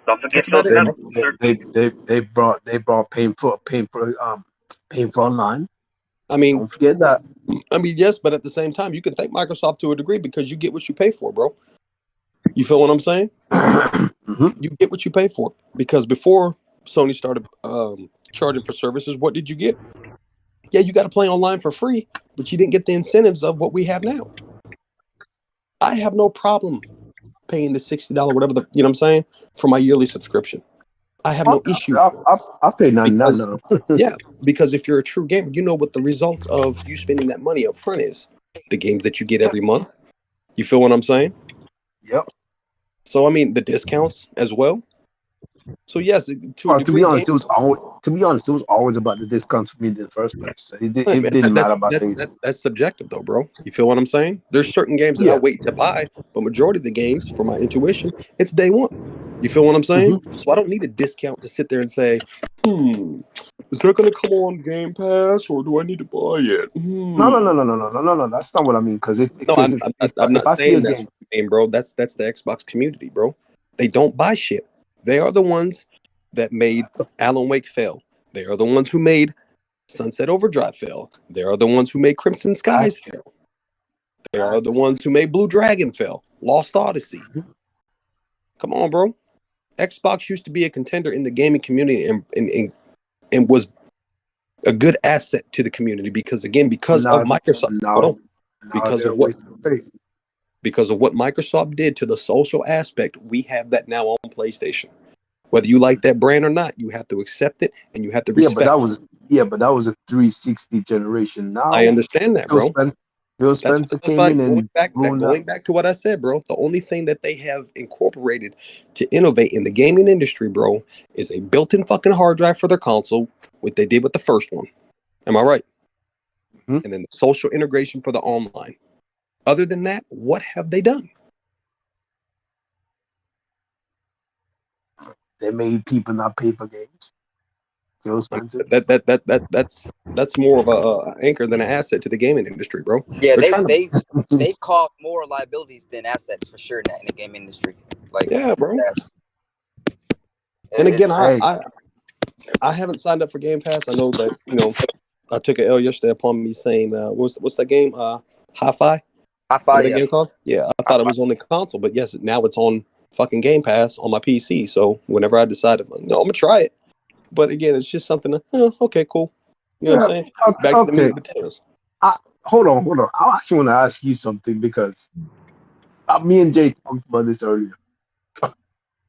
Don't forget they brought painful online. I mean, don't forget that. I mean, yes, but at the same time, you can thank Microsoft to a degree because you get what you pay for, bro. You feel what I'm saying? Mm-hmm. You get what you pay for because before Sony started charging for services, what did you get? Yeah, you got to play online for free, but you didn't get the incentives of what we have now. I have no problem paying the $60, whatever the, you know what I'm saying, for my yearly subscription. I have no issue. I'll pay $99 now. Yeah, because if you're a true gamer, you know what the results of you spending that money up front is. The games that you get every month. You feel what I'm saying? Yep. So, I mean, the discounts as well. So, yes, to be honest, it was always about the discounts for me in the first place. It didn't matter about things. That's subjective, though, bro. You feel what I'm saying? There's certain games that I wait to buy, but majority of the games, for my intuition, it's day one. You feel what I'm saying? Mm-hmm. So I don't need a discount to sit there and say, is that going to come on Game Pass, or do I need to buy it? No. That's not what I mean. I'm not saying that's what I mean, bro. That's the Xbox community, bro. They don't buy shit. They are the ones that made Alan Wake fail. They are the ones who made Sunset Overdrive fail. They are the ones who made Crimson Skies fail. They are the ones who made Blue Dragon fail. Lost Odyssey. Come on, bro. Xbox used to be a contender in the gaming community and was a good asset to the community because of Microsoft. Because of what? because of what Microsoft did to the social aspect. We have that now on PlayStation. Whether you like that brand or not, you have to accept it and you have to respect it. But that was a 360 generation. Now I understand that, bro. Phil Spencer came in and going back to what I said, bro. The only thing that they have incorporated to innovate in the gaming industry, bro, is a built-in fucking hard drive for their console, what they did with the first one. Am I right? Mm-hmm. And then the social integration for the online. Other than that, what have they done? They made people not pay for games. Phil Spencer. That's more of a anchor than an asset to the gaming industry, bro. Yeah, they've caused more liabilities than assets for sure in the game industry. Like, yeah, bro. And again, I haven't signed up for Game Pass. I know that, you know, I took an L yesterday upon me saying, what's that game? Hi-Fi? Hi-Fi, yeah. Game called? Yeah, I thought it was on the console, but yes, now it's on fucking Game Pass on my PC. So whenever I decided, no, I'm gonna try it. But again, it's just something okay, cool. You know what I'm saying? Back to the meat and potatoes. Hold on. I actually want to ask you something because me and Jay talked about this earlier.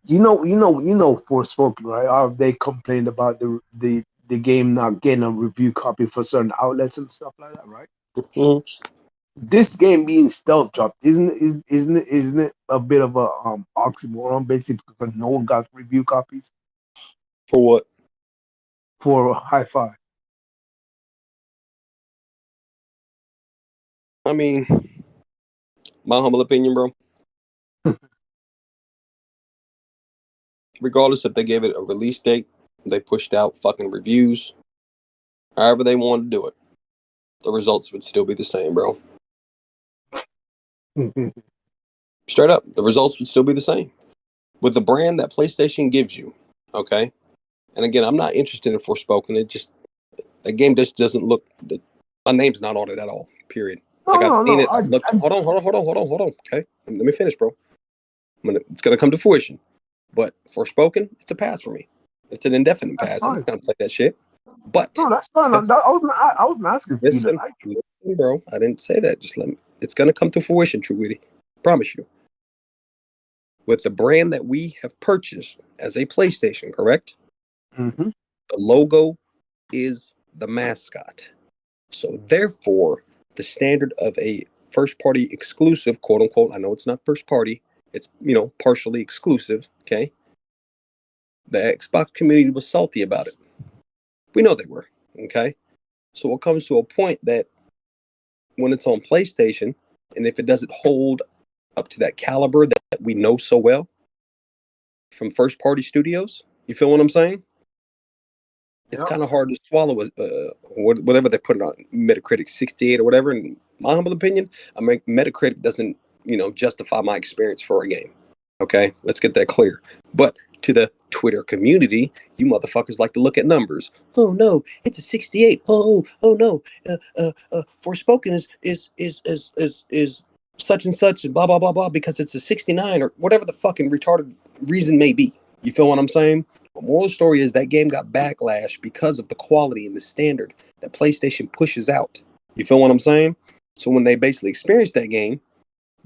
You know, Forspoken, right? How they complained about the game not getting a review copy for certain outlets and stuff like that, right? Mm-hmm. This game being stealth dropped, isn't it a bit of a oxymoron, basically, because no one got review copies for what? For Hi-Fi. I mean, my humble opinion, bro. Regardless if they gave it a release date, they pushed out fucking reviews, however they wanted to do it, the results would still be the same, bro. Straight up, the results would still be the same. With the brand that PlayStation gives you, okay? And again, I'm not interested in Forspoken. That game just doesn't look, my name's not on it at all, period. I've seen it. Hold on. Okay, let me finish, bro. It's going to come to fruition. But Forspoken, it's a pass for me. It's an indefinite pass. I'm not going to play that shit. But no, that's fine. I was asking listen, bro. I didn't say that. Just let me. It's going to come to fruition, True Witty. Promise you. With the brand that we have purchased as a PlayStation, correct? Mm-hmm. The logo is the mascot. So therefore, the standard of a first-party exclusive, quote unquote. I know it's not first party. It's, you know, partially exclusive. Okay. The Xbox community was salty about it. We know they were. Okay. So it comes to a point that when it's on PlayStation, and if it doesn't hold up to that caliber that we know so well from first party studios, you feel what I'm saying? It's kind of hard to swallow whatever they put it on Metacritic 68 or whatever. In my humble opinion, I mean, Metacritic doesn't, you know, justify my experience for a game. Okay, let's get that clear. But to the Twitter community, you motherfuckers like to look at numbers. Oh no, it's a 68. Oh no, Forspoken is such and such and blah blah blah blah because it's a 69 or whatever the fucking retarded reason may be. You feel what I'm saying? The moral story is that game got backlash because of the quality and the standard that PlayStation pushes out. You feel what I'm saying? So when they basically experienced that game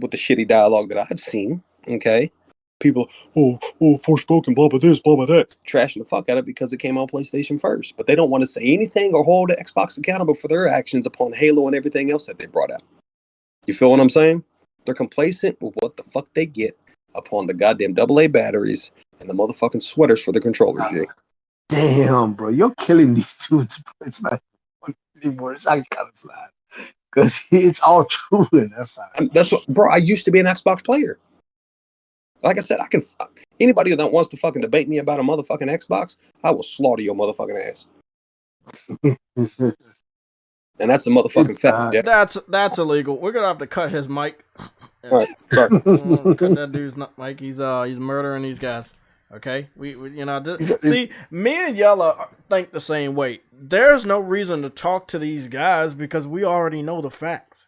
with the shitty dialogue that I've seen, okay, people, Forspoken, blah blah this, blah blah that, trashing the fuck out of it because it came on PlayStation first. But they don't want to say anything or hold the Xbox accountable for their actions upon Halo and everything else that they brought out. You feel what I'm saying? They're complacent with what the fuck they get upon the goddamn AA batteries and the motherfucking sweaters for the controllers, Jay. Damn, bro, you're killing these dudes. It's not anymore. It's not kind of sad because it's all true in that side. That's what, bro. I used to be an Xbox player. Like I said, anybody that wants to fucking debate me about a motherfucking Xbox, I will slaughter your motherfucking ass. And that's a motherfucking fact. That's illegal. We're gonna have to cut his mic. All right, sorry. Cut that dude's mic. He's murdering these guys. Okay, we you know see, me and Yella think the same way. There's no reason to talk to these guys because we already know the facts.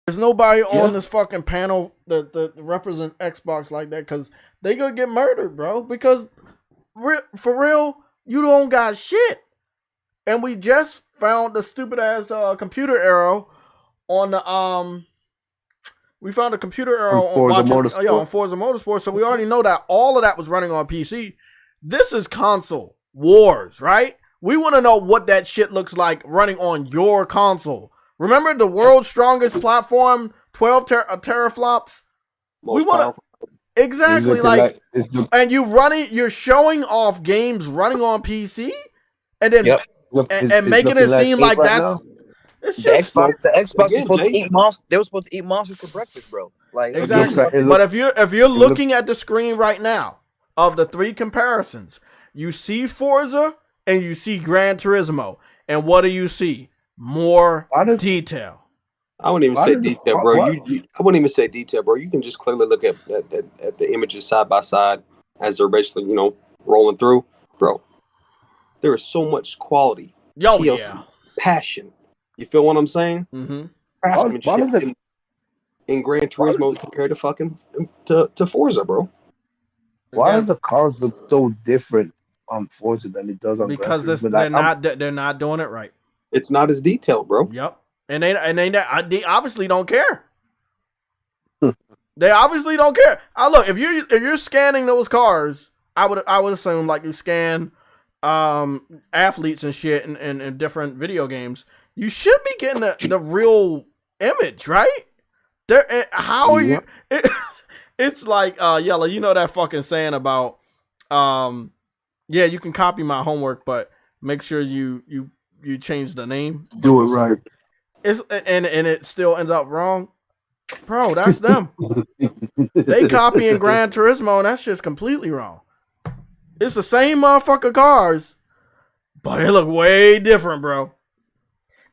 There's nobody on this fucking panel that represent Xbox like that because they gonna get murdered, bro. Because for real, you don't got shit. And we just found the stupid ass computer arrow on the We found a computer error on Forza Motorsport. On Forza Motorsport, so we already know that all of that was running on PC. This is console wars, right? We want to know what that shit looks like running on your console. Remember the world's strongest platform, 12 teraflops? We want to exactly and you're showing off games running on PC, and then and making it seem like that's now. It's just the Xbox was supposed to eat monsters. They were supposed to eat monsters for breakfast, bro. Like exactly. But if you're looking at the screen right now of the three comparisons, you see Forza and you see Gran Turismo, and what do you see? More detail. I wouldn't even say detail, bro. I wouldn't even say detail, bro. You can just clearly look at the images side by side as they're basically, rolling through, bro. There is so much quality, passion. You feel what I'm saying? Mm-hmm. Craftsmanship in Gran Turismo compared to fucking to Forza, bro. Why does the cars look so different on Forza than it does on because Gran Turismo? They're not doing it right. It's not as detailed, bro. Yep, and they obviously don't care. They obviously don't care. Look, if you're scanning those cars, I would assume like you scan athletes and shit in different video games. You should be getting the real image, right? How are you? It's like Yellow. You know that fucking saying about yeah, you can copy my homework, but make sure you change the name. Do it right. And it still ends up wrong, bro. That's them. They copying Gran Turismo, and that shit's completely wrong. It's the same motherfucker cars, but it look way different, bro.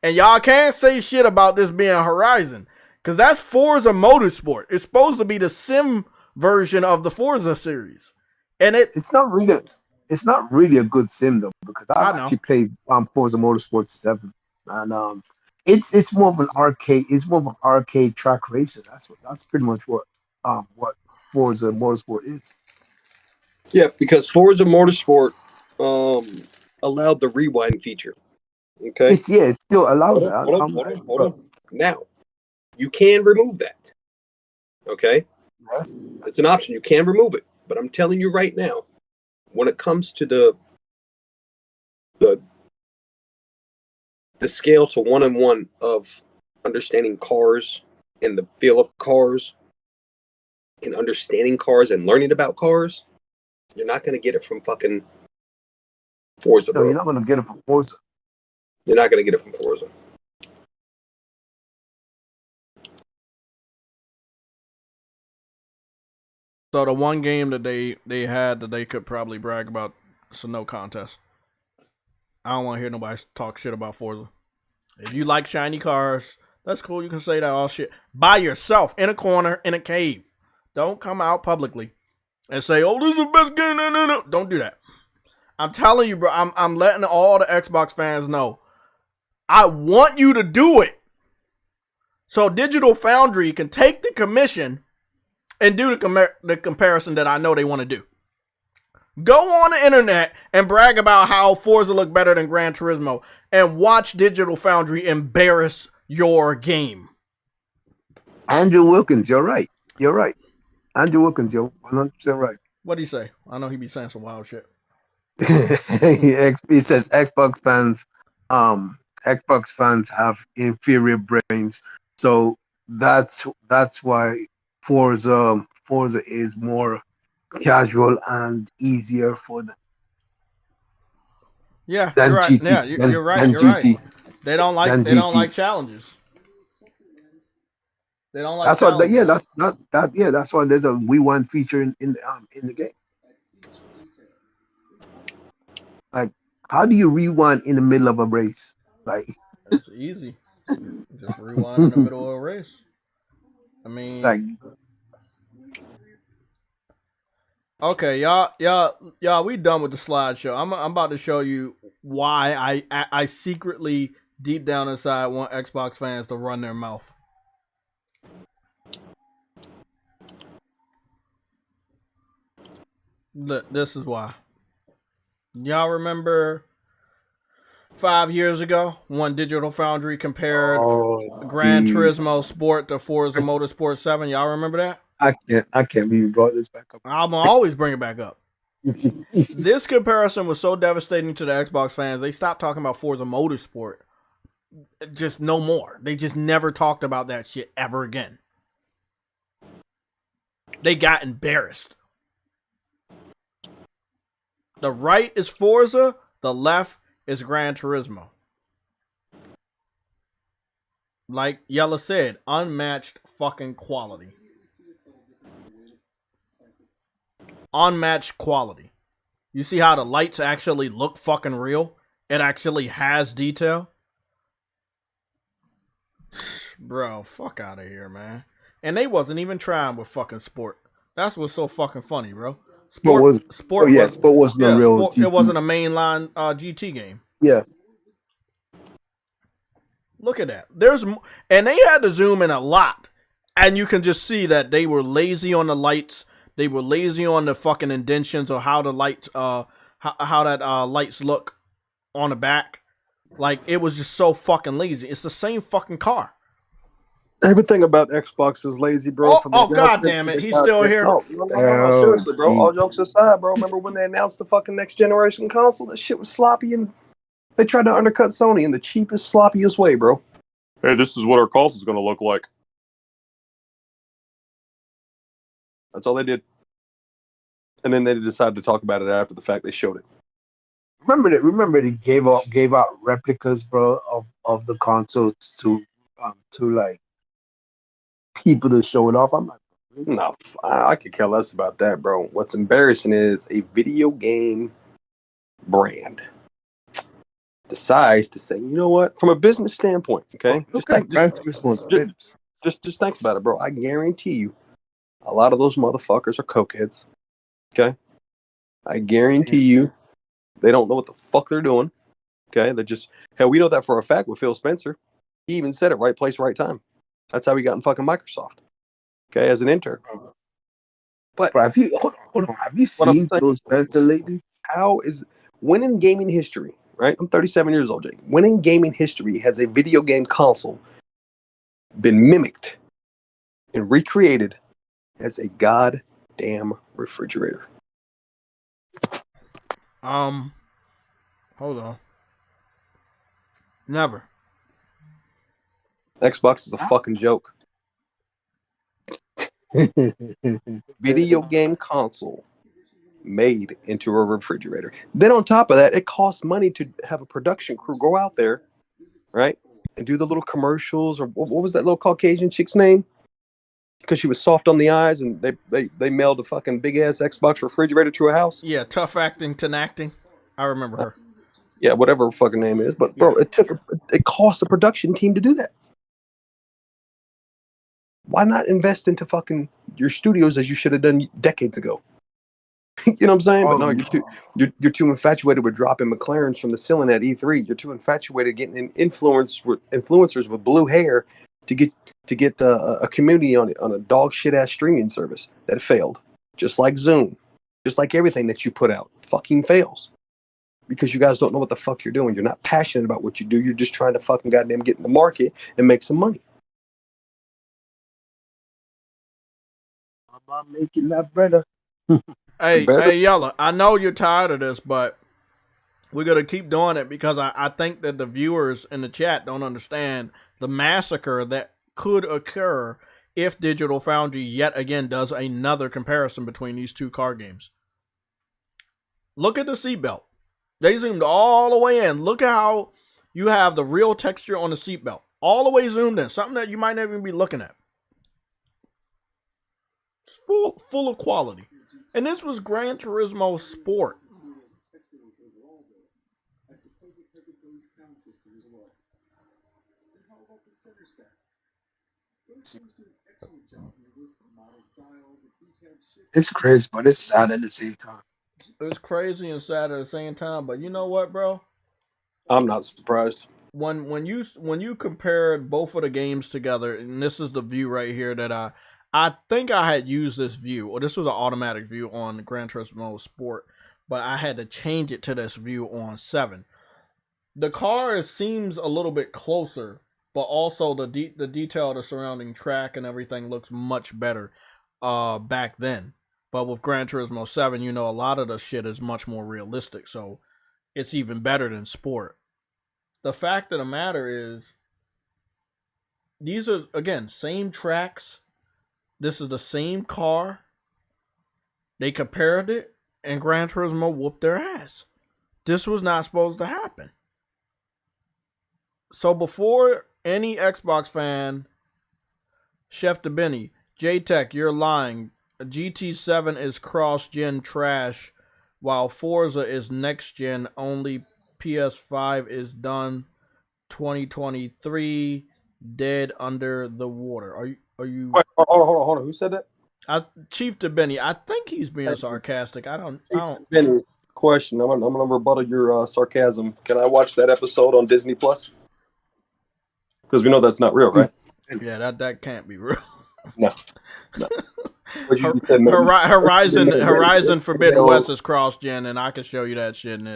And y'all can't say shit about this being Horizon, because that's Forza Motorsport. It's supposed to be the sim version of the Forza series, and it's not really a good sim though, because I actually played Forza Motorsport 7, and it's more of an arcade. It's more of an arcade track racer. That's pretty much what Forza Motorsport is. Yeah, because Forza Motorsport allowed the rewind feature. Okay. It's still allowed that. Hold on. Now, you can remove that. Okay? Yes. It's an option. You can remove it. But I'm telling you right now, when it comes to the scale to 1-on-1 of understanding cars and the feel of cars and understanding cars and learning about cars, you're not going to get it from fucking Forza, bro. No, you're not going to get it from Forza. You're not going to get it from Forza. So the one game that they had that they could probably brag about, it's a no contest. I don't want to hear nobody talk shit about Forza. If you like shiny cars, that's cool. You can say that all shit by yourself in a corner in a cave. Don't come out publicly and say, "Oh, this is the best game." No. Don't do that. I'm telling you, bro. I'm letting all the Xbox fans know. I want you to do it, so Digital Foundry can take the commission and do the comparison that I know they want to do. Go on the internet and brag about how Forza look better than Gran Turismo, and watch Digital Foundry embarrass your game. Andrew Wilkins, you're right. Andrew Wilkins, you're 100% right. What do you say? I know he be saying some wild shit. He says Xbox fans have inferior brains, so that's why Forza is more casual and easier for them. Yeah, you're right. GT, yeah, you're right. You're GT. Right. They don't like challenges. They don't like. That's challenges. That's why there's a rewind feature in the game. Like, how do you rewind in the middle of a race? Like, it's easy. Just rewind in the middle of a race. I mean, like, okay, y'all, we done with the slideshow. I'm about to show you why I secretly, deep down inside, want Xbox fans to run their mouth. Look, this is why. Y'all remember 5 years ago when Digital Foundry compared Gran geez. Turismo Sport to Forza Motorsport 7. Y'all remember that? I can't believe you brought this back up. I'm gonna always bring it back up. This comparison was so devastating to the Xbox fans, they stopped talking about Forza Motorsport. Just no more. They just never talked about that shit ever again. They got embarrassed. The right is Forza, the left is Gran Turismo. Like Yella said, unmatched fucking quality. Unmatched quality. You see how the lights actually look fucking real? It actually has detail. Bro, fuck out of here, man. And they wasn't even trying with fucking Sport. That's what's so fucking funny, bro. Sport wasn't a real GT. It wasn't a mainline GT game. Yeah. Look at that. And they had to zoom in a lot. And you can just see that they were lazy on the lights. They were lazy on the fucking indentions or how the lights how that lights look on the back. Like, it was just so fucking lazy. It's the same fucking car. Everything about Xbox is lazy, bro. God damn it. He's still here. No, seriously, bro. All jokes aside, bro. Remember when they announced the fucking next generation console? That shit was sloppy and they tried to undercut Sony in the cheapest, sloppiest way, bro. Hey, this is what our console's going to look like. That's all they did. And then they decided to talk about it after the fact they showed it. Remember they gave out replicas, bro, of the console to like people to show it off. I'm like, really? No, I could care less about that, bro. What's embarrassing is a video game brand decides to say, you know what, from a business standpoint, okay? Just think about it, bro. I guarantee you, a lot of those motherfuckers are cokeheads. Okay? I guarantee you, they don't know what the fuck they're doing. Okay? They're just, hell, we know that for a fact with Phil Spencer. He even said it, right place, right time. That's how he got in fucking Microsoft. Okay, as an intern. But bro, have you seen Phil Spencer lately? How is when in gaming history, right? I'm 37 years old, Jake. When in gaming history has a video game console been mimicked and recreated as a goddamn refrigerator? Hold on. Never. Xbox is a fucking joke. Video game console made into a refrigerator. Then on top of that, it costs money to have a production crew go out there, right, and do the little commercials. Or what was that little Caucasian chick's name? Because she was soft on the eyes, and they mailed a fucking big ass Xbox refrigerator to a house. Yeah, tough acting to acting. I remember her. Yeah, whatever her fucking name is. But bro, it cost a production team to do that. Why not invest into fucking your studios as you should have done decades ago? You know what I'm saying? But no, you're too infatuated with dropping McLarens from the ceiling at E3. You're too infatuated getting influencers with blue hair to get a community on a dog shit ass streaming service that failed. Just like Zoom, just like everything that you put out, fucking fails because you guys don't know what the fuck you're doing. You're not passionate about what you do. You're just trying to fucking goddamn get in the market and make some money. I'm not making that better. Hey, Yella, I know you're tired of this, but we're going to keep doing it because I think that the viewers in the chat don't understand the massacre that could occur if Digital Foundry yet again does another comparison between these two car games. Look at the seatbelt. They zoomed all the way in. Look at how you have the real texture on the seatbelt. All the way zoomed in. Something that you might not even be looking at. It's full of quality. And this was Gran Turismo Sport. It's crazy, but it's sad at the same time. It's crazy and sad at the same time, but you know what, bro? I'm not surprised. When you compared both of the games together, and this is the view right here that I think I had used this view, or this was an automatic view on Gran Turismo Sport, but I had to change it to this view on 7. the car seems a little bit closer, but also the detail of the surrounding track and everything looks much better back then. But with Gran Turismo 7, you know, a lot of the shit is much more realistic, so it's even better than Sport. The fact of the matter is, these are, again, same tracks. This is the same car. They compared it, and Gran Turismo whooped their ass. This was not supposed to happen. So before any Xbox fan, Chef DeBenny, J-Tech, you're lying. GT7 is cross-gen trash, while Forza is next-gen. Only PS5 is done. 2023, dead under the water. Are you? Wait, hold on. Who said that? Chief DeBenny. I think he's being sarcastic. I don't. Benny, question. I'm gonna rebuttal your sarcasm. Can I watch that episode on Disney Plus? Because we know that's not real, right? Yeah, that can't be real. No. Horizon Forbidden West is cross-gen, and I can show you that shit, and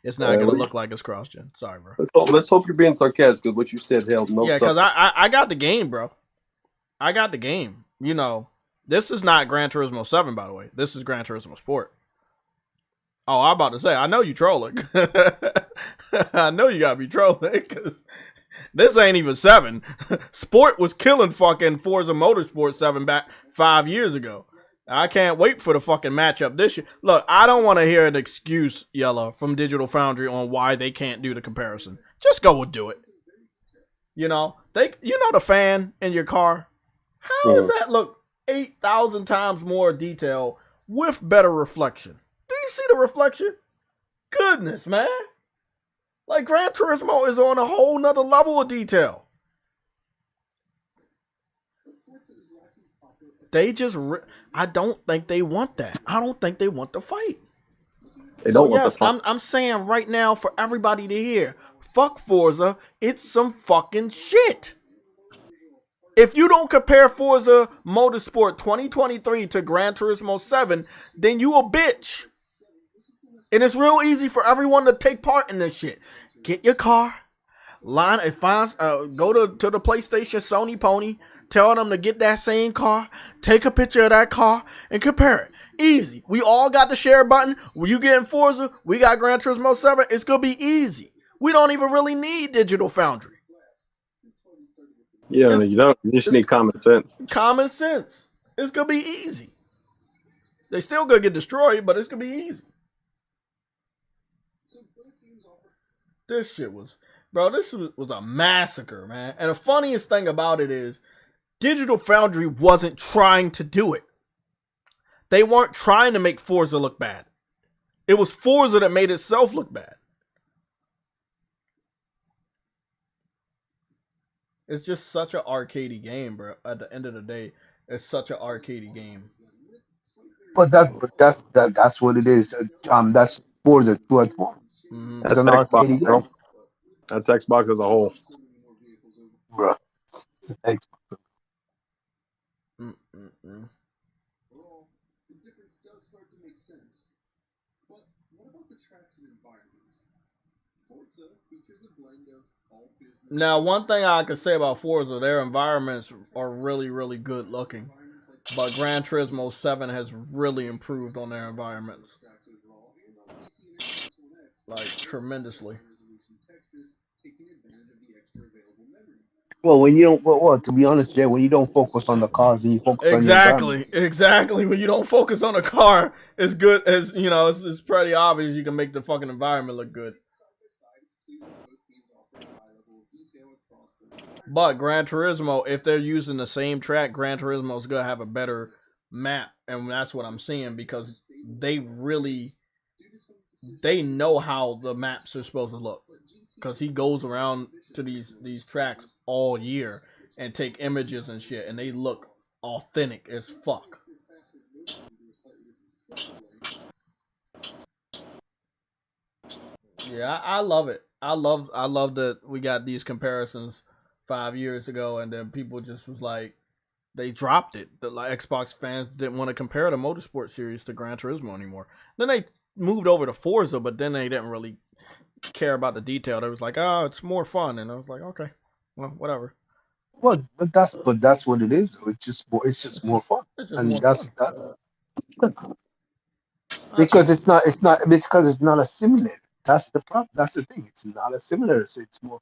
it's not going to look like it's cross-gen. Sorry, bro. Let's hope you're being sarcastic with what you said held no substance. Yeah, because I got the game, bro. I got the game. You know, this is not Gran Turismo 7, by the way. This is Gran Turismo Sport. Oh, I'm about to say, I know you trolling. I know you got to be trolling, because this ain't even 7. Sport was killing fucking Forza Motorsport 7 back 5 years ago. I can't wait for the fucking matchup this year. Look, I don't want to hear an excuse, Yellow, from Digital Foundry on why they can't do the comparison. Just go and do it. You know, the fan in your car. How does that look 8,000 times more detail with better reflection? Do you see the reflection? Goodness, man. Like, Gran Turismo is on a whole nother level of detail. They just, I don't think they want that. I don't think they want to fight. They don't want to fight. I'm saying right now for everybody to hear, fuck Forza, it's some fucking shit. If you don't compare Forza Motorsport 2023 to Gran Turismo 7, then you a bitch. And it's real easy for everyone to take part in this shit. Get your car, go to the PlayStation Sony Pony, tell them to get that same car, take a picture of that car, and compare it. Easy. We all got the share button. When you get in Forza, we got Gran Turismo 7. It's going to be easy. We don't even really need Digital Foundry. Yeah, you don't. You just need common sense. Common sense. It's going to be easy. They still going to get destroyed, but it's going to be easy. This shit was, bro, this was a massacre, man. And the funniest thing about it is, Digital Foundry wasn't trying to do it. They weren't trying to make Forza look bad. It was Forza that made itself look bad. It's just such an arcadey game, bro. At the end of the day, it's such an arcadey game. But that's what it is. That's Forza 2.4. Mm-hmm. That's an arcade game. That's Xbox as a whole. Bruh. Xbox. Now, one thing I could say about Forza, their environments are really, really good looking. But Gran Turismo 7 has really improved on their environments. Like, tremendously. Well, when you don't, well, to be honest, Jay, when you don't focus on the cars and you focus on the exactly. When you don't focus on the car, it's good as you know. It's pretty obvious you can make the fucking environment look good. But Gran Turismo, if they're using the same track, Gran Turismo is gonna have a better map, and that's what I'm seeing because they know how the maps are supposed to look. Because he goes around to these tracks all year and take images and shit, and they look authentic as fuck. Yeah, I love it. I love that we got these comparisons 5 years ago, and then people just was like, they dropped it. The Xbox fans didn't want to compare the Motorsport series to Gran Turismo anymore. Then they moved over to Forza, but then they didn't really care about the detail. They was like, oh, it's more fun, and I was like, okay, well, whatever. Well, but that's what it is. It's just more fun, It's just and more that's fun. that. Because it's not because it's not a simulator. That's the problem. That's the thing. It's not a simulator. So it's more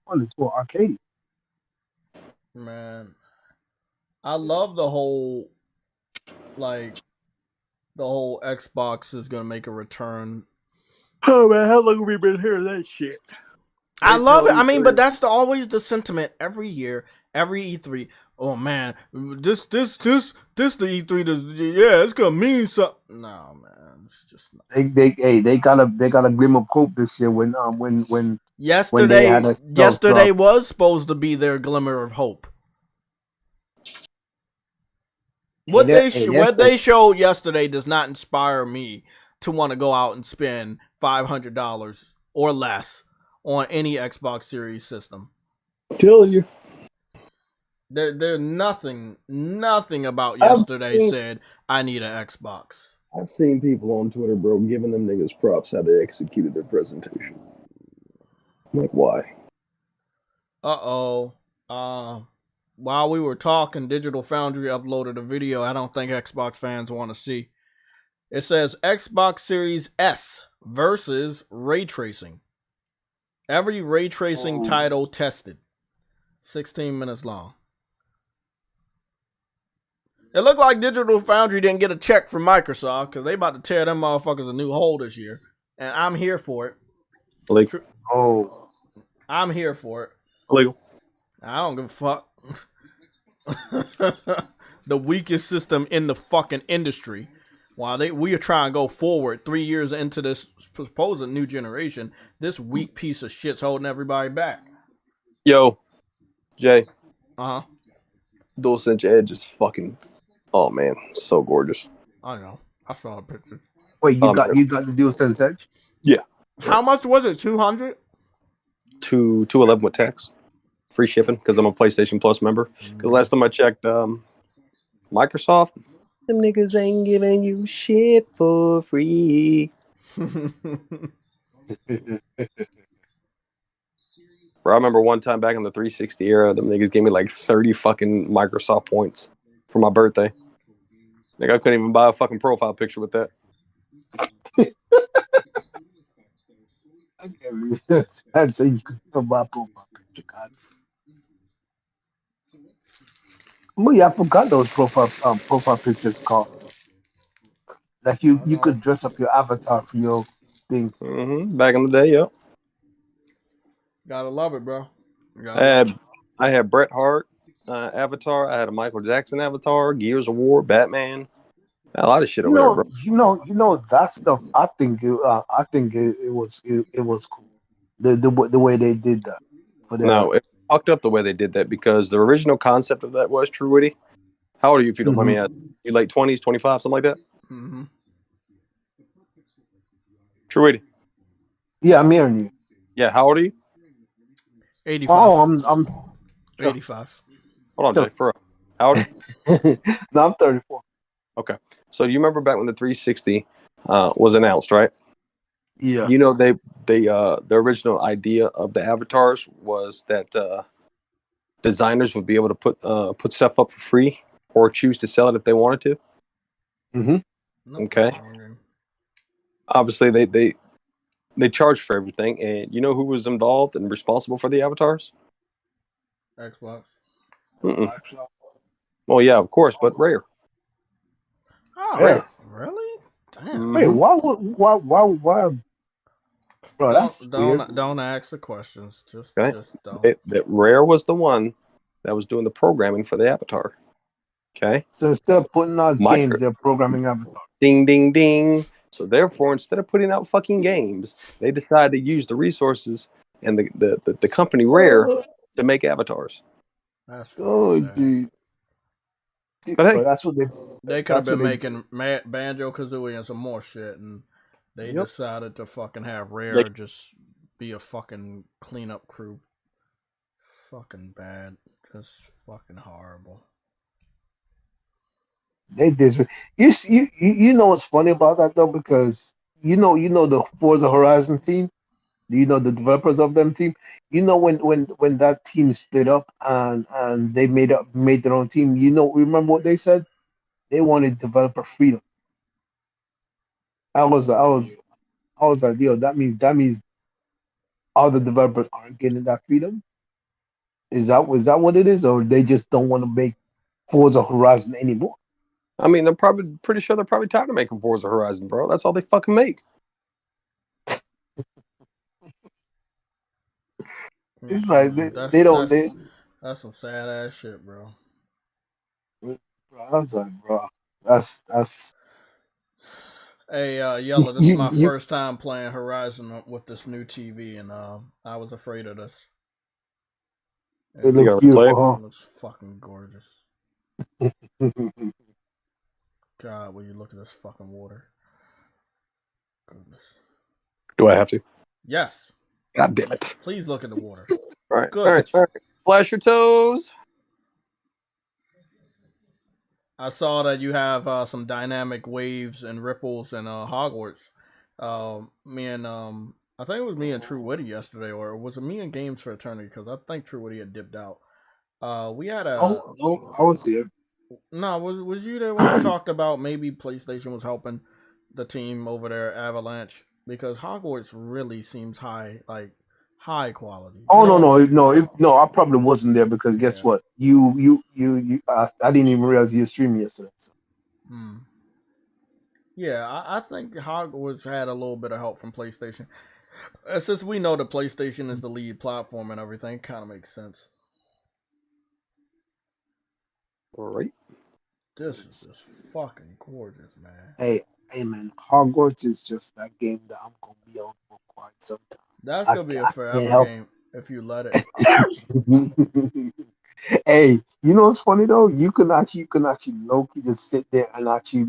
fun. It's more arcadey. Man, I love the whole Xbox is gonna make a return. Oh man, how long have we been hearing that shit? I love it. I mean, but that's always the sentiment every year, every E3. Oh man, this the E3. It's gonna mean something. No man, it's just not. They got a glim of hope this year when yesterday was supposed to be their glimmer of hope. What they showed yesterday does not inspire me to want to go out and spend $500 or less on any Xbox Series system. Telling you. There's nothing about yesterday said I need an Xbox. I've seen people on Twitter, bro, giving them niggas props how they executed their presentation. I'm like, why? While we were talking, Digital Foundry uploaded a video I don't think Xbox fans want to see. It says Xbox Series S versus ray tracing. Every ray tracing title tested. 16 minutes long. It looked like Digital Foundry didn't get a check from Microsoft because they about to tear them motherfuckers a new hole this year. And I'm here for it. Illegal. I'm here for it. Illegal. I don't give a fuck. The weakest system in the fucking industry. While we are trying to go forward 3 years into this supposed new generation, this weak piece of shit's holding everybody back. Yo, Jay. Uh-huh. DualSense Edge is fucking, oh man, so gorgeous. I know. I saw a picture. Wait, you got the DualSense Edge? Yeah. How much was it? 200? $211 with tax. Free shipping because I'm a PlayStation Plus member. Because last time I checked, Microsoft, them niggas ain't giving you shit for free. Bro, I remember one time back in the 360 era, them niggas gave me like 30 fucking Microsoft points for my birthday. Like I couldn't even buy a fucking profile picture with that. I can't believe that. I'd say you could buy a profile picture, God. Well, yeah, I forgot those profile pictures cost. Like you could dress up your avatar for your thing. Back in the day, yep. Gotta love it, bro. I had Bret Hart avatar. I had a Michael Jackson avatar. Gears of War, Batman. A lot of shit over there, bro. You know that stuff. I think it was cool. The way they did that. No, it fucked up the way they did that because the original concept of that was True Witty. How old are you if you don't mind me asking? You late 20s, 25, something like that? Mm-hmm. True Witty. Yeah, I'm hearing you. Yeah, how old are you? 85. Oh, I'm 85. Hold on, Jay. For real. How old are you? No, I'm 34. Okay. So you remember back when the 360 was announced, right? Yeah. You know, the original idea of the avatars was that designers would be able to put stuff up for free or choose to sell it if they wanted to. Mm-hmm. Okay. Obviously, they charged for everything, and you know who was involved and responsible for the avatars? Xbox. Well, yeah, of course, but Rare. Oh, Rare. Really? Damn. Wait, why? Bro, that's don't ask the questions. Just don't. That Rare was the one that was doing the programming for the avatar. Okay. So instead of putting out games, they're programming avatar. Ding, ding, ding. So therefore, instead of putting out fucking games, they decided to use the resources and the company Rare to make avatars. That's dude. But hey, that's what they could have been making Banjo-Kazooie and some more shit, and they decided to fucking have Rare just be a fucking cleanup crew. Fucking bad. Just fucking horrible. They did. You know what's funny about that though, because you know the Forza Horizon team. Do you know the developers of them team? You know when that team split up and they made their own team. You know, remember what they said? They wanted developer freedom. I was like, yo, that means all the developers aren't getting that freedom. Is that what it is, or they just don't want to make Forza Horizon anymore? I mean, they're probably pretty sure they're probably tired of making Forza Horizon, bro. That's all they fucking make. It's like they don't. That's some sad ass shit, bro. Bro, I was like, bro, that's. Hey, Yella, this is my first time playing Horizon with this new TV, and I was afraid of this. It looks beautiful, huh? It looks fucking gorgeous. God, will you look at this fucking water? Goodness. Do I have to? Yes. God damn it. Please look at the water. All right. Good. All right. Flash your toes. I saw that you have some dynamic waves and ripples in Hogwarts. I think it was me and True Witty yesterday, or was it me and Games for Eternity? Because I think True Witty had dipped out. We had a. Oh, I was there. No, was you there when we talked about maybe PlayStation was helping the team over there, Avalanche? Because Hogwarts really seems high quality. Oh no! I probably wasn't there because guess what? You I didn't even realize you were streaming yesterday. So. Yeah, I think Hogwarts had a little bit of help from PlayStation. Since we know that PlayStation is the lead platform and everything, it kind of makes sense. All right. This is just fucking gorgeous, man. Hey man, Hogwarts is just that game that I'm gonna be on for quite some time. That's gonna be a forever game if you let it. Hey, you know what's funny though? You can actually low-key just sit there and actually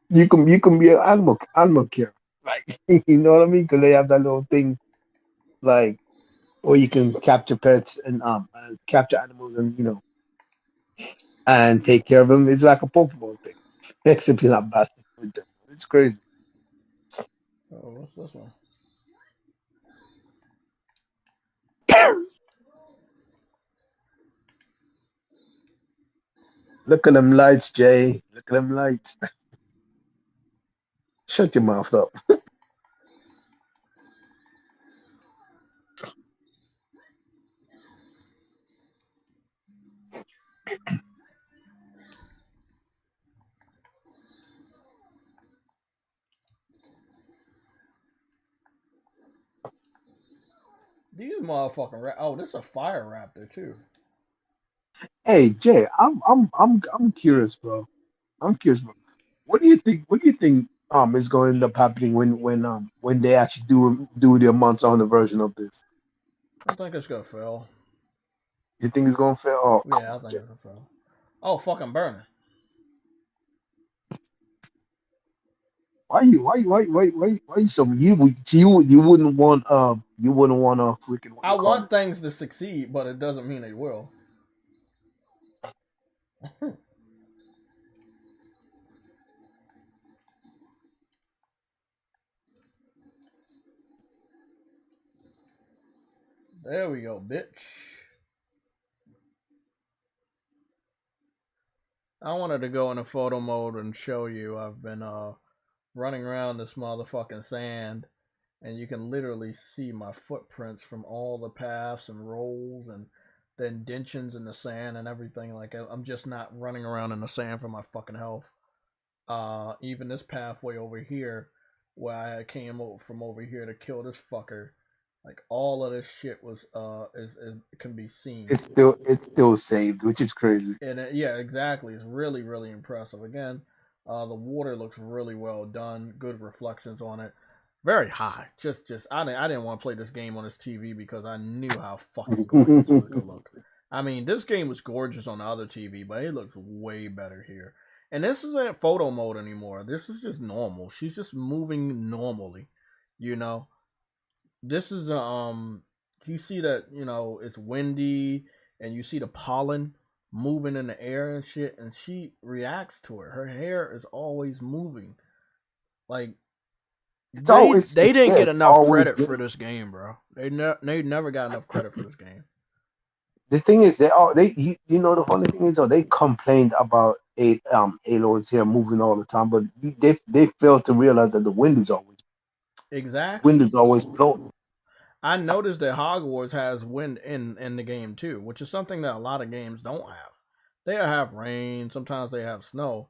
you can be an animal care, like you know what I mean? Because they have that little thing, like, or you can capture pets and capture animals and and take care of them. It's like a Pokemon thing, except you're not bad with them. It's crazy. Oh, what's this one? Look at them lights, Jay. Look at them lights. Shut your mouth up. These motherfucking oh, this is a fire raptor too. Hey Jay, I'm curious, bro. I'm curious, bro. What do you think? What do you think is going to end up happening when they actually do their months on the version of this? I think it's gonna fail. You think it's gonna fail? Oh, yeah, I think it's gonna fail. Oh, fucking burning. Why you so you wouldn't want a freaking I want things to succeed, but it doesn't mean they will. There we go, bitch. I wanted to go into photo mode and show you I've been running around this motherfucking sand, and you can literally see my footprints from all the paths and rolls and the indentions in the sand and everything. Like, I'm just not running around in the sand for my fucking health. Even this pathway over here, where I came from over here to kill this fucker, like all of this shit was it can be seen. It's still saved, which is crazy. And yeah, exactly. It's really, really impressive. Again, the water looks really well done. Good reflections on it. Very high. Just I didn't want to play this game on this TV because I knew how fucking gorgeous it was gonna look. I mean, this game was gorgeous on the other TV, but it looks way better here. And this isn't photo mode anymore. This is just normal. She's just moving normally. This is you see that, it's windy and you see the pollen moving in the air and shit, and she reacts to it. Her hair is always moving. Like, They didn't get enough credit for this game, bro. They never got enough credit for this game. The thing is, you know, the funny thing is, they complained about Aloys here moving all the time, but they failed to realize that the wind is always blowing. I noticed that Hogwarts has wind in the game too, which is something that a lot of games don't have. They have rain, sometimes they have snow,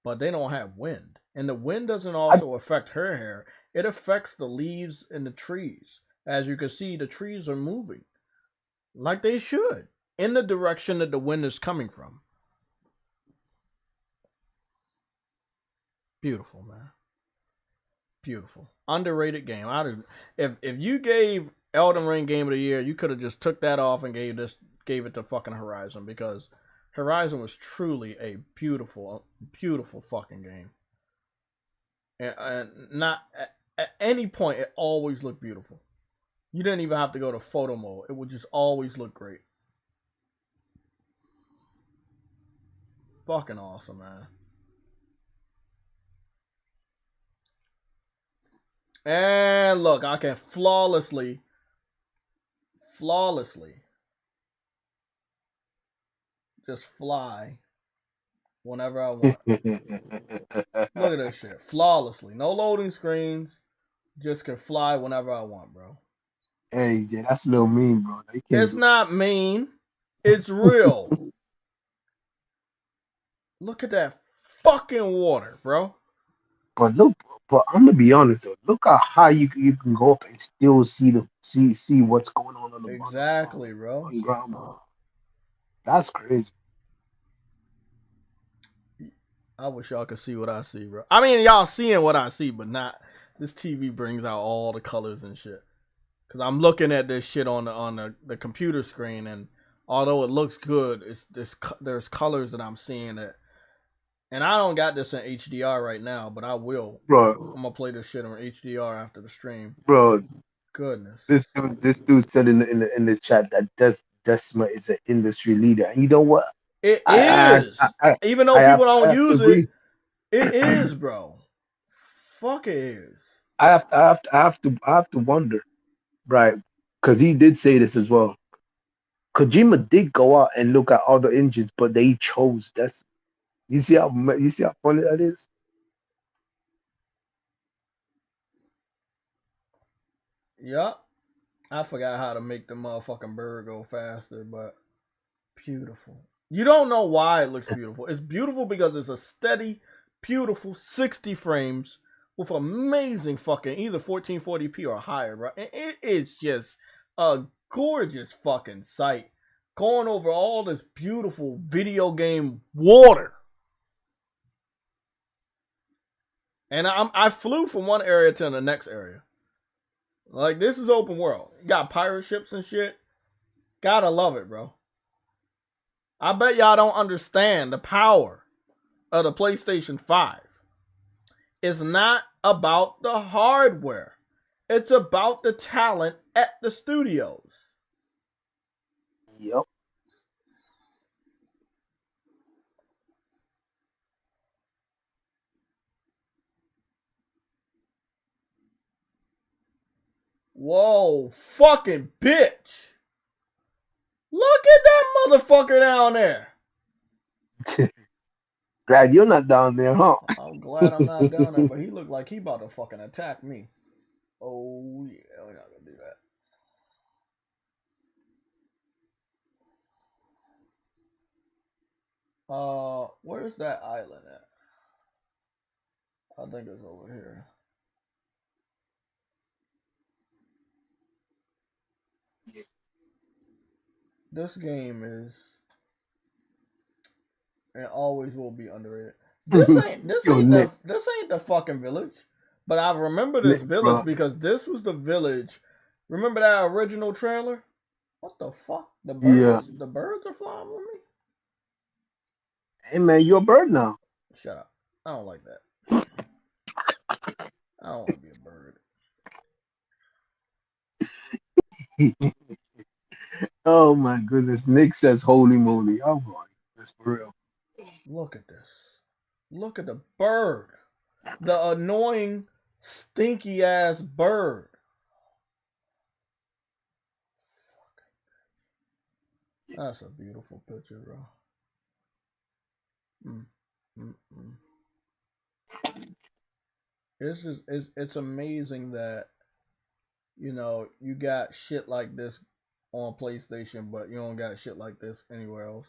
but they don't have wind. And the wind doesn't also affect her hair. It affects the leaves and the trees. As you can see, the trees are moving like they should in the direction that the wind is coming from. Beautiful, man. Beautiful. Underrated game. If you gave Elden Ring Game of the Year, you could have just took that off and gave it to fucking Horizon, because Horizon was truly a beautiful, beautiful fucking game. And not at any point it always looked beautiful. You didn't even have to go to photo mode. It would just always look great. Fucking awesome, man. And look, I can flawlessly just fly whenever I want. Look at this shit. Flawlessly. No loading screens. Just can fly whenever I want, bro. Hey, yeah, that's a little mean, bro. It's not mean. It's real. Look at that fucking water, bro. But I'm gonna be honest though. Look how high you can go up and still see what's going on the bottom. Exactly, bro. On ground. That's crazy. I wish y'all could see what I see, bro. I mean, y'all seeing what I see, but not. This TV brings out all the colors and shit. Cause I'm looking at this shit on the computer screen, and although it looks good, there's colors that I'm seeing that. And I don't got this in HDR right now, but I will. Bro, I'm gonna play this shit on HDR after the stream. Bro, goodness. This dude said in the chat that Decima is an industry leader. And you know what? It is. Even though people don't use it, it is, bro. Fuck it is. I have to wonder, right? Because he did say this as well. Kojima did go out and look at other engines, but they chose Decima. You see how funny that is? Yep. I forgot how to make the motherfucking bird go faster, but beautiful. You don't know why it looks beautiful. It's beautiful because it's a steady, beautiful 60 frames with amazing fucking either 1440p or higher, bro. And it is just a gorgeous fucking sight. Going over all this beautiful video game water. And I flew from one area to the next area. Like, this is open world. You got pirate ships and shit. Gotta love it, bro. I bet y'all don't understand the power of the PlayStation 5. It's not about the hardware. It's about the talent at the studios. Yep. Whoa, fucking bitch. Look at that motherfucker down there. Glad you're not down there, huh? I'm glad I'm not down there, but he looked like he about to fucking attack me. Oh, yeah, we're not gonna do that. Where's that island at? I think it's over here. This game is and always will be underrated. This ain't the fucking village. But I remember this village because this was the village. Remember that original trailer? What the fuck? The birds are flying with me? Hey man, you're a bird now. Shut up. I don't like that. I don't want to be a bird. Oh my goodness. Nick says holy moly. Oh boy. That's for real. Look at this. Look at the bird. The annoying Stinky ass bird. That's a beautiful picture, bro. It's just it's amazing that you got shit like this on PlayStation, but you don't got shit like this anywhere else.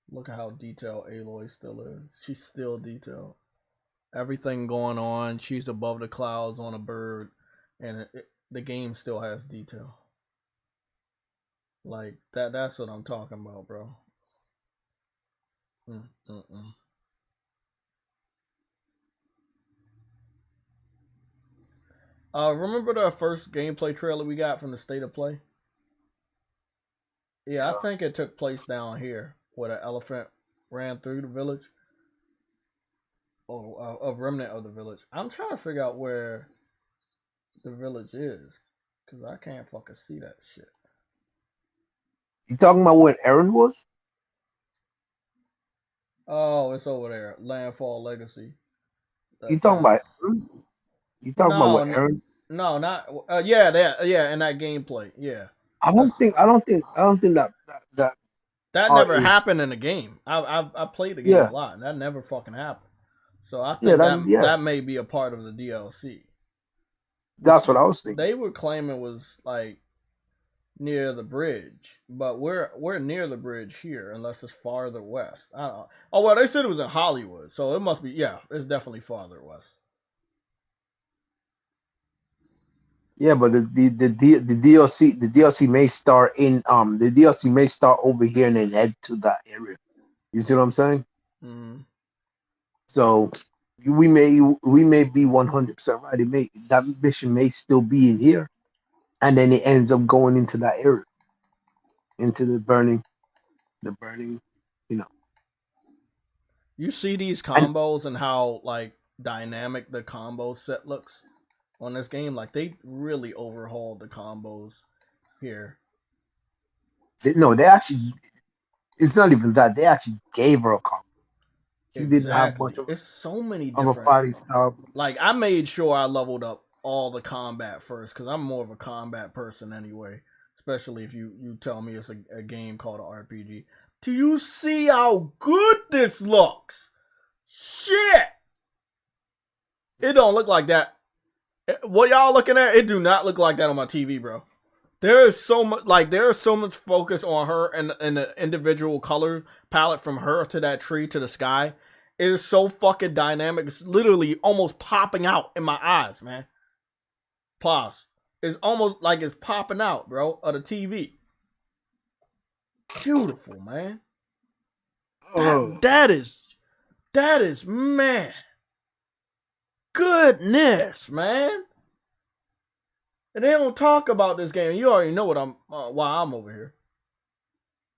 Look at how detailed Aloy still is. She's still detailed. Everything going on. She's above the clouds on a bird, and the game still has detail. Like that's what I'm talking about, bro. Remember the first gameplay trailer we got from the State of Play? Yeah, I think it took place down here where the elephant ran through the village. Oh, a remnant of the village. I'm trying to figure out where the village is, because I can't fucking see that shit. You talking about where Aaron was? Oh, it's over there. Landfall Legacy. You talking about Aaron? You talking about what Aaron? No, not yeah, in that gameplay. Yeah. I don't think that never happened in the game. I played the game a lot, and that never fucking happened. So I think that may be a part of the DLC. That's what I was thinking. They were claiming it was like near the bridge, but we're near the bridge here, unless it's farther west. I don't know. Oh well, they said it was in Hollywood, so it must be. Yeah, it's definitely farther west. Yeah, but the DLC may start in the DLC may start over here and then head to that area. You see what I'm saying? Mm-hmm. So we may be 100% right. That mission may still be in here, and then it ends up going into that area, into the burning. You see these combos and how like dynamic the combo set looks on this game. Like they really overhauled the combos here. They actually. It's not even that. They actually gave her a combo. She didn't have much of. It's so many different. Of a fighting style. Like I made sure I leveled up all the combat first, because I'm more of a combat person anyway. Especially if you tell me it's a game called an RPG. Do you see how good this looks? Shit! It don't look like that. What y'all looking at? It do not look like that on my TV, bro. There is so much focus on her and the individual color palette from her to that tree to the sky. It is so fucking dynamic. It's literally almost popping out in my eyes, man. Pause. It's almost like it's popping out, bro, of the TV. Beautiful, man. That is, man. Goodness, man. And they don't talk about this game. You already know why I'm over here.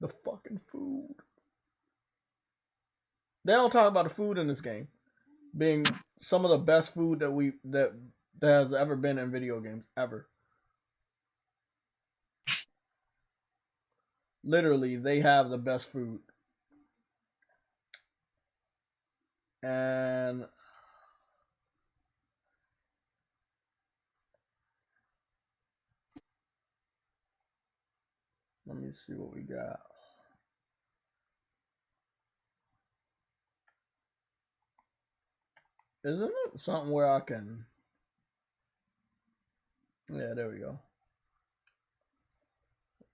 The fucking food. They don't talk about the food in this game being some of the best food that has ever been in video games ever. Literally, they have the best food. And let me see what we got. Isn't it something where I can... Yeah, there we go.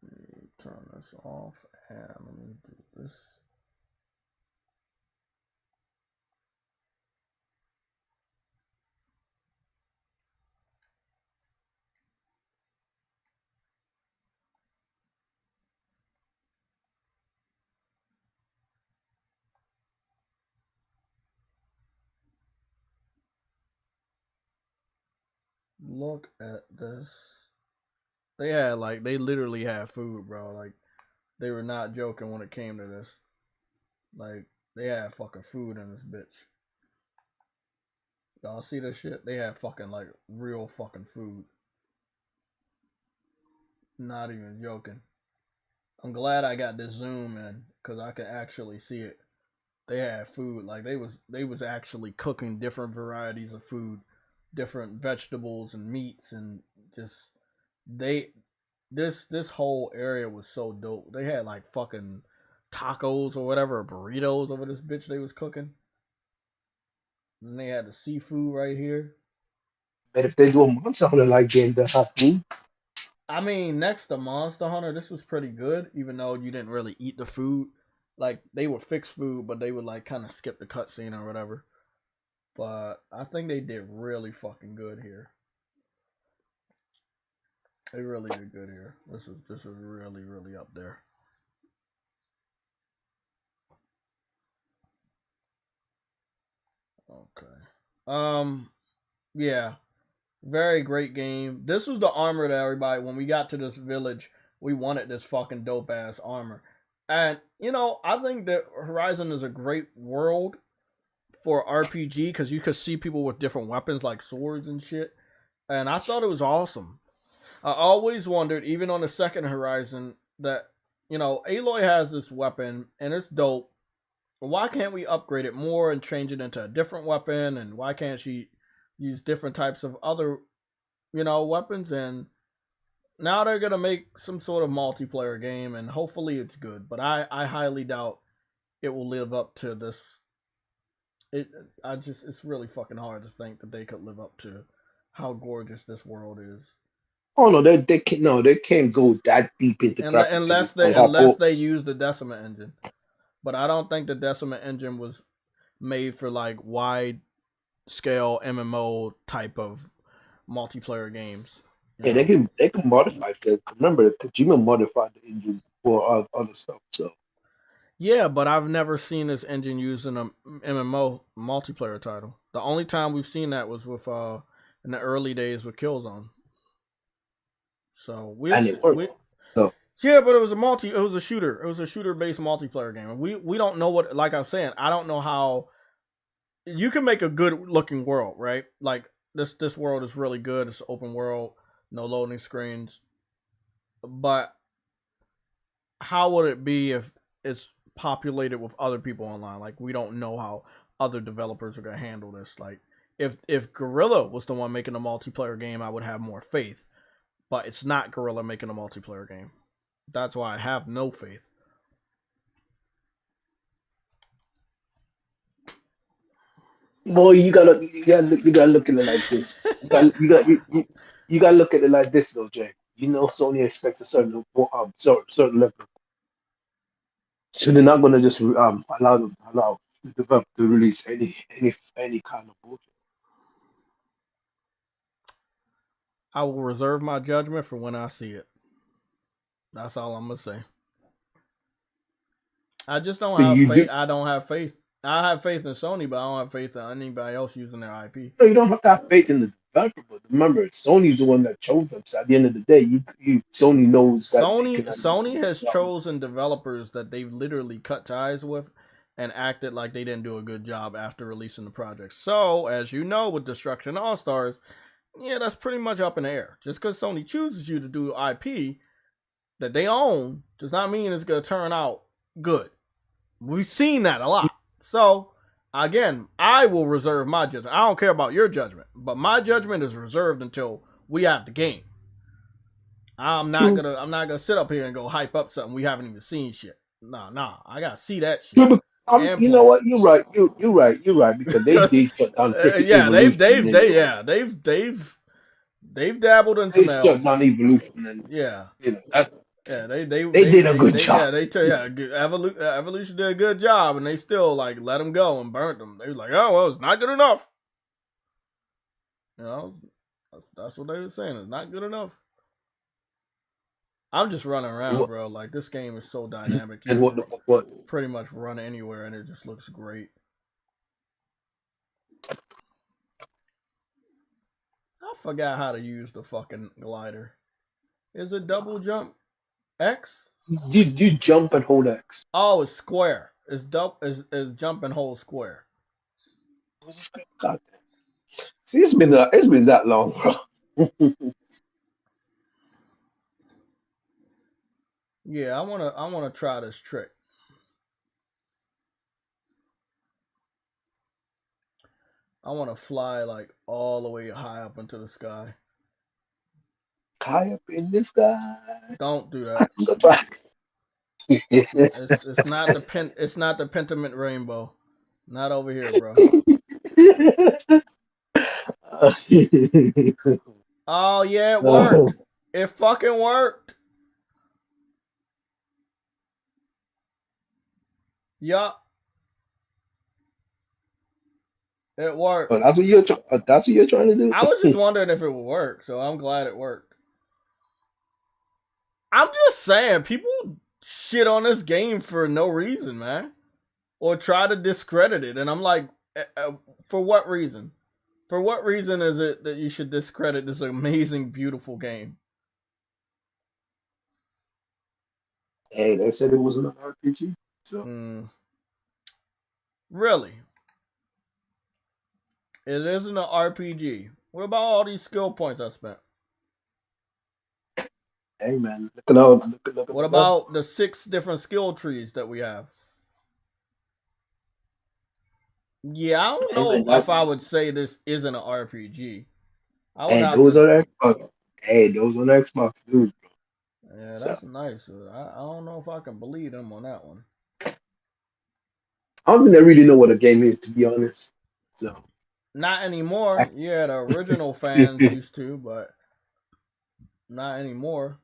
Let me turn this off and let me do this. Look at this. They literally had food, bro. Like, they were not joking when it came to this. Like, they had fucking food in this bitch. Y'all see this shit? They had fucking, like, real fucking food. Not even joking. I'm glad I got this zoom in, because I can actually see it. They had food, like they was actually cooking different varieties of food, different vegetables and meats, and just they this whole area was so dope. They had like fucking tacos or whatever, burritos over this bitch they was cooking. And they had the seafood right here. But if they do a Monster Hunter like game, they'll have food. I mean, next to Monster Hunter, this was pretty good, even though you didn't really eat the food. Like, they would fix food, but they would, like, kind of skip the cutscene or whatever. But I think they did really fucking good here. They really did good here. This is really, really up there. Okay. Yeah. Very great game. This was the armor that everybody, when we got to this village, we wanted this fucking dope ass armor. And, you know, I think that Horizon is a great world for RPG because you could see people with different weapons like swords and shit. And I thought it was awesome. I always wondered, even on the second Horizon, that, you know, Aloy has this weapon and it's dope. Why can't we upgrade it more and change it into a different weapon? And why can't she use different types of other, you know, weapons? And now they're gonna make some sort of multiplayer game, and hopefully it's good. But I highly doubt it will live up to this. It's really fucking hard to think that they could live up to how gorgeous this world is. Oh no, they can't go that deep into unless they use the Decima engine. But I don't think the Decima engine was made for like wide scale MMO type of multiplayer games. Yeah, they can modify it. Remember, Kojima modified the engine for other stuff. So yeah, but I've never seen this engine used in a MMO multiplayer title. The only time we've seen that was with in the early days with Killzone. So and it worked. Yeah, but it was a shooter. It was a shooter based multiplayer game. We don't know what, like I'm saying, I don't know how you can make a good looking world, right? Like this world is really good. It's open world, no loading screens. But how would it be if it's populated with other people online? Like, we don't know how other developers are gonna handle this. Like, if Guerrilla was the one making a multiplayer game, I would have more faith. But it's not Guerrilla making a multiplayer game. That's why I have no faith. Well, you gotta look at it like this. You gotta look at it like this, though, Jay. You know, Sony expects a certain level, so they're not gonna just allow the developer to release any kind of bullshit. I will reserve my judgment for when I see it. That's all I'm gonna say. I just don't have faith. I don't have faith. I have faith in Sony, but I don't have faith in anybody else using their IP. No, you don't have to have faith in the developer, but remember, Sony's the one that chose them. So at the end of the day, Sony knows that Sony has chosen developers that they've literally cut ties with and acted like they didn't do a good job after releasing the project. So, as you know, with Destruction All-Stars, yeah, that's pretty much up in the air. Just because Sony chooses you to do IP that they own does not mean it's going to turn out good. We've seen that a lot. So, again, I will reserve my judgment. I don't care about your judgment, but my judgment is reserved until we have the game. I'm not gonna sit up here and go hype up something we haven't even seen shit. Nah, I gotta see that shit. You know what? You're right. You're right because they did shut down. They've dabbled in some else. Shut down Evolution, and yeah, you know, they did a good job. Evolution did a good job, and they still like let them go and burnt them. They were like, oh well, it's not good enough. You know, that's what they were saying. It's not good enough. I'm just running around, bro. Like, this game is so dynamic. And what? Pretty much run anywhere, and it just looks great. I forgot how to use the fucking glider. Is it double jump X? You jump and hold X. Oh, it's square. It's jump and hold square. God. See, it's been that long, bro. Yeah, I wanna try this trick. I want to fly like all the way high up into the sky. High up in the sky. Don't do that. It's not the pentament rainbow. Not over here, bro. Oh yeah, it worked. It fucking worked. Yup. It worked. Oh, that's what you're trying to do. I was just wondering if it would work, so I'm glad it worked. I'm just saying, people shit on this game for no reason, man, or try to discredit it, and I'm like, for what reason? For what reason is it that you should discredit this amazing, beautiful game? Hey, they said it was an RPG, so. Really? It isn't an RPG. What about all these skill points I spent? Hey man, look. What about the 6 different skill trees that we have? Yeah, I don't know if I would say this isn't an RPG. Those are Xbox. Hey, those on Xbox, dude. Yeah, that's nice. I don't know if I can believe them on that one. I don't think they really know what a game is, to be honest. So. Not anymore. Yeah, the original fans used to, but not anymore.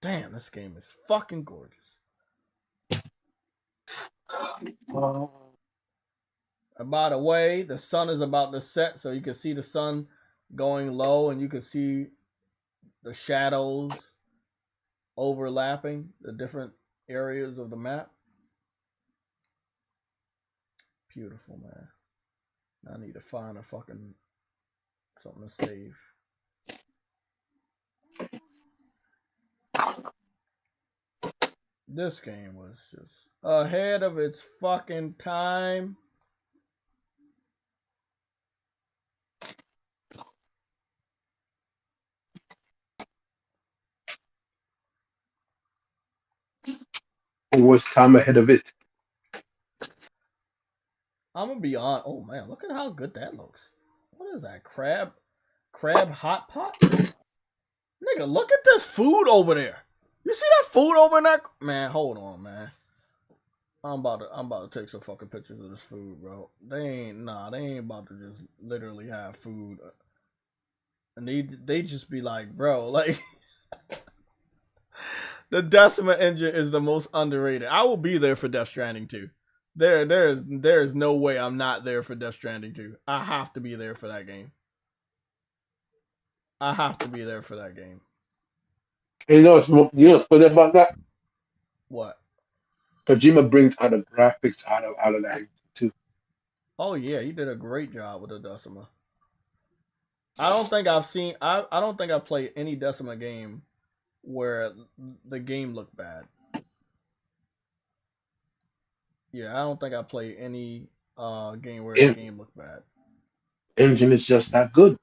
Damn, this game is fucking gorgeous. And by the way, the sun is about to set, so you can see the sun going low, and you can see the shadows overlapping the different areas of the map. Beautiful, man. I need to find a fucking something to save. This game was just ahead of its fucking time. Was time ahead of it. I'm gonna be on. Oh man, look at how good that looks. What is that? Crab hot pot? Nigga, look at this food over there. You see that food over there? Man, hold on, man. I'm about to take some fucking pictures of this food, bro. They ain't about to just literally have food. And they just be like, bro, like the Decima engine is the most underrated. I will be there for Death Stranding 2. There is no way I'm not there for Death Stranding 2. I have to be there for that game. I have to be there for that game. You know what's funny about that? What? Kojima brings out the graphics out of that too. Oh yeah, he did a great job with the Decima. I don't think I've played any Decima game where the game looked bad. Yeah, I don't think I played any game where the game looked bad. Engine is just that good.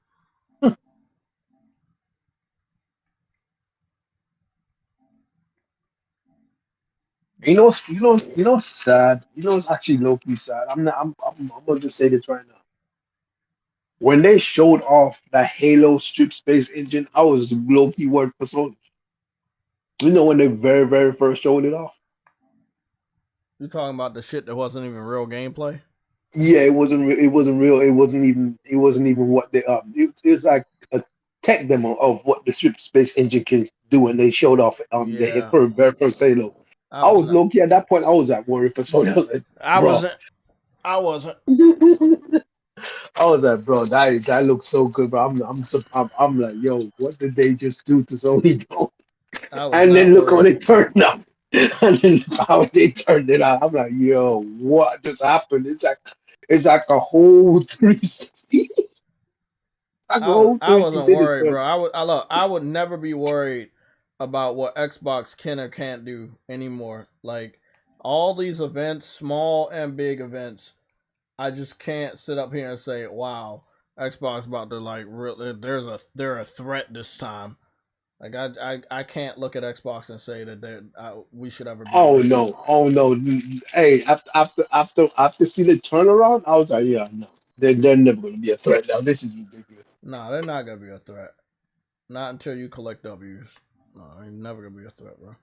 You know, sad. You know, it's actually low-key sad. I'm gonna just say this right now. When they showed off the Halo strip space engine, I was low-key worried for Sony. You know, when they very, very first showed it off. You talking about the shit that wasn't even real gameplay? Yeah, it wasn't real. It wasn't even what they It's like a tech demo of what the strip space engine can do when they showed off the very first Halo. I was low key at that point. I was like worried for Sony. I wasn't. I was like, bro, that looks so good, bro. I'm like, yo, what did they just do to Sony, bro? And then look how they turned out. And then how they turned it out. I'm like, yo, what just happened? It's like a whole 360. I wasn't worried, bro. I would never be worried about what Xbox can or can't do anymore. Like all these events, small and big events, I just can't sit up here and say, "Wow, Xbox about to like they're a threat this time." Like I can't look at Xbox and say that we should ever. Oh no! Hey, after see the turnaround, I was like, yeah, no. They're never going to be a threat. Now this is ridiculous. No, they're not going to be a threat. Not until you collect W's. No, they're never going to be a threat, bro.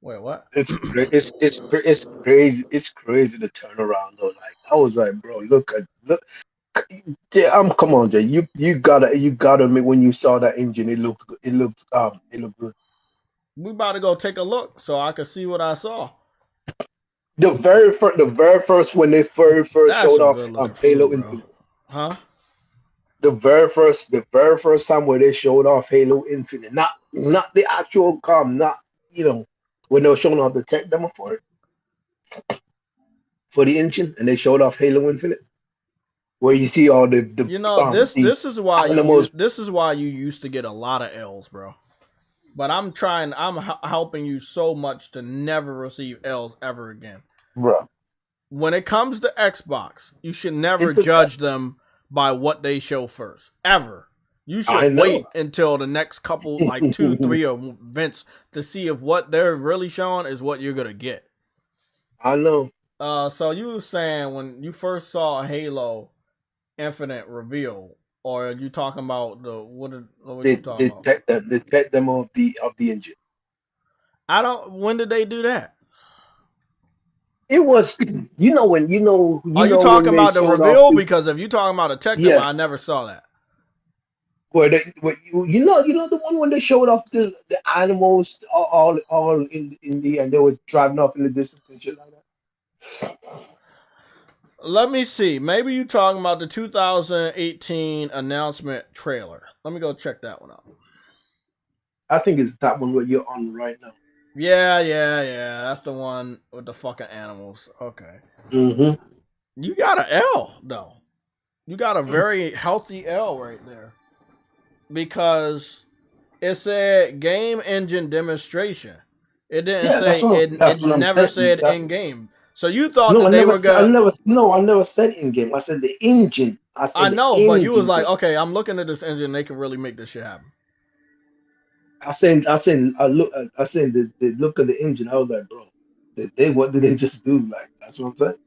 Wait, what? It's crazy. It's crazy to turn around though. Like I was like, bro, look. Yeah, come on, Jay. You gotta admit when you saw that engine, it looked good. It looked good. We about to go take a look so I can see what I saw. The very first when they first showed off Halo Infinite. Huh? The very first time where they showed off Halo Infinite, not the actual not when they were showing off the tech demo for it, for the engine, and they showed off Halo Infinite, where you see all the this is why you used to get a lot of L's, bro. But I'm helping you so much to never receive L's ever again, bro. When it comes to Xbox, you should never judge them by what they show first, ever. You should wait until the next couple, like 2-3 events to see if what they're really showing is what you're gonna get. I know. So you were saying when you first saw Halo Infinite reveal, or are you talking about what are you talking about? The tech demo of the engine. When did they do that? It was, when Are you talking about the reveal? Because if you're talking about a tech demo, I never saw that. Where the one when they showed off the animals all in the and they were driving off in the distance and shit like that. Let me see. Maybe you're talking about the 2018 announcement trailer. Let me go check that one out. I think it's that one where you're on right now. Yeah. That's the one with the fucking animals. Okay. Mm-hmm. You got an L though. You got a very healthy L right there. Because it said game engine demonstration. It didn't say it never said in game. So you thought that they were gonna I never said in game. I said the engine. I know, but you was like, okay, I'm looking at this engine, they can really make this shit happen. I said the look of the engine, I was like, bro, what did they just do? Like, that's what I'm saying.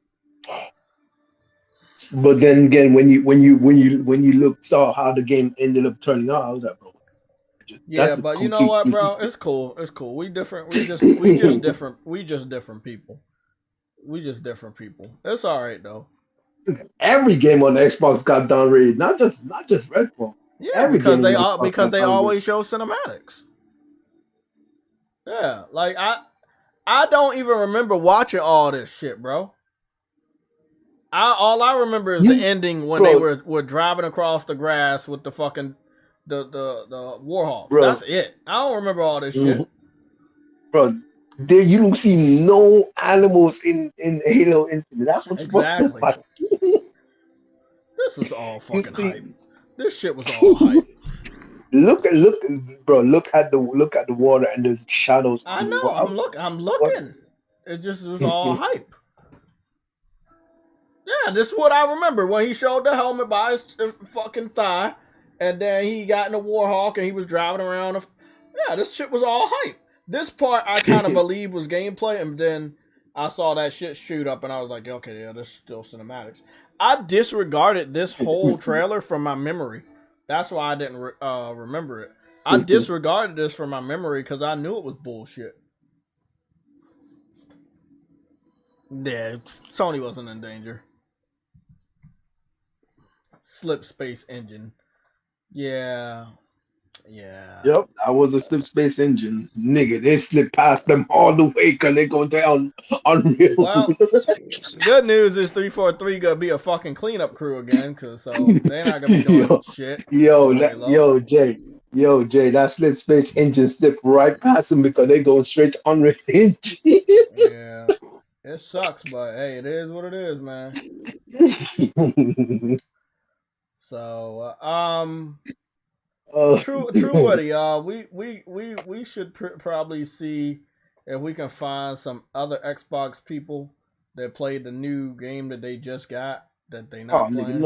But then again, when you saw how the game ended up turning out, I was like, bro. But you know what, bro? It's cool. It's cool. We different. We just different. We just different people. It's all right though. Every game on the Xbox got downgraded, not just Redfall. Yeah, because they always show cinematics. Yeah, like I don't even remember watching all this shit, bro. All I remember is the ending when they were driving across the grass with the fucking the Warhawk. Bro. That's it. I don't remember all this shit. Bro, there you don't see no animals in Halo Infinite. That's what's exactly. This was all fucking hype. This shit was all hype. Look at the water and the shadows. I know. I'm looking. It just was all hype. Yeah, this is what I remember when he showed the helmet by his fucking thigh, and then he got in a Warhawk and he was driving around. Yeah, this shit was all hype. This part I kind of believe was gameplay, and then I saw that shit shoot up, and I was like, okay, yeah, this is still cinematics. I disregarded this whole trailer from my memory. That's why I didn't remember it. I disregarded this from my memory because I knew it was bullshit. Yeah, Sony wasn't in danger. Slip space engine. Yeah. Yep, I was a slip space engine. Nigga, they slip past them all the way because they go down Unreal. Well, good news is 343 gonna be a fucking cleanup crew again, so they're not gonna be doing shit. Yo, Jay, that slip space engine slipped right past them because they go straight to Unreal Engine. Yeah, it sucks, but hey, it is what it is, man. So, True, Woody. We should probably see if we can find some other Xbox people that played the new game that they just got that they not playing.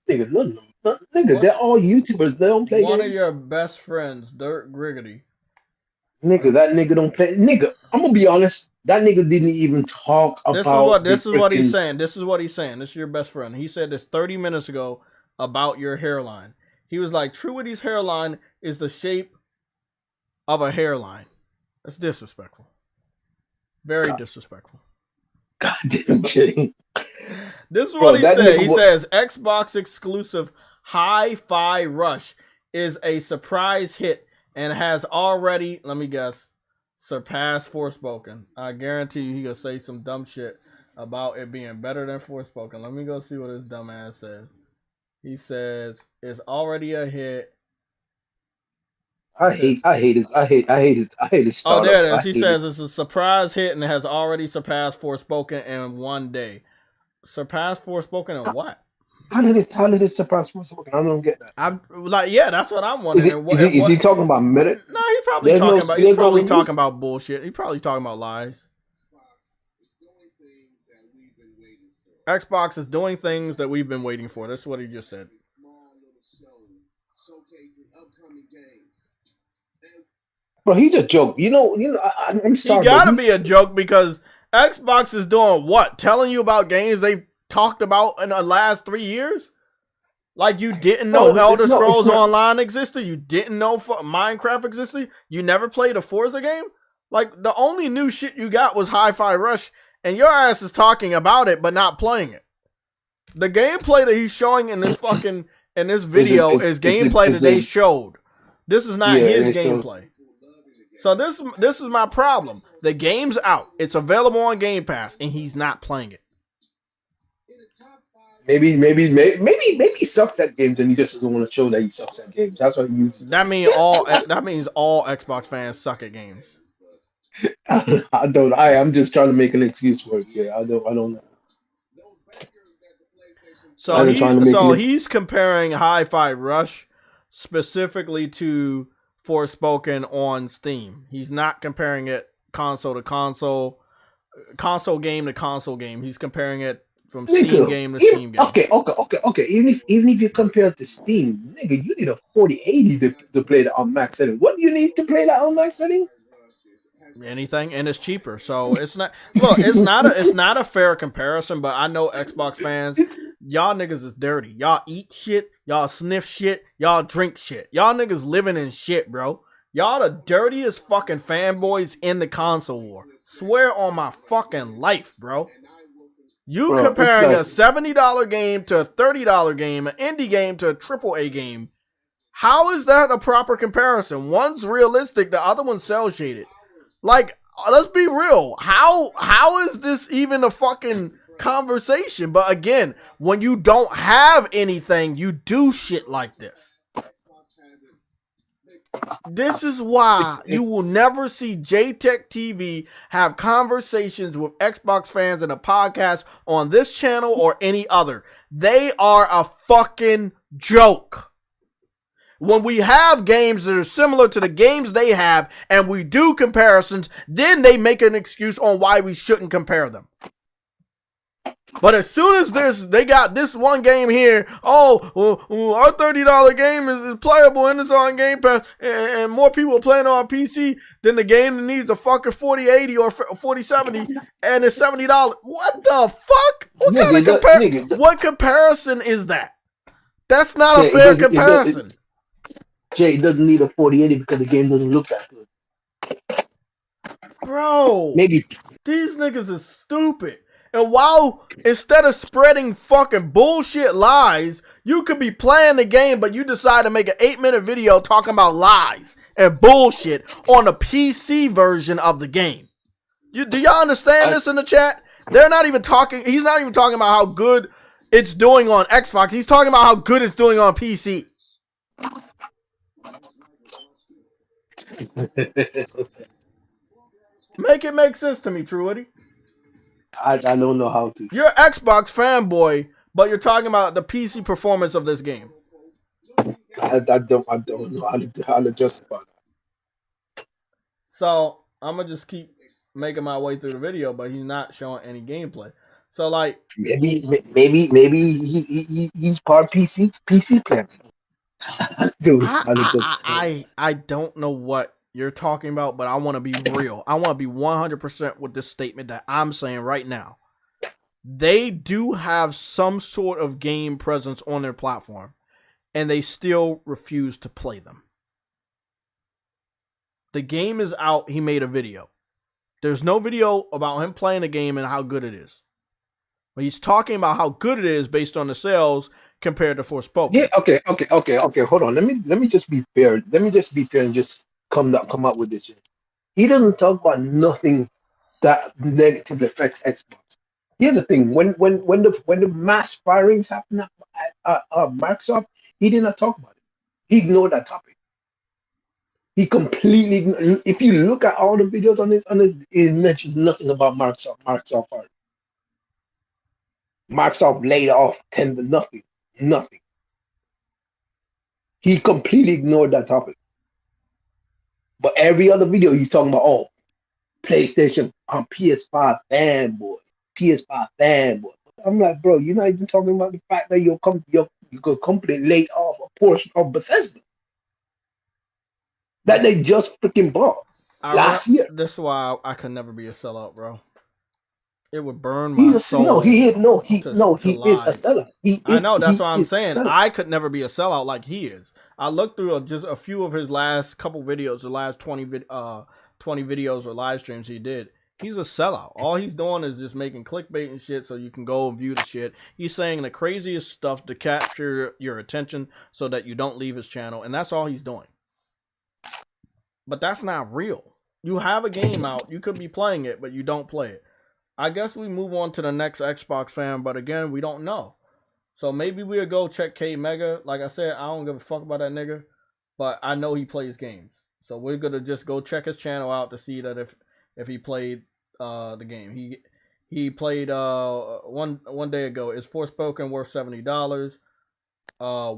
Nigga, they're all YouTubers. They don't play One games. of your best friends, Dirk Griggity. Nigga, that nigga don't play. Nigga, I'm gonna be honest. That nigga didn't even talk about. This is what he's saying. This is what he's saying. This is your best friend. He said this 30 minutes ago about your hairline. He was like, Truity's hairline is the shape of a hairline. That's disrespectful. Very disrespectful. God damn kidding. This is what he said. He says Xbox exclusive Hi-Fi Rush is a surprise hit and has already, let me guess, surpassed Forspoken. I guarantee you he gonna say some dumb shit about it being better than Forspoken. Let me go see what his dumb ass says. He says it's already a hit. I hate his Oh, there it is. He says it's a surprise hit and has already surpassed Forspoken in 1 day. Surpassed Forspoken in what? How did it surpass Forspoken? I don't get that. I'm like, yeah, that's what I'm wondering. Is he talking about merit? No, he's probably talking about bullshit. He's probably talking about lies. Xbox is doing things that we've been waiting for. That's what he just said. Bro, he's a joke. I'm sorry. He gotta be a joke because Xbox is doing what? Telling you about games they've talked about in the last 3 years? Like you didn't know Elder Scrolls Online existed? You didn't know Minecraft existed? You never played a Forza game? Like the only new shit you got was Hi-Fi Rush, and your ass is talking about it but not playing it. The gameplay that he's showing in this video is gameplay that they showed. This is not his gameplay. So this is my problem. The game's out. It's available on Game Pass, and he's not playing it. Maybe he sucks at games, and he just doesn't want to show that he sucks at games. That's what he uses. That means all Xbox fans suck at games. I'm just trying to make an excuse for it. Yeah, I don't know. So he's comparing Hi-Fi Rush specifically to Forspoken on Steam. He's not comparing it console to console game to console game. He's comparing it from Steam game to Steam game. Okay. Even if you compare it to Steam, nigga, you need a 4080 to play that on max setting. What do you need to play that on max setting? Anything, and it's cheaper. So it's not. Look, it's not a fair comparison. But I know Xbox fans, y'all niggas is dirty. Y'all eat shit. Y'all sniff shit. Y'all drink shit. Y'all niggas living in shit, bro. Y'all the dirtiest fucking fanboys in the console war. Swear on my fucking life, bro. You comparing a $70 game to a $30 game, an indie game to a AAA game. How is that a proper comparison? One's realistic, the other one's cel shaded. Like, let's be real. How is this even a fucking conversation? But again, when you don't have anything, you do shit like this. This is why you will never see JTech TV have conversations with Xbox fans in a podcast on this channel or any other. They are a fucking joke. When we have games that are similar to the games they have and we do comparisons, then they make an excuse on why we shouldn't compare them. But as soon as they got this one game here, our $30 game is playable and it's on Game Pass, and more people are playing on PC than the game that needs a fucking 4080 or 4070, and it's $70. What the fuck? What comparison is that? That's not a fair comparison. Jay doesn't need a 4080 because the game doesn't look that good. Bro, maybe these niggas is stupid. And while instead of spreading fucking bullshit lies, you could be playing the game, but you decide to make an 8-minute video talking about lies and bullshit on the PC version of the game. Do y'all understand this in the chat? They're not even talking. He's not even talking about how good it's doing on Xbox. He's talking about how good it's doing on PC. Make it make sense to me, Truity. I don't know how to. You're an Xbox fanboy, but you're talking about the PC performance of this game. I don't know how to justify that. So I'm gonna just keep making my way through the video, but he's not showing any gameplay. So like maybe he's part PC player. I don't know what you're talking about, but I want to be real. I want to be 100% with this statement that I'm saying right now. They do have some sort of game presence on their platform, and they still refuse to play them. The game is out. He made a video. There's no video about him playing the game and how good it is. But he's talking about how good it is based on the sales compared to Forspoken. Yeah, okay. Hold on. Let me just be fair. Let me just be fair and just come up with this. He doesn't talk about nothing that negatively affects Xbox. Here's the thing: when the mass firings happen at Microsoft, he did not talk about it. He ignored that topic. He completely. If you look at all the videos on this, it mentions nothing about Microsoft. Microsoft laid off nothing. He completely ignored that topic. But every other video he's talking about, PlayStation, I'm PS5 fanboy. I'm like, bro, you're not even talking about the fact that your company laid off a portion of Bethesda that they just freaking bought last year. This is why I could never be a sellout, bro. It would burn my soul. He is a sellout. I know, that's what I'm saying. I could never be a sellout like he is. I looked through just a few of his last couple videos, the last 20 videos or live streams he did. He's a sellout. All he's doing is just making clickbait and shit so you can go and view the shit. He's saying the craziest stuff to capture your attention so that you don't leave his channel, and that's all he's doing. But that's not real. You have a game out, you could be playing it, but you don't play it. I guess we move on to the next Xbox fan, but again, we don't know. So maybe we'll go check K Mega. Like I said, I don't give a fuck about that nigga, but I know he plays games. So we're gonna just go check his channel out to see that if he played the game. He played one day ago. Is Forspoken worth $70?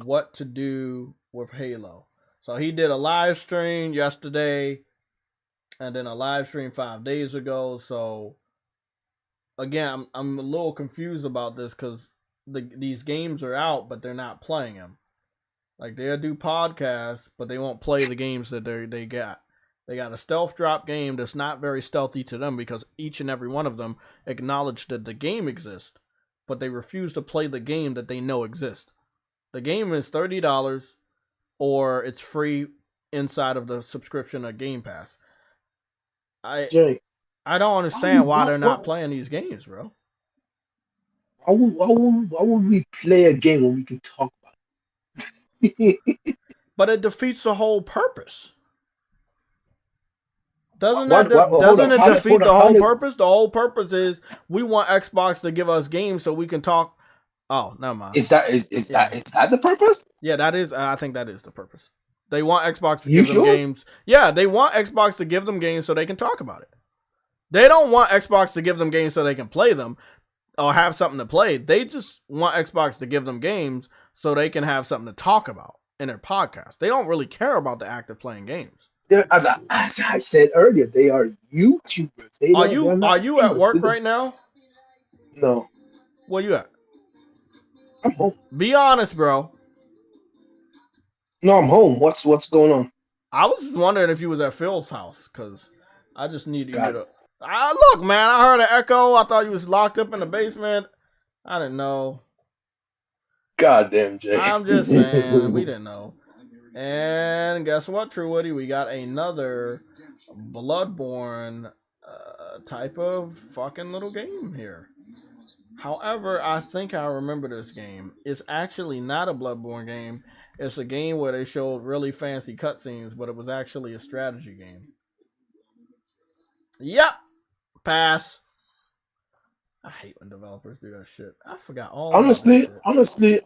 What to do with Halo? So he did a live stream yesterday, and then a live stream 5 days ago. So again, I'm a little confused about this because these games are out, but they're not playing them. Like, they'll do podcasts, but they won't play the games that they got. They got a stealth drop game that's not very stealthy to them because each and every one of them acknowledge that the game exists, but they refuse to play the game that they know exists. The game is $30 or it's free inside of the subscription of Game Pass. I don't understand why they're not playing these games, bro. Why would we play a game when we can talk about it? But it defeats the whole purpose. Doesn't it defeat the whole purpose? The whole purpose is we want Xbox to give us games so we can talk. Oh, never mind. Is that the purpose? Yeah, that is. I think that is the purpose. They want Xbox to give them games. Yeah, they want Xbox to give them games so they can talk about it. They don't want Xbox to give them games so they can play them or have something to play. They just want Xbox to give them games so they can have something to talk about in their podcast. They don't really care about the act of playing games. As I said earlier, they are YouTubers. Are you at work right now? No. Where you at? I'm home. Be honest, bro. No, I'm home. What's going on? I was just wondering if you was at Phil's house because I just needed you to. Look, man, I heard an echo. I thought you was locked up in the basement. I didn't know. Goddamn, Jay. I'm just saying, we didn't know. And guess what, True Woody? We got another Bloodborne type of fucking little game here. However, I think I remember this game. It's actually not a Bloodborne game. It's a game where they showed really fancy cutscenes, but it was actually a strategy game. Yep. Pass. I hate when developers do that shit. I forgot all. Honestly,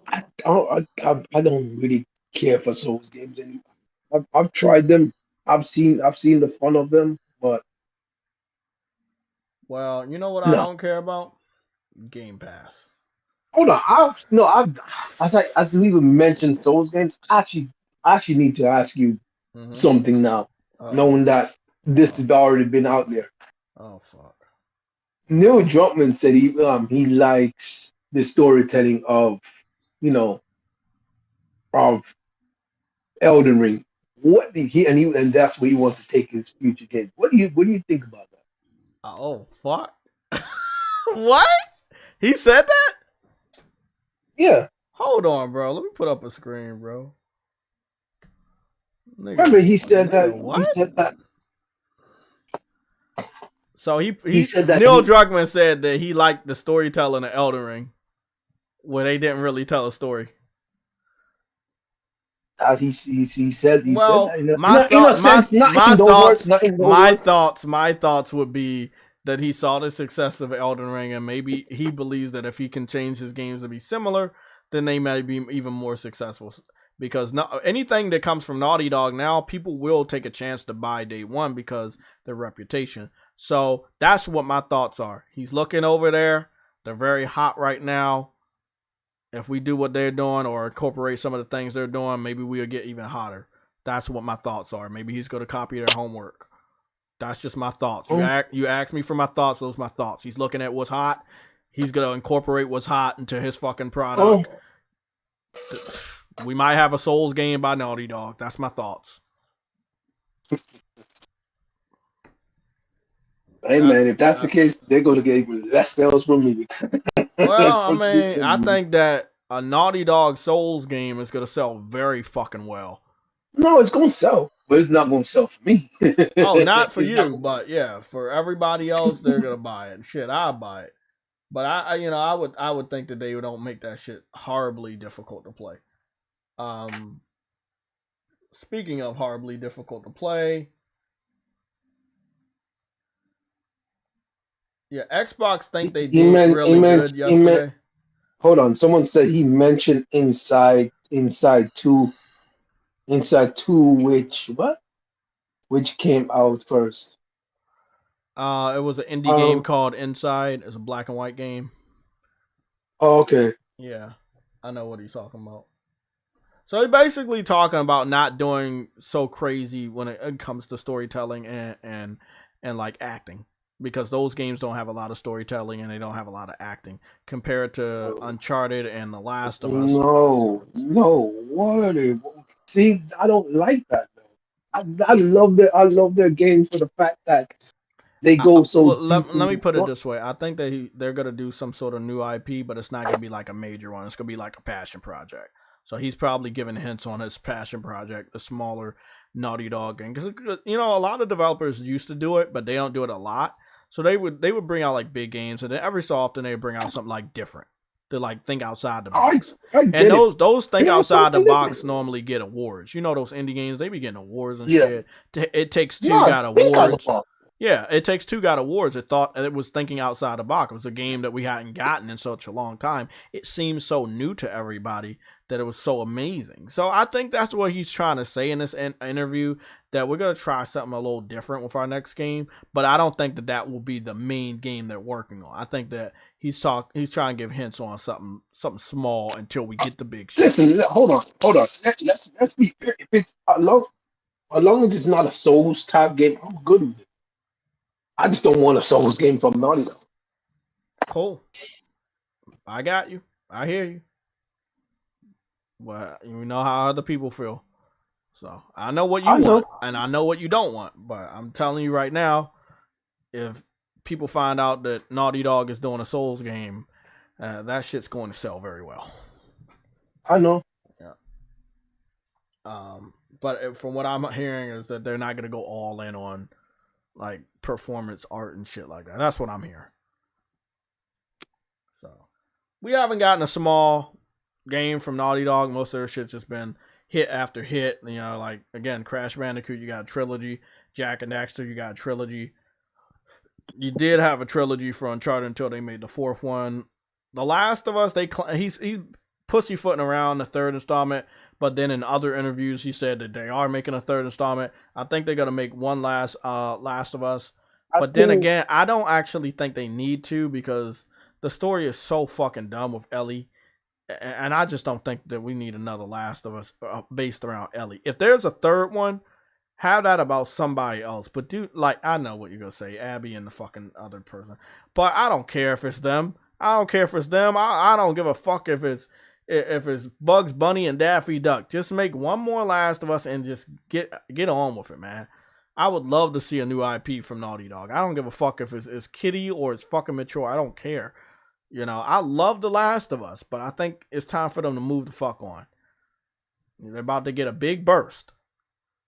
I don't really care for Souls games anymore. I've tried them. I've seen the fun of them, but well, you know what I don't care about? Game Pass. Hold on. As we even mentioned Souls games, I actually need to ask you something now, knowing that this has already been out there. Oh fuck. Neil Druckmann said he likes the storytelling of Elden Ring. and that's where he wants to take his future game. What do you think about that? Oh fuck! What? He said that? Yeah. Hold on, bro. Let me put up a screen, bro. Remember, he said that. What? He said that. So he said that Neil Druckmann said that he liked the storytelling of Elden Ring, where they didn't really tell a story. He said that. My thoughts would be that he saw the success of Elden Ring, and maybe he believes that if he can change his games to be similar, then they may be even more successful. Because anything that comes from Naughty Dog now, people will take a chance to buy day one because their reputation. So that's what my thoughts are. He's looking over there. They're very hot right now. If we do what they're doing or incorporate some of the things they're doing, maybe we'll get even hotter. That's what my thoughts are. Maybe he's going to copy their homework. That's just my thoughts. You asked me for my thoughts. Those are my thoughts. He's looking at what's hot. He's going to incorporate what's hot into his fucking product. We might have a Souls game by Naughty Dog. That's my thoughts. Hey man, if that's the case, they're going to get even less sales from me. Well, I mean, I think that a Naughty Dog Souls game is going to sell very fucking well. No, it's going to sell, but it's not going to sell for me. Oh, not for you, but yeah, for everybody else, they're going to buy it. Shit, I'll buy it. But I would think that they don't make that shit horribly difficult to play. Speaking of horribly difficult to play, yeah, Xbox think they did really good yesterday. Hold on, someone said he mentioned Inside 2, which came out first. It was an indie game called Inside. It's a black and white game. Oh, okay. Yeah, I know what he's talking about. So he's basically talking about not doing so crazy when it comes to storytelling and like acting, because those games don't have a lot of storytelling and they don't have a lot of acting compared to Uncharted and The Last of Us. No, what? See, I don't like that. I love their games for the fact that they go so. Well, let me put it this way: I think that they're gonna do some sort of new IP, but it's not gonna be like a major one. It's gonna be like a passion project. So he's probably giving hints on his passion project, the smaller Naughty Dog game, because a lot of developers used to do it, but they don't do it a lot. So they would bring out like big games, and then every so often they bring out something like different to like think outside the box. And those think outside the box normally get awards. Those indie games, they be getting awards and shit. It Takes Two got awards. Yeah, It Takes Two got awards. It thought it was thinking outside the box. It was a game that we hadn't gotten in such a long time. It seems so new to everybody that it was so amazing. So I think that's what he's trying to say in this interview, that we're going to try something a little different with our next game, but I don't think that will be the main game they're working on. I think that he's trying to give hints on something small until we get the big shit. Listen, hold on. Let's be fair. If it's as long as it's not a Souls type game, I'm good with it. I just don't want a Souls game from Naughty Dog. Cool. I got you. I hear you. But you know how other people feel. So I know what you want, and I know what you don't want. But I'm telling you right now, if people find out that Naughty Dog is doing a Souls game, that shit's going to sell very well. I know. Yeah. But from what I'm hearing is that they're not going to go all in on like performance art and shit like that. That's what I'm hearing. So we haven't gotten a small game from Naughty Dog. Most of their shit's just been hit after hit. Like again, Crash Bandicoot, you got a trilogy. Jak and Daxter, you got a trilogy. You did have a trilogy for Uncharted until they made the fourth one. The Last of Us, he's pussyfooting around the third installment, but then in other interviews he said that they are making a third installment. I think they're gonna make one last Last of Us. But then again, I don't actually think they need to, because the story is so fucking dumb with Ellie. And I just don't think that we need another Last of Us based around Ellie. If there's a third one, have that about somebody else. But I know what you're going to say, Abby and the fucking other person. But I don't care if it's them. I don't care if it's them. I don't give a fuck if if it's Bugs Bunny and Daffy Duck, just make one more Last of Us and just get on with it, man. I would love to see a new IP from Naughty Dog. I don't give a fuck if it's kiddie or it's fucking mature. I don't care. You know, I love The Last of Us, but I think it's time for them to move the fuck on. They're about to get a big burst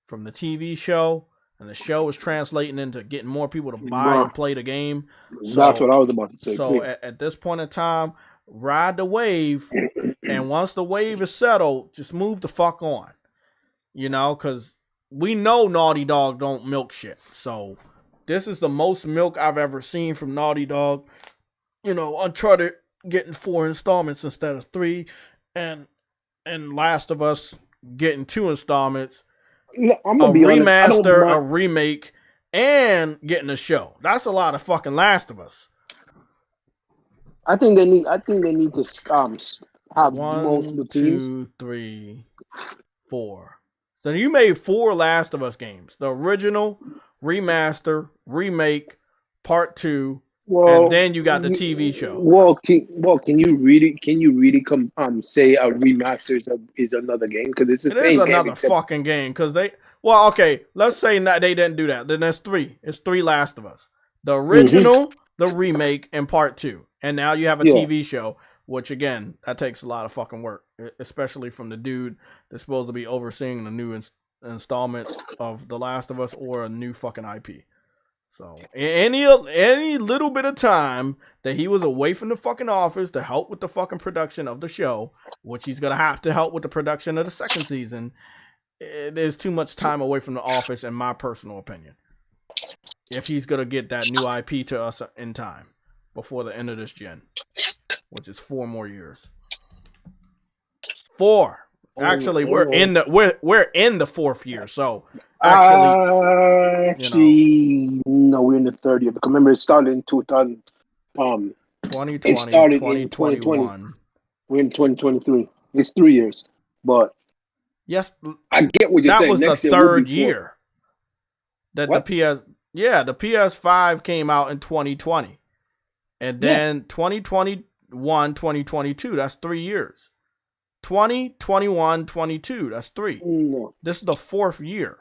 from the TV show, and the show is translating into getting more people to buy and play the game. So, that's what I was about to say. So at this point in time, ride the wave, and once the wave is settled, just move the fuck on. You know, because we know Naughty Dog don't milk shit. So this is the most milk I've ever seen from Naughty Dog. You know, Uncharted getting 4 installments instead of 3, and Last of Us getting 2 installments, I'm gonna be remaster, honest, a remake, and getting a show. That's a lot of fucking Last of Us. I think they need to have 1, multiple teams. 2, 3, 4. So you made 4 Last of Us games: the original, remaster, remake, part 2. Well, and then you got the TV show. Can you really say a remaster is another game? Because it's the same game. It is another fucking game. Because let's say they didn't do that. Then there's 3. It's 3 Last of Us: the original, the remake, and part 2. And now you have a TV show, which again, that takes a lot of fucking work, especially from the dude that's supposed to be overseeing the new installment of The Last of Us or a new fucking IP. So any little bit of time that he was away from the fucking office to help with the fucking production of the show, which he's gonna have to help with the production of the second season, there's too much time away from the office, in my personal opinion. If he's gonna get that new IP to us in time before the end of this gen, which is 4 more years. 4. Actually, we're in the 4th year. So no, we're in the 3rd year. Because remember, it started in 2000. 2020, it started 2021. We're in 2023. It's 3 years, but yes, I get what you're saying. That was the 3rd year that what? the PS5 came out in 2020, and then 2021, 2022. That's 3 years. 2021, 22. That's 3. No. This is the 4th year.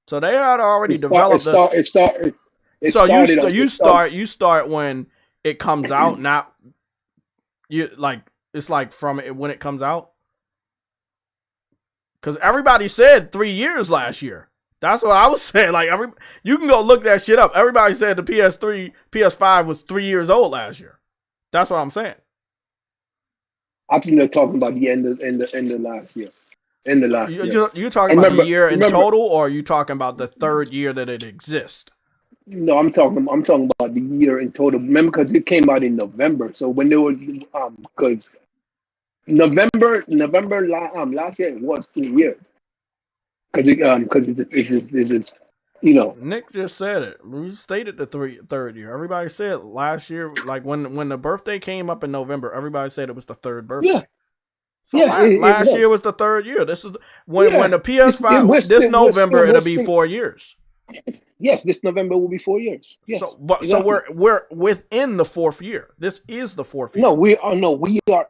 So they had already developed. You start when it comes out, not you like it's like from it when it comes out. Because everybody said 3 years last year. That's what I was saying. Like you can go look that shit up. Everybody said the PS5 was 3 years old last year. That's what I'm saying. I think they're talking about the end of last year. You're talking about the year in total, or are you talking about the 3rd year that it exists? No, I'm talking about the year in total. Remember, because it came out in November. So when they were because November last year it was 3 years. Because it's you know. Nick just said it. We stated the 3rd year. Everybody said last year, like when the birthday came up in November, everybody said it was the 3rd birthday. Yeah. So last year was the 3rd year. This is when the PS5 this November it'll be 4 years. Yes, this November will be 4 years. Yes. So we're within the 4th year. This is the 4th year. No, we are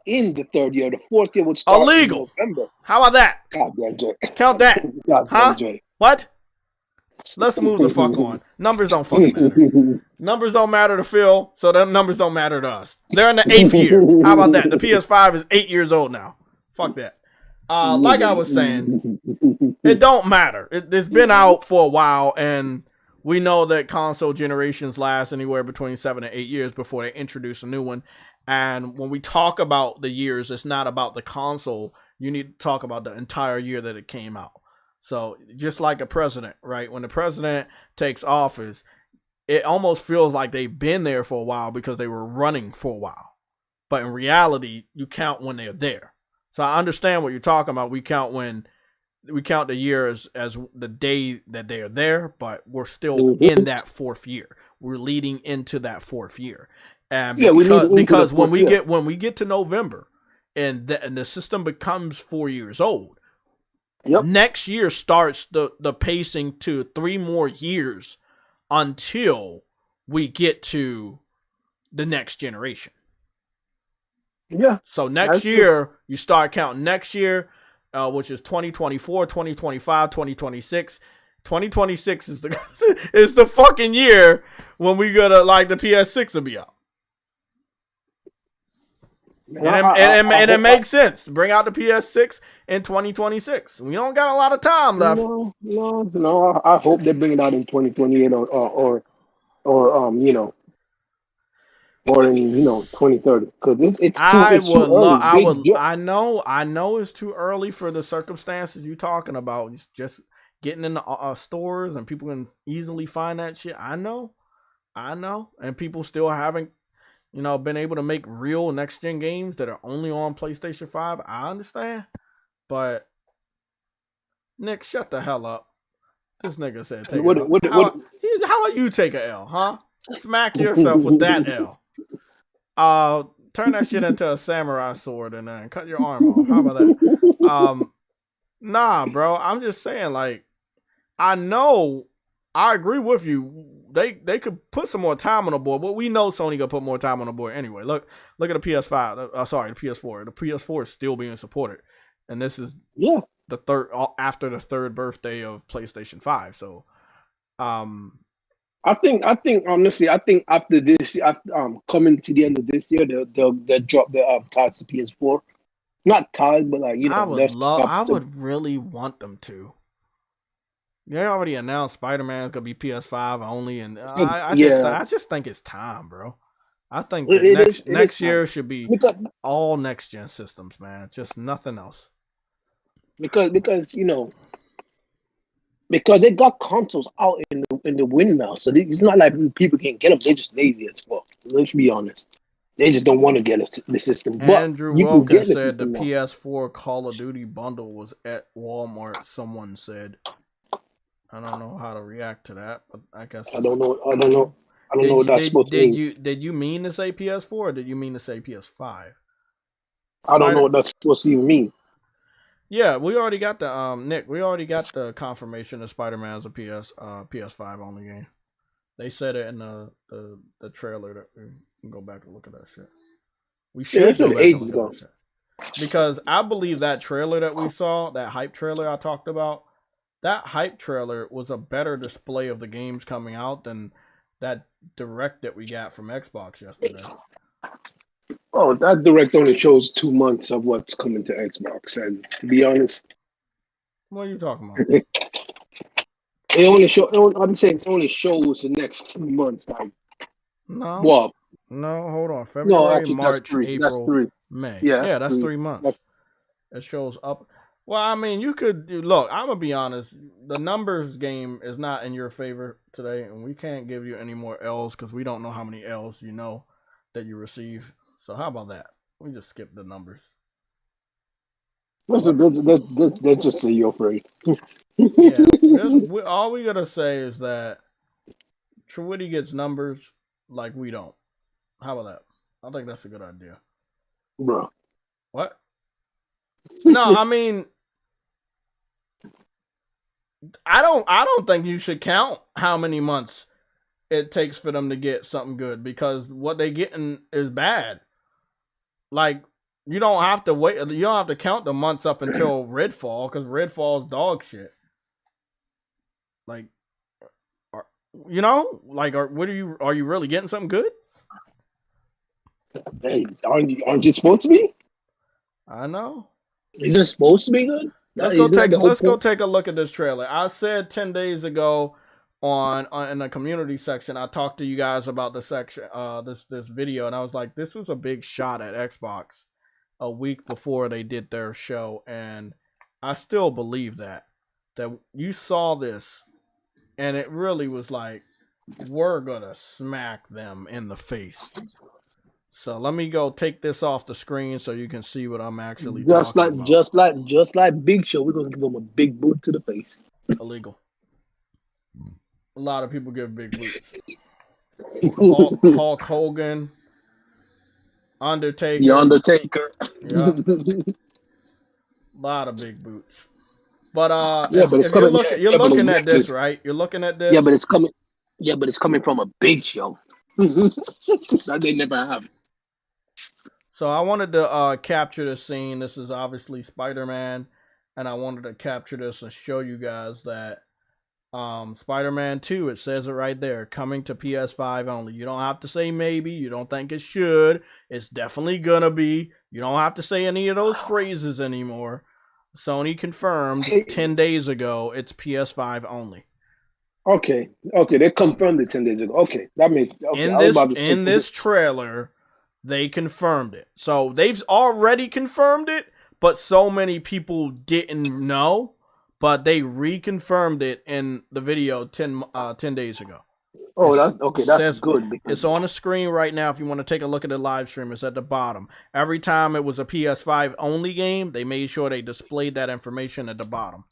in the 3rd year. The 4th year would start illegal. in November. How about that? Goddamn Jay. Count that. Goddamn Jay. What? Let's move the fuck on. Numbers don't fucking matter. Numbers don't matter to Phil, so the numbers don't matter to us. They're in the 8th year. How about that? The PS5 is 8 years old now. Fuck that. Like I was saying, it don't matter. It's been out for a while, and we know that console generations last anywhere between 7 and 8 years before they introduce a new one. And when we talk about the years, it's not about the console. You need to talk about the entire year that it came out. So just like a president, right? When the president takes office, it almost feels like they've been there for a while because they were running for a while. But in reality, you count when they're there. So I understand what you're talking about. We count the year as the day that they are there, but we're still in that 4th year. We're leading into that 4th year. And because when we get to November and the system becomes 4 years old, next year starts the pacing to 3 more years until we get to the next generation. Yeah. So next year, you start counting next year, which is 2024, 2025, 2026. 2026 is the is the fucking year when we gonna like the PS6 will be out. And it makes sense. Bring out the PS6 in 2026. We don't got a lot of time left. No. I hope they bring it out in 2028 or in 2030 because it's too early. I know it's too early for the circumstances you're talking about. It's just getting in the stores and people can easily find that shit. I know, and people still haven't been able to make real next gen games that are only on PlayStation 5. I understand, but Nick, shut the hell up. This nigga said take it. How about you take a L, huh? Smack yourself with that L. Turn that shit into a samurai sword and then cut your arm off. How about that? Nah, bro. I'm just saying, like, I know, I agree with you. They could put some more time on the board, but we know Sony gonna put more time on the board anyway. Look at the PS5. Sorry, the PS4. The PS4 is still being supported, and this is the third after the third birthday of PlayStation 5. So, I think honestly, after this, coming to the end of this year, they'll drop the ties to PS4. Not ties, but like I would really want them to. They already announced Spider-Man is gonna be PS5 only, and I just think it's time, bro. I think next year should be all next gen systems, man. Just nothing else. Because they got consoles out in the wind now, so it's not like people can't get them. They're just lazy as fuck. Let's be honest. They just don't want to get the system. Andrew Wilkins said the PS4 Call of Duty bundle was at Walmart. Someone said. I don't know how to react to that, but I guess I don't know what that's supposed to mean. Did you mean to say PS4 or did you mean to say PS5? I don't know what that's supposed to even mean. Yeah, we already got the Nick. We already got the confirmation that Spider-Man's a PS5 only game. They said it in the trailer. That we can go back and look at that shit. We should go back and look at that shit. Because I believe that trailer that we saw, that hype trailer I talked about. That hype trailer was a better display of the games coming out than that direct that we got from Xbox yesterday. Oh, that direct only shows 2 months of what's coming to Xbox, and to be honest, what are you talking about? I'm saying it only shows the next 2 months. Like, no, hold on. February, March, April, May. Yeah, that's 3 months. It shows up. Well, I mean, you could look. I'm gonna be honest. The numbers game is not in your favor today, and we can't give you any more L's because we don't know how many L's that you receive. So how about that? We just skip the numbers. Let's just say you're afraid. All we gotta say is that Trewitty gets numbers like we don't. How about that? I think that's a good idea, bro. What? No, I mean. I don't think you should count how many months it takes for them to get something good because what they getting is bad. Like you don't have to wait. You don't have to count the months up until Redfall because Redfall's dog shit. Like, are you really getting something good? Hey, aren't you supposed to be? I know. Is it supposed to be good? Let's go take a look at this trailer. I said 10 days ago in the community section, I talked to you guys about the section, this video, and I was like, this was a big shot at Xbox a week before they did their show, and I still believe that you saw this, and it really was like, we're gonna smack them in the face. So let me go take this off the screen so you can see what I'm actually talking about. Just like Big Show, we're gonna give them a big boot to the face. Illegal. A lot of people give big boots. Hulk Hogan, Undertaker. The Undertaker. Yeah. A lot of big boots. But you're looking at this, right? You're looking at this. Yeah, but it's coming. Yeah, but it's coming from a Big Show. That they never have. So I wanted to capture the scene. This is obviously Spider-Man, and I wanted to capture this and show you guys that Spider-Man 2, it says it right there, coming to PS5 only. You don't have to say maybe. You don't think it should. It's definitely gonna be. You don't have to say any of those phrases anymore. Sony confirmed 10 days ago it's PS5 only. Okay, they confirmed it 10 days ago. Okay, that makes in this trailer, they confirmed it. So they've already confirmed it, but so many people didn't know. But they reconfirmed it in the video 10 days ago. Oh, that's okay. That's good. It's on the screen right now. If you want to take a look at the live stream, it's at the bottom. Every time it was a PS5 only game, they made sure they displayed that information at the bottom.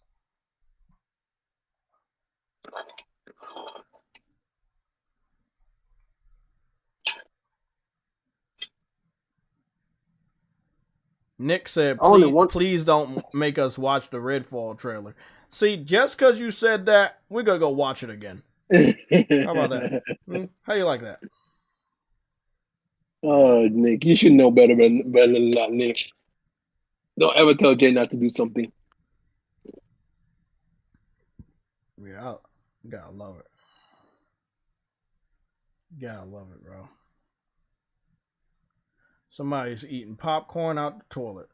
Nick said, please don't make us watch the Redfall trailer. See, just because you said that, we're going to go watch it again. How about that? How you like that? Oh, Nick, you should know better than that, Nick. Don't ever tell Jay not to do something. Yeah, you gotta love it. You gotta love it, bro. Somebody's eating popcorn out the toilet.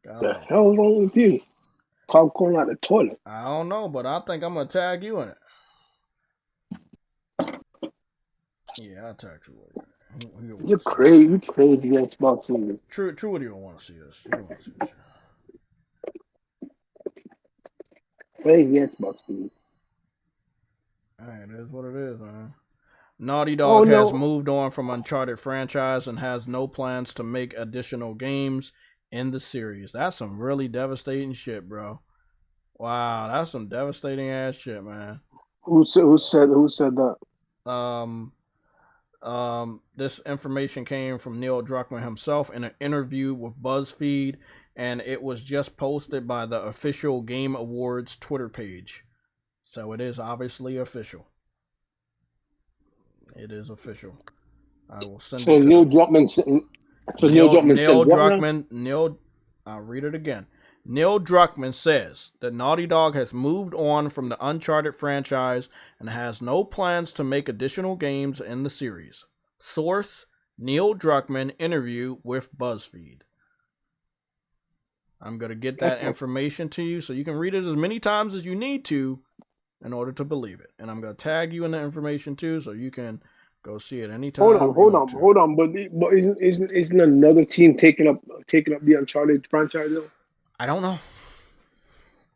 What the hell is wrong with you? Popcorn out the toilet? I don't know, but I think I'm going to tag you in it. Yeah, I'll tag you in it. You're crazy. You're crazy Xbox nigga. True, what do you want to see this? You don't want to see this. Crazy Xbox nigga. Hey, it is what it is, man. Naughty Dog has moved on from Uncharted franchise and has no plans to make additional games in the series. That's some really devastating shit, bro. Wow, that's some devastating ass shit, man. Who said that? This information came from Neil Druckmann himself in an interview with BuzzFeed, and it was just posted by the official Game Awards Twitter page. So it is obviously official. It is official. I will send it to Neil Druckmann. So Neil Druckmann. I'll read it again. Neil Druckmann says that Naughty Dog has moved on from the Uncharted franchise and has no plans to make additional games in the series. Source: Neil Druckmann interview with BuzzFeed. I'm going to get that information to you so you can read it as many times as you need to in order to believe it. And I'm going to tag you in the information too so you can go see it anytime. Hold on. But isn't another team taking up the Uncharted franchise though? I don't know.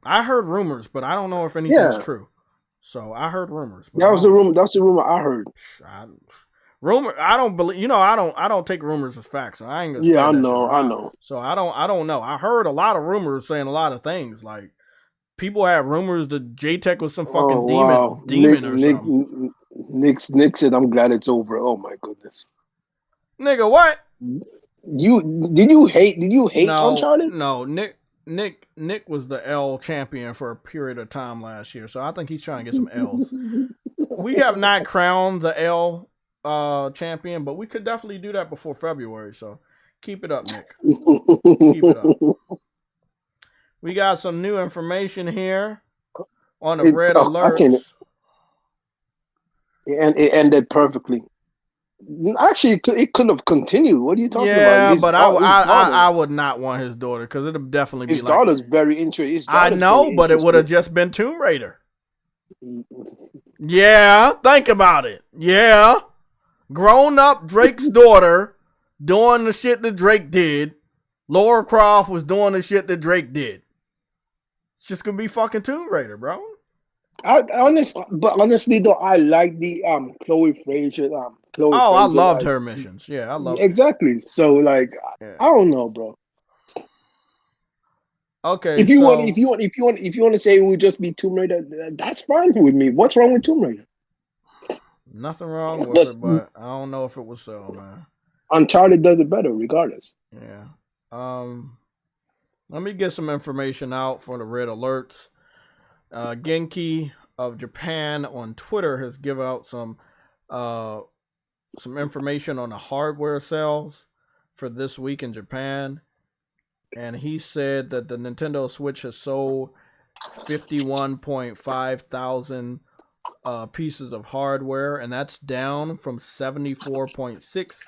I heard rumors, but I don't know if anything's true. So I heard rumors. That's the rumor I heard. I don't believe. I don't take rumors as facts. So I ain't gonna. Yeah, I know. So I don't know. I heard a lot of rumors saying a lot of things. Like people have rumors that J-Tech was some fucking demon or something. Nick said, "I'm glad it's over." Oh my goodness, nigga, what? Did you hate Uncharted? No, Nick was the L champion for a period of time last year, so I think he's trying to get some L's. We have not crowned the L champion, but we could definitely do that before February. So keep it up, Nick. Keep it up. We got some new information here on the red alerts. And it ended perfectly. Actually, it could have continued. What are you talking about? Yeah, but I would not want his daughter because it'll definitely be his daughter's very interesting. I know, but it would have just been Tomb Raider. Yeah, think about it. Yeah, grown up Drake's daughter doing the shit that Drake did. Lara Croft was doing the shit that Drake did. It's just gonna be fucking Tomb Raider, bro. Honestly though, I like the Chloe Fraser. I loved her missions. Yeah, I love exactly. So like, I don't know, bro. Okay, if you want to say it would just be Tomb Raider, that's fine with me. What's wrong with Tomb Raider? Nothing wrong with it, but I don't know if it was so, man. Uncharted does it better, regardless. Yeah. Let me get some information out for the red alerts. Genki of Japan on Twitter has given out some information on the hardware sales. for this week in Japan, and he said that the Nintendo Switch has sold 51.5 thousand pieces of hardware, and that's down from 74.6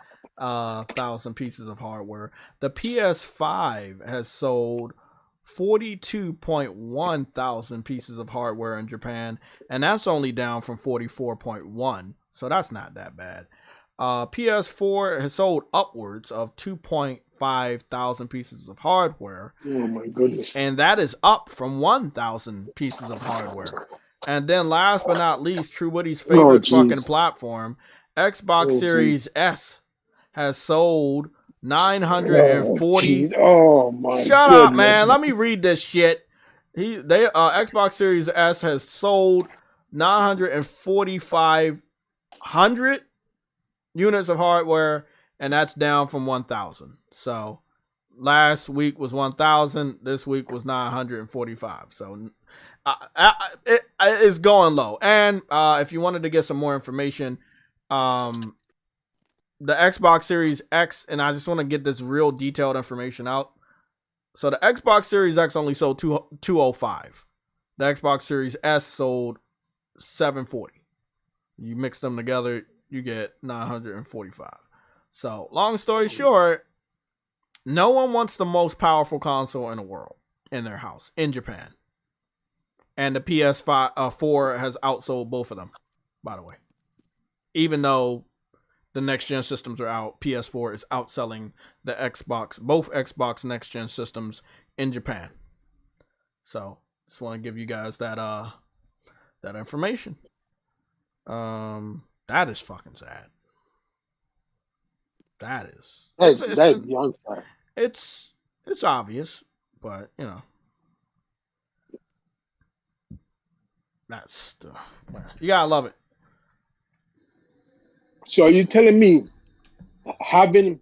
thousand pieces of hardware. The PS5 has sold 42.1 thousand pieces of hardware in Japan, and that's only down from 44.1, so that's not that bad. PS4 has sold upwards of 2.5 thousand pieces of hardware. Oh my goodness. And that is up from 1,000 pieces of hardware. And then last but not least, True Woody's favorite fucking platform, Xbox Series S has sold 940. Oh my Shut goodness. up, man. Let me read this shit. Xbox Series S has sold 945,000 units of hardware, and that's down from 1,000. So last week was 1,000. This week was 945. So it's going low. And if you wanted to get some more information, the Xbox Series X, and I just want to get this real detailed information out. So the Xbox Series X only sold 205. The Xbox Series S sold 740. You mix them together, you get 945. So long story short, no one wants the most powerful console in the world in their house in Japan. And the PS4 has outsold both of them, by the way. Even though the next gen systems are out, PS4 is outselling the Xbox, both Xbox next gen systems in Japan. So just want to give you guys that information. That is fucking sad. That is. It's obvious, but you know. That's you gotta love it. So are you telling me having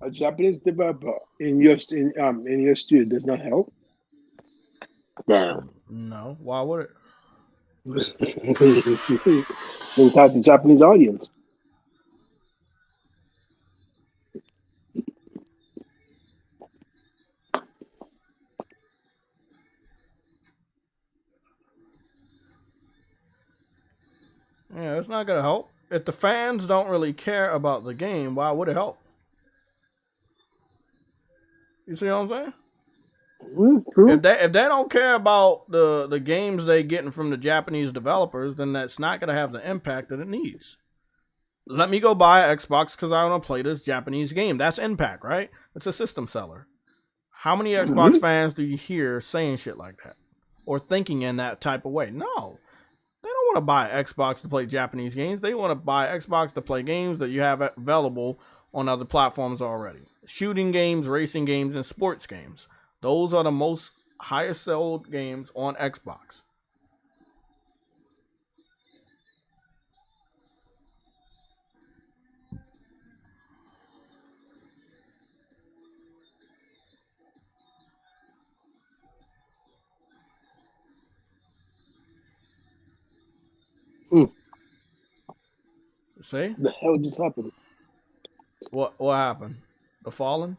a Japanese developer in your studio does not help? No, why would it? Entice the Japanese audience. Yeah, it's not gonna help. If the fans don't really care about the game, why would it help? You see what I'm saying? True. If they don't care about the games they getting from the Japanese developers, then that's not gonna have the impact that it needs. Let me go buy an Xbox because I want to play this Japanese game. That's impact, right? It's a system seller. How many Xbox fans do you hear saying shit like that? Or thinking in that type of way? No. They don't want to buy an Xbox to play Japanese games. They want to buy Xbox to play games that you have available on other platforms already. Shooting games, racing games, and sports games. Those are the most highest sold games on Xbox. See? The hell just happened? What happened? The Fallen?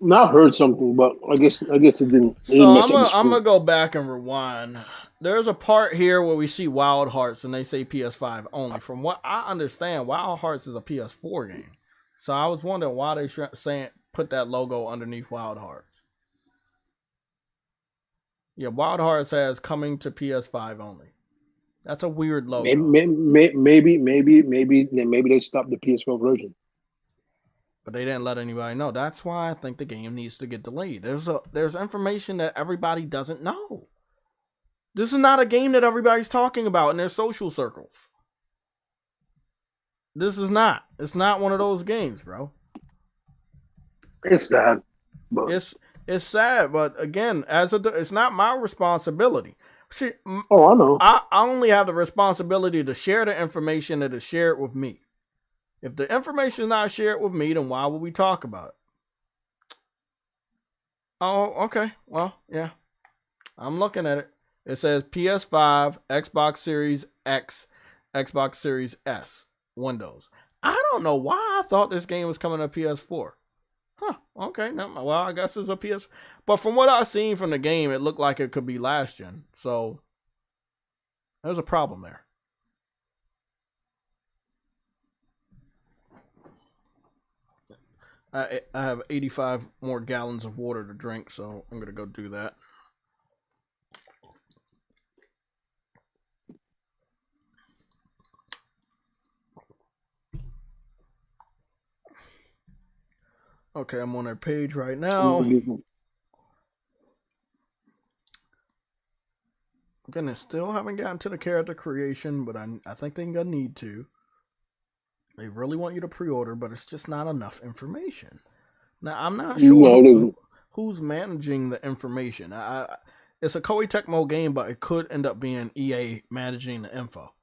No, I heard something, but I guess it didn't. So I'm gonna go back and rewind. There's a part here where we see Wild Hearts and they say PS5 only. From what I understand, Wild Hearts is a PS4 game. So I was wondering why they put that logo underneath Wild Hearts. Yeah, Wild Hearts has coming to PS5 only. That's a weird logo. Maybe they stopped the PS4 version. But they didn't let anybody know. That's why I think the game needs to get delayed. There's information that everybody doesn't know. This is not a game that everybody's talking about in their social circles. This is not. It's not one of those games, bro. It's sad. It's sad, but again, it's not my responsibility. See, I know. I only have the responsibility to share the information that is shared with me. If the information is not shared with me, then why would we talk about it? Oh, okay. Well, yeah. I'm looking at it. It says PS5, Xbox Series X, Xbox Series S, Windows. I don't know why I thought this game was coming to PS4. Huh, okay, well, I guess it's a PS. But from what I've seen from the game, it looked like it could be last gen. So, there's a problem there. I have 85 more gallons of water to drink, so I'm going to go do that. Okay, I'm on their page right now. Again, still haven't gotten to the character creation, but I think they're going to need to. They really want you to pre-order, but it's just not enough information. Now, I'm not sure who's managing the information. It's a Koei Tecmo game, but it could end up being EA managing the info.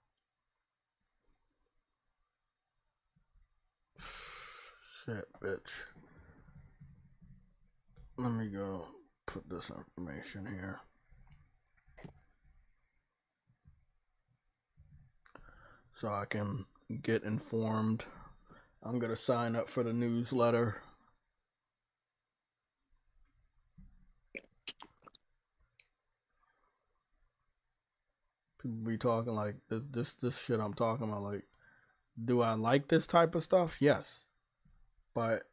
Shit, bitch. Let me go put this information here. So I can get informed. I'm going to sign up for the newsletter. People be talking like this shit I'm talking about. Like, do I like this type of stuff? Yes. But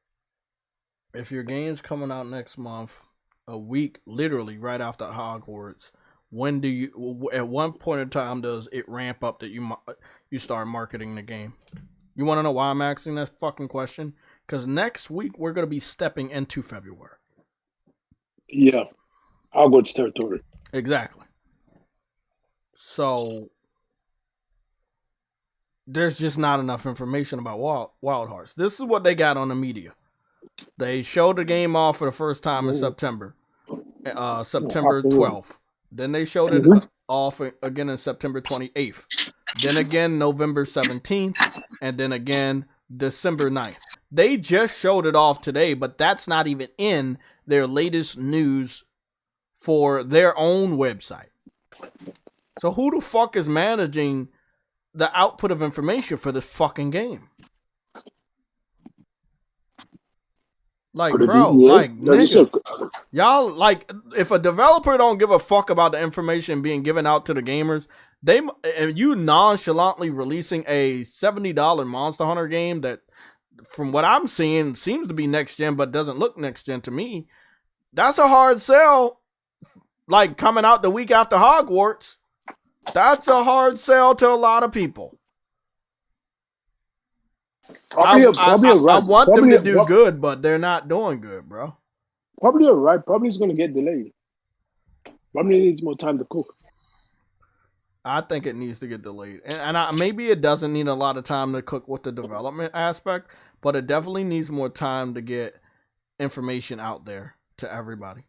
if your game's coming out next month, a week, literally right after Hogwarts, when do you, at one point in time, does it ramp up that you start marketing the game? You want to know why I'm asking that fucking question? Because next week, we're going to be stepping into February. Yeah. Hogwarts territory. Exactly. So, there's just not enough information about Wild Hearts. This is what they got on the media. They showed the game off for the first time in September. September 12th. Then they showed it off again on September 28th. Then again November 17th. And then again December 9th. They just showed it off today, but that's not even in their latest news for their own website. So who the fuck is managing the output of information for this fucking game? Like, bro, like, nigga, y'all, like, if a developer don't give a fuck about the information being given out to the gamers, and you nonchalantly releasing a $70 Monster Hunter game that, from what I'm seeing, seems to be next gen, but doesn't look next gen to me, that's a hard sell. Like, coming out the week after Hogwarts, that's a hard sell to a lot of people. I want them to do good, but they're not doing good, bro. Probably you're right. Probably it's going to get delayed. Probably needs more time to cook. I think it needs to get delayed. And maybe it doesn't need a lot of time to cook with the development aspect, but it definitely needs more time to get information out there to everybody.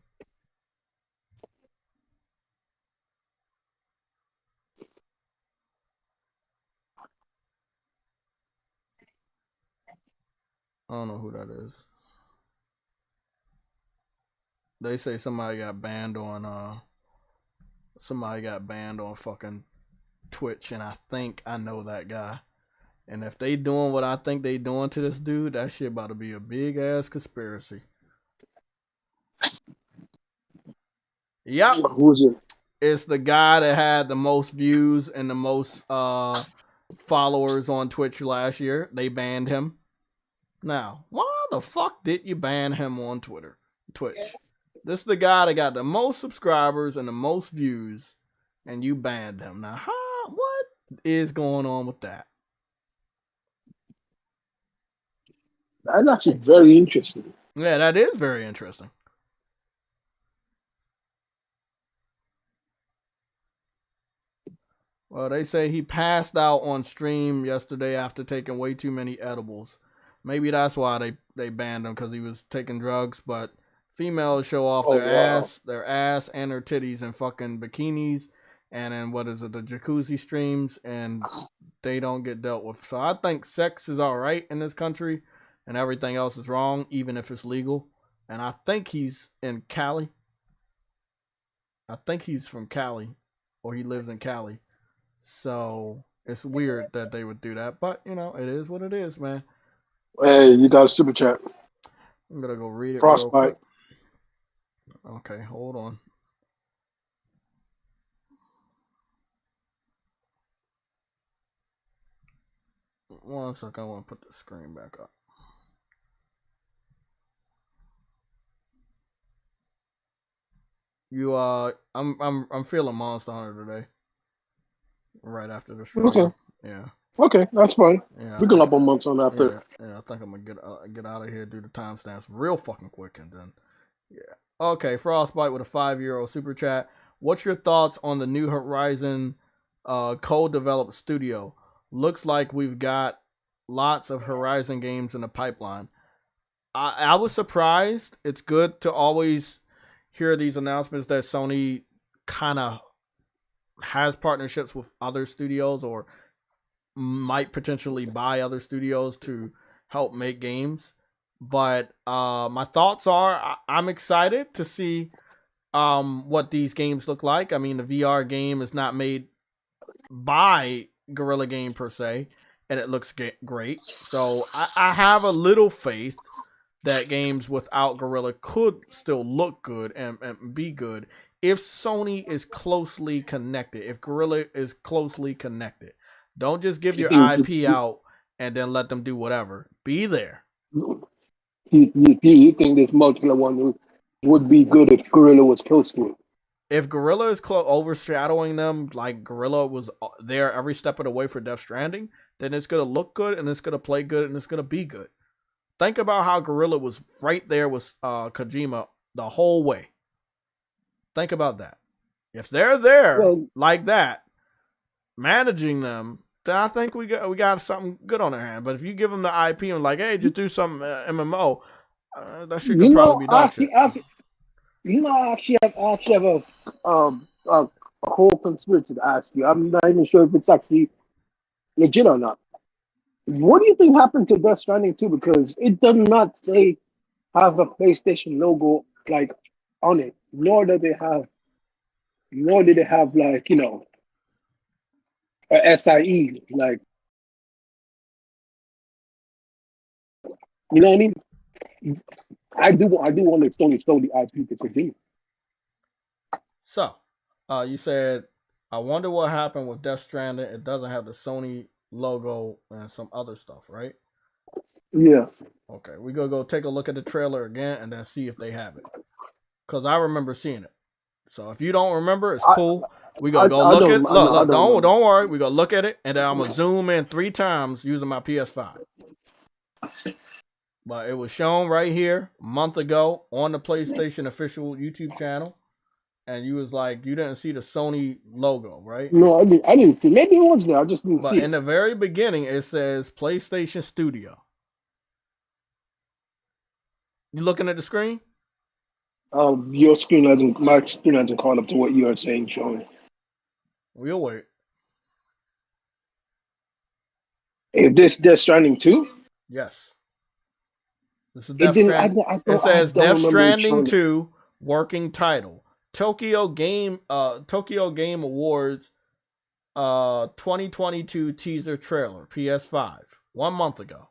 I don't know who that is. They say somebody got banned on fucking Twitch, and I think I know that guy. And if they doing what I think they doing to this dude, that shit about to be a big ass conspiracy. Yep. Who's it? It's the guy that had the most views and the most followers on Twitch last year. They banned him. Now, why the fuck did you ban him on Twitch? This is the guy that got the most subscribers and the most views, and you banned him. Now, what is going on with that? That's actually very interesting. Yeah, that is very interesting. Well, they say he passed out on stream yesterday after taking way too many edibles. Maybe that's why they banned him, because he was taking drugs. But females show off their ass and their titties in fucking bikinis, and then the jacuzzi streams, and they don't get dealt with. So I think sex is all right in this country, and everything else is wrong, even if it's legal. And I think he's in Cali. I think he's from Cali, or he lives in Cali. So It's weird that they would do that, but you know, it is what it is, man. Hey, you got a super chat. I'm gonna go read it Frostbite. real quick. Okay, hold on. One second, I want to put the screen back up. You I'm feeling Monster Hunter today. Right after the stream. Okay. Yeah. Okay, that's fine. Yeah. We can up on months on that. Yeah, I think I'm gonna get out of here, do the timestamps real fucking quick, and then yeah. Okay, Frostbite with a €5 super chat. What's your thoughts on the New Horizon co-developed studio? Looks like we've got lots of Horizon games in the pipeline. I was surprised. It's good to always hear these announcements that Sony kind of has partnerships with other studios or might potentially buy other studios to help make games. But my thoughts are I'm excited to see what these games look like. I mean, the VR game is not made by Guerrilla Game per se, and it looks great. So I have a little faith that games without Guerrilla could still look good and be good if Sony is closely connected, if Guerrilla is closely connected. Don't just give your IP out and then let them do whatever. Be there. You think this multiplayer one would be good if Guerrilla was close to it? If Guerrilla is overshadowing them, like Guerrilla was there every step of the way for Death Stranding, then it's going to look good and it's going to play good and it's going to be good. Think about how Guerrilla was right there with Kojima the whole way. Think about that. If they're there like that, managing them, then I think we got something good on our hand. But if you give them the IP and like, hey, just do some MMO, that shit could probably be dog shit. I actually have a whole conspiracy to ask you. I'm not even sure if it's actually legit or not. What do you think happened to Death Stranding 2? Because it does not say have a PlayStation logo like on it, nor did it have like, you know, a SIE, like, you know what I mean? I do want to Sony stole the IP to continue. So, you said, I wonder what happened with Death Stranding. It doesn't have the Sony logo and some other stuff, right? Yeah. Okay, we gonna go take a look at the trailer again and then see if they have it. Cause I remember seeing it. So if you don't remember, it's cool. We gonna go look at it. Look, don't worry. We gonna look at it and then I'm gonna zoom in 3 times using my PS5. But it was shown right here a month ago on the PlayStation official YouTube channel. And you was like, you didn't see the Sony logo, right? No, I didn't see. Maybe it was there. I just didn't see it. But in the very beginning, it says PlayStation Studio. You looking at the screen? My screen hasn't caught up to what you are saying, Sean. We'll wait. Is this Death Stranding 2? Yes. This is Death Stranding. It says Death Stranding 2 working title. Tokyo Game Awards 2022 teaser trailer, PS5, 1 month ago.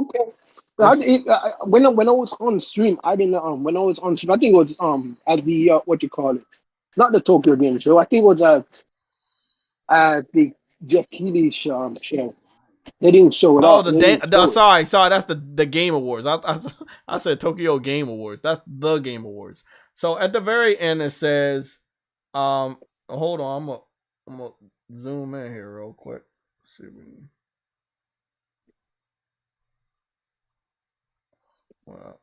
Okay. When I was on stream, I didn't when I was on stream, I think it was at the what you call it, not the Tokyo Game Show. I think it was at the Jeff Keighley show. They didn't show it. Sorry, that's the Game Awards. I said Tokyo Game Awards. That's the Game Awards. So at the very end it says, hold on, I'm gonna zoom in here real quick. See if we can... Well,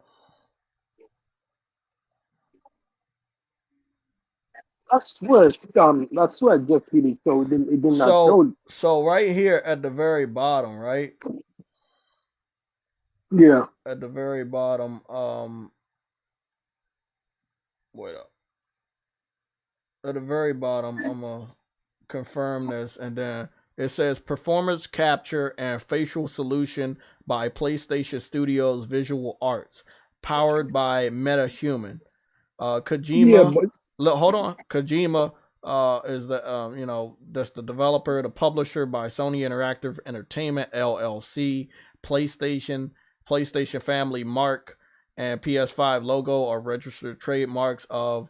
I swear Jeff Keighley so it did not show. So right here at the very bottom, right? Yeah. At the very bottom, wait up. At the very bottom, I'm gonna confirm this, and then it says performance capture and facial solution by PlayStation Studios Visual Arts, powered by MetaHuman. Kojima. Look, hold on. Kojima is that that's the developer, the publisher by Sony Interactive Entertainment LLC, PlayStation Family Mark, and PS5 logo are registered trademarks of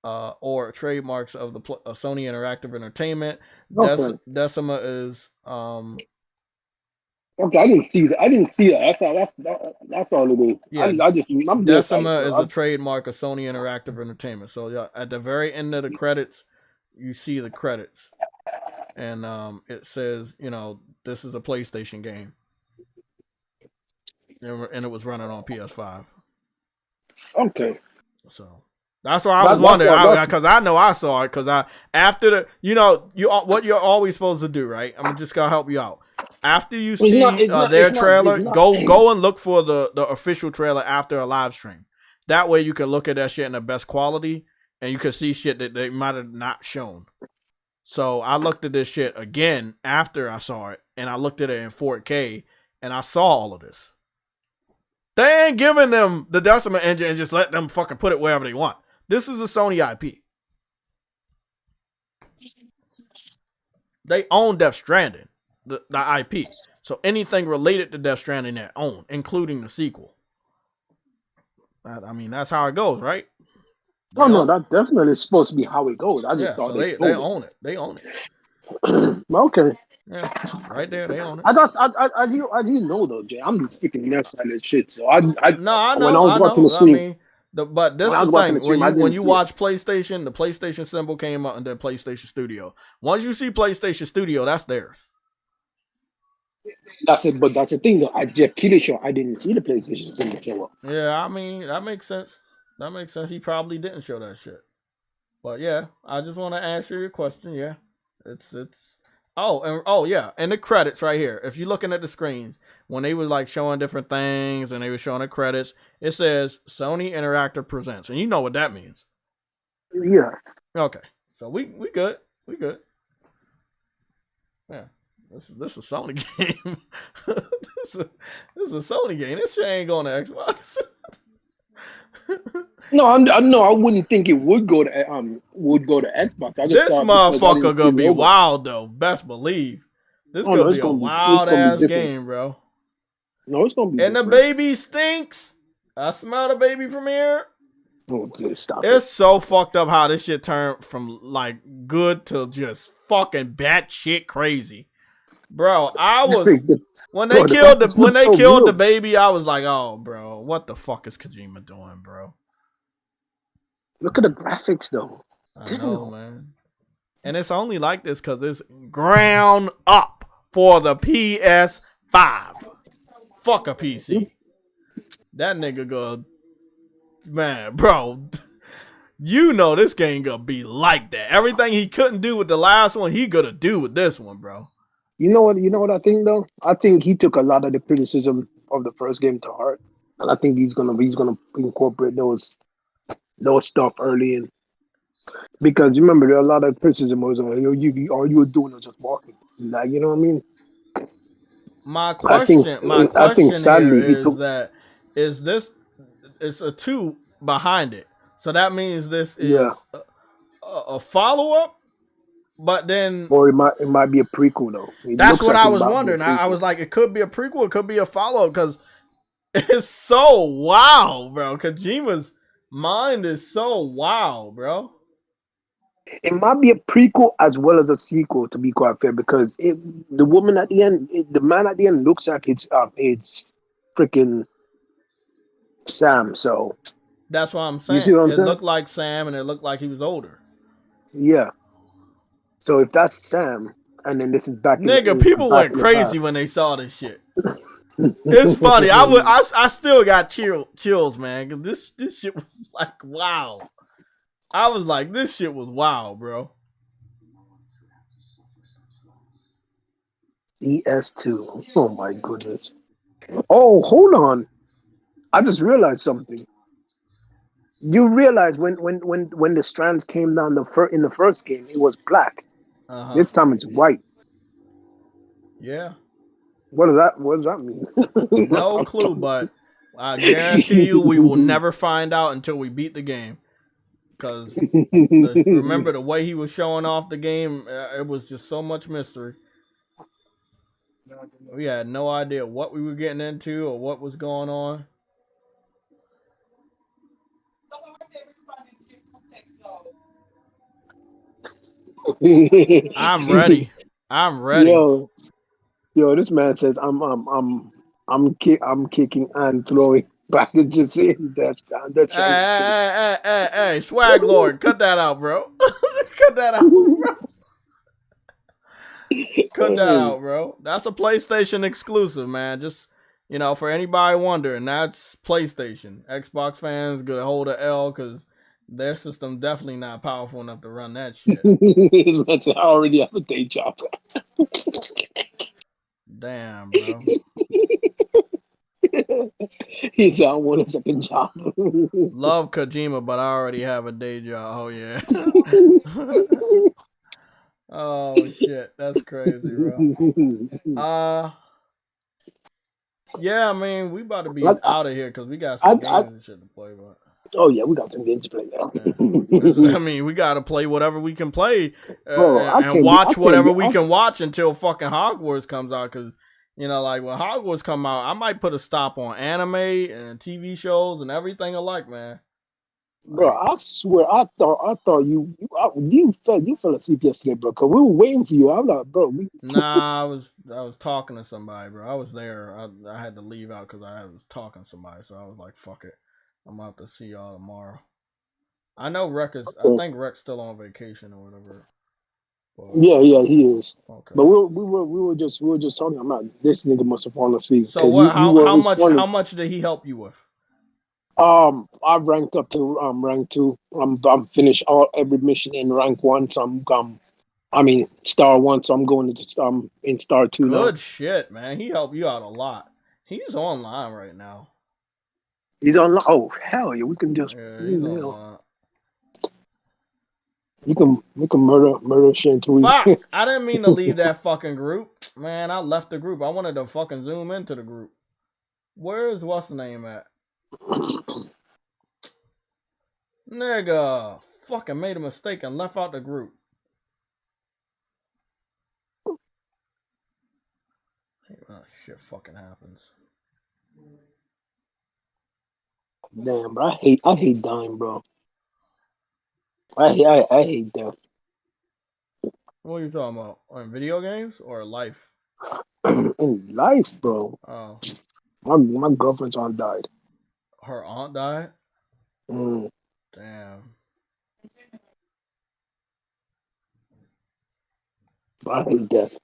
the Sony Interactive Entertainment. Okay. Decima is Okay, I didn't see that. That's all it is. Yeah, I'm Decima is a trademark of Sony Interactive Entertainment. So yeah, at the very end of the credits, you see the credits, and it says this is a PlayStation game, and it was running on PS5. Okay. So that's why I was wondering, because I know I saw it, because after the what you're always supposed to do, right? I'm just gonna help you out. After you see their trailer, go and look for the official trailer after a live stream. That way you can look at that shit in the best quality, and you can see shit that they might have not shown. So I looked at this shit again after I saw it, and I looked at it in 4K, and I saw all of this. They ain't giving them the Decima engine and just let them fucking put it wherever they want. This is a Sony IP. They own Death Stranding. The IP. So anything related to Death Stranding they own, including the sequel. I mean, that's how it goes, right? No, that definitely is supposed to be how it goes. I just thought so they own it. They own it. Okay. Yeah, right there, they own it. I didn't know though, Jay. I'm freaking nervous on this shit. So I know. When I was watching the stream, but this is the thing. When you watch PlayStation, the PlayStation symbol came up, and then PlayStation Studio. Once you see PlayStation Studio, that's theirs. That's it, but that's the thing though. At Jeff Keighley show, I didn't see the PlayStation symbol show up. Yeah, I mean that makes sense. That makes sense. He probably didn't show that shit. But yeah, I just want to answer your question. Yeah, it's. Yeah, and the credits right here. If you're looking at the screens, when they were like showing different things and they were showing the credits, it says Sony Interactive Presents, and you know what that means. Yeah. Okay, so we good. We good. Yeah. This is a Sony game. this is a Sony game. This shit ain't going to Xbox. No, I wouldn't think it would go to Xbox. This motherfucker gonna be wild though. Best believe. This gonna be a wild ass game, bro. No, it's gonna be. And the baby stinks. I smell the baby from here. Oh, please stop it's so fucked up how this shit turned from like good to just fucking batshit crazy. Bro, I was when they killed the baby, I was like, oh, bro, what the fuck is Kojima doing, bro? Look at the graphics, though. I know, man. And it's only like this because it's ground up for the PS5. Fuck a PC. That nigga go, man, bro. You know this game gonna be like that. Everything he couldn't do with the last one, he gonna do with this one, bro. You know what I think though? I think he took a lot of the criticism of the first game to heart, and I think he's gonna incorporate those stuff early in, because remember there are a lot of criticism was all you were doing was just walking, like, you know what I mean? My question sadly is it's a 2 behind it, so that means this is a follow up. But then, or it might be a prequel though. That's what I was wondering. I was like, it could be a prequel, it could be a follow-up, because it's so wild, bro. Kojima's mind is so wild, bro. It might be a prequel as well as a sequel, to be quite fair, because the woman at the end, the man at the end looks like it's freaking Sam. So that's what I'm saying. You see what I'm saying? It looked like Sam, and it looked like he was older. Yeah. So if that's Sam, and then this is back, people went crazy when they saw this shit. It's funny. I still got chills, man. Cause this shit was like wow. I was like, this shit was wow, bro. ES2. Oh my goodness. Oh, hold on. I just realized something. You realize when the strands came down in the first game, it was black. This time it's white. Yeah. What does that mean? No clue, but I guarantee you we will never find out until we beat the game. because remember the way he was showing off the game, it was just so much mystery. We had no idea what we were getting into or what was going on. I'm ready. I'm ready. Yo, this man says I'm kicking and throwing packages in. That's right. Hey, Swag Lord, cut that out, bro. Cut that out, bro. Cut that out, bro. That's a PlayStation exclusive, man. Just, for anybody wondering, that's PlayStation. Xbox fans gonna hold a L because their system definitely not powerful enough to run that shit. I already have a day job. Damn, bro. He said I want a second job. Love Kojima, but I already have a day job. Oh yeah. Oh shit, that's crazy, bro. Yeah, I mean, we about to be out of here because we got some games and shit to play, but. Oh yeah, we got some games to play now. Yeah. I mean, we got to play whatever we can play and watch whatever we can watch until fucking Hogwarts comes out. Because like when Hogwarts come out, I might put a stop on anime and TV shows and everything alike, man. Bro, I swear, I thought you fell asleep yesterday, bro. Cause we were waiting for you. I'm like, bro. Nah, I was talking to somebody, bro. I was there. I had to leave out because I was talking to somebody, so I was like, fuck it. I'm out to see y'all tomorrow. I know I think Rec's still on vacation or whatever. But, yeah, he is. Okay. But we were just talking about this nigga must have fallen asleep. So what? How much did he help you with? I ranked up to rank 2. I'm finished every mission in rank 1. So I'm star 1. So I'm going to in star 2 now. Good shit, man. He helped you out a lot. He's online right now. He's online. Oh hell yeah! We can just he's online. We can murder shit. Fuck! I didn't mean to leave that fucking group, man. I left the group. I wanted to fucking zoom into the group. Where's what's the name at? Nigga, fucking made a mistake and left out the group. Oh, shit fucking happens. Damn, bro. I hate dying, bro. I hate death. What are you talking about? On video games or life? In life, bro. Oh. My girlfriend's aunt died. Her aunt died? Mm. Damn. I hate death.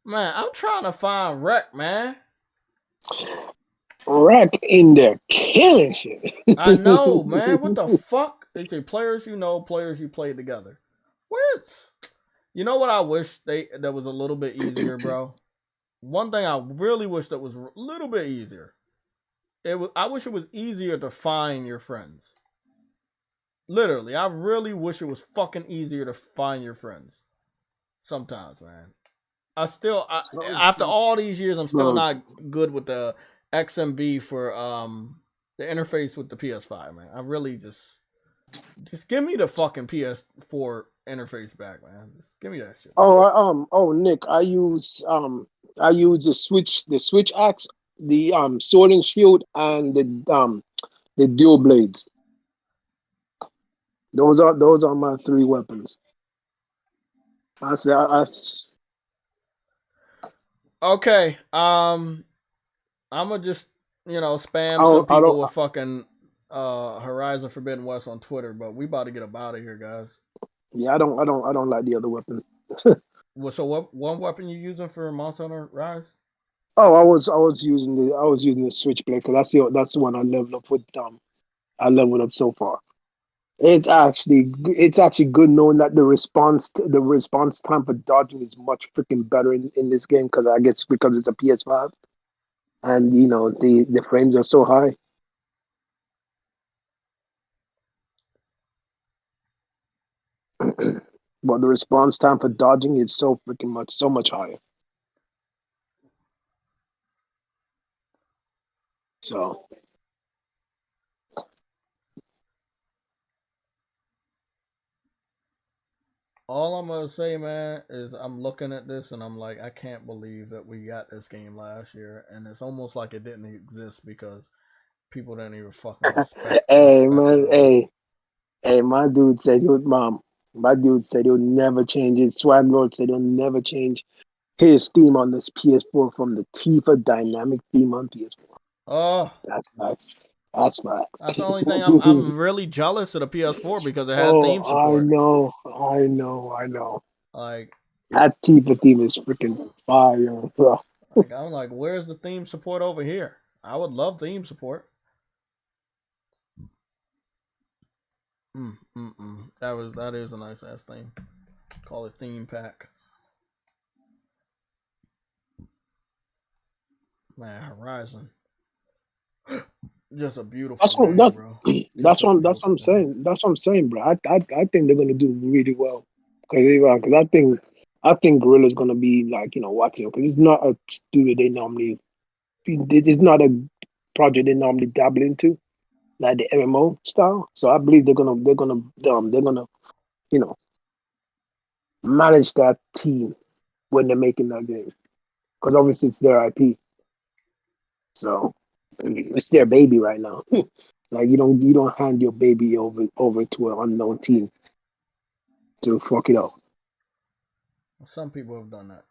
Man, I'm trying to find Rec, man. Rec in there killing shit. I know, man. What the fuck? They say players you know, players you play together. What? You know what I wish that was a little bit easier, bro? One thing I really wish that was a little bit easier. I wish it was easier to find your friends. Literally, I really wish it was fucking easier to find your friends. Sometimes, man. After all these years, I'm still not good with the XMB for the interface with the PS5, man. I really just give me the fucking PS4 interface back, man. Just give me that shit. Nick, I use the Switch axe, the sword and shield, and the dual blades. Those are my 3 weapons. Okay. I'm gonna just spam some people with fucking Horizon Forbidden West on Twitter, but we about to get up out of here, guys. Yeah, I don't like the other weapon. So what one weapon you using for Monster Hunter Rise? Oh, I was using the Switchblade because that's the one I leveled up with. I leveled up so far. It's actually good knowing that the response time for dodging is much freaking better in this game because it's a PS5, and the frames are so high. But the response time for dodging is so much higher. So All I'm gonna say, man, is I'm looking at this and I'm like, I can't believe that we got this game last year, and it's almost like it didn't exist because people didn't even fucking respect. Hey man, hey, my dude said my dude said he'll never change his swag lord said he'll never change his theme on this PS4 from the Tifa dynamic theme on PS4. Oh, That's facts. That's facts. that's the only thing I'm really jealous of the PS4 because it had theme support. I know. Like that Tifa theme is freaking fire, bro. Like I'm like, where's the theme support over here? I would love theme support. That is a nice ass thing. Call it theme pack. Man, Horizon. Just a beautiful game, bro. That's what I'm saying. That's what I'm saying, bro. I think they're gonna do really well because I think Guerrilla's gonna be like, watching, because it's not a studio it's not a project they normally dabble into, like the MMO style. So I believe they're gonna manage that team when they're making that game, because obviously it's their IP. So it's their baby right now. Like you don't hand your baby over to an unknown team to fuck it up. Some people have done that.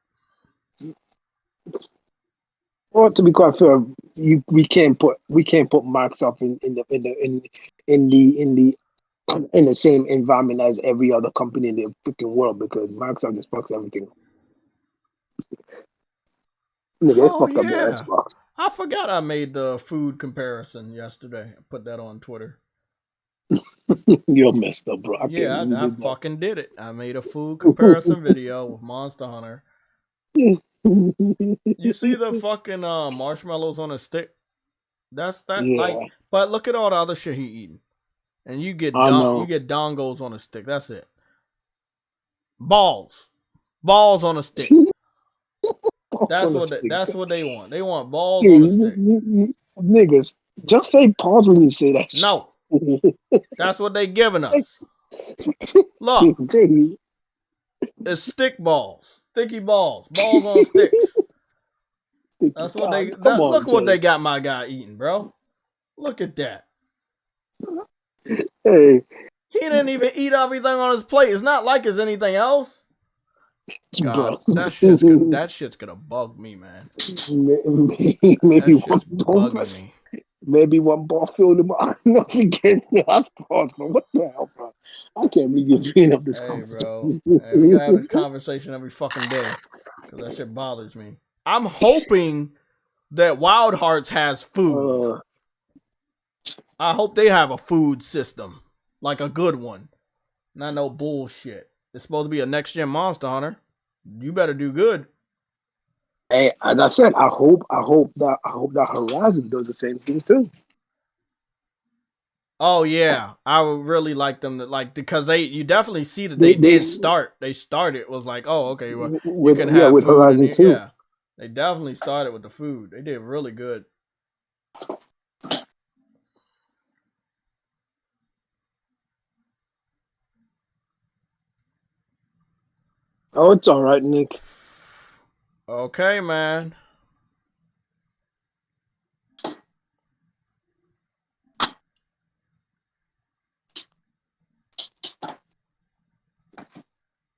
Well, to be quite fair, we can't put Microsoft in the same environment as every other company in the freaking world, because Microsoft just fucks everything. They fucked up their Xbox. I forgot I made the food comparison yesterday. I put that on Twitter. You're messed up, bro. I fucking did it. I made a food comparison video with Monster Hunter. You see the fucking marshmallows on a stick? That's that. Yeah. Like, but look at all the other shit he eating, and you get dongos on a stick. That's it. Balls on a stick. That's what they want. They want balls on a stick. Niggas, just say pause when you say that. No. That's what they giving us. Look. It's stick balls. Sticky balls. Balls on sticks. That's what they look what they got my guy eating, bro. Look at that. Hey. He didn't even eat everything on his plate. It's not like it's anything else. God, that shit's gonna bug me, man. Maybe one bugging me. Maybe one ball filled him up. Not again. That's possible. What the hell, bro? I can't believe you're bringing up this conversation. Bro. Hey, we gotta have this conversation every fucking day, because that shit bothers me. I'm hoping that Wild Hearts has food. I hope they have a food system, like a good one, not no bullshit. It's supposed to be a next gen Monster Hunter. You better do good. Hey, as I said, I hope that Horizon does the same thing too. Oh yeah, I would really like them to because you definitely see that they did start. They started was like, oh okay, well you can have with food Horizon too. Yeah, they definitely started with the food. They did really good. Oh, it's all right, Nick. Okay, man.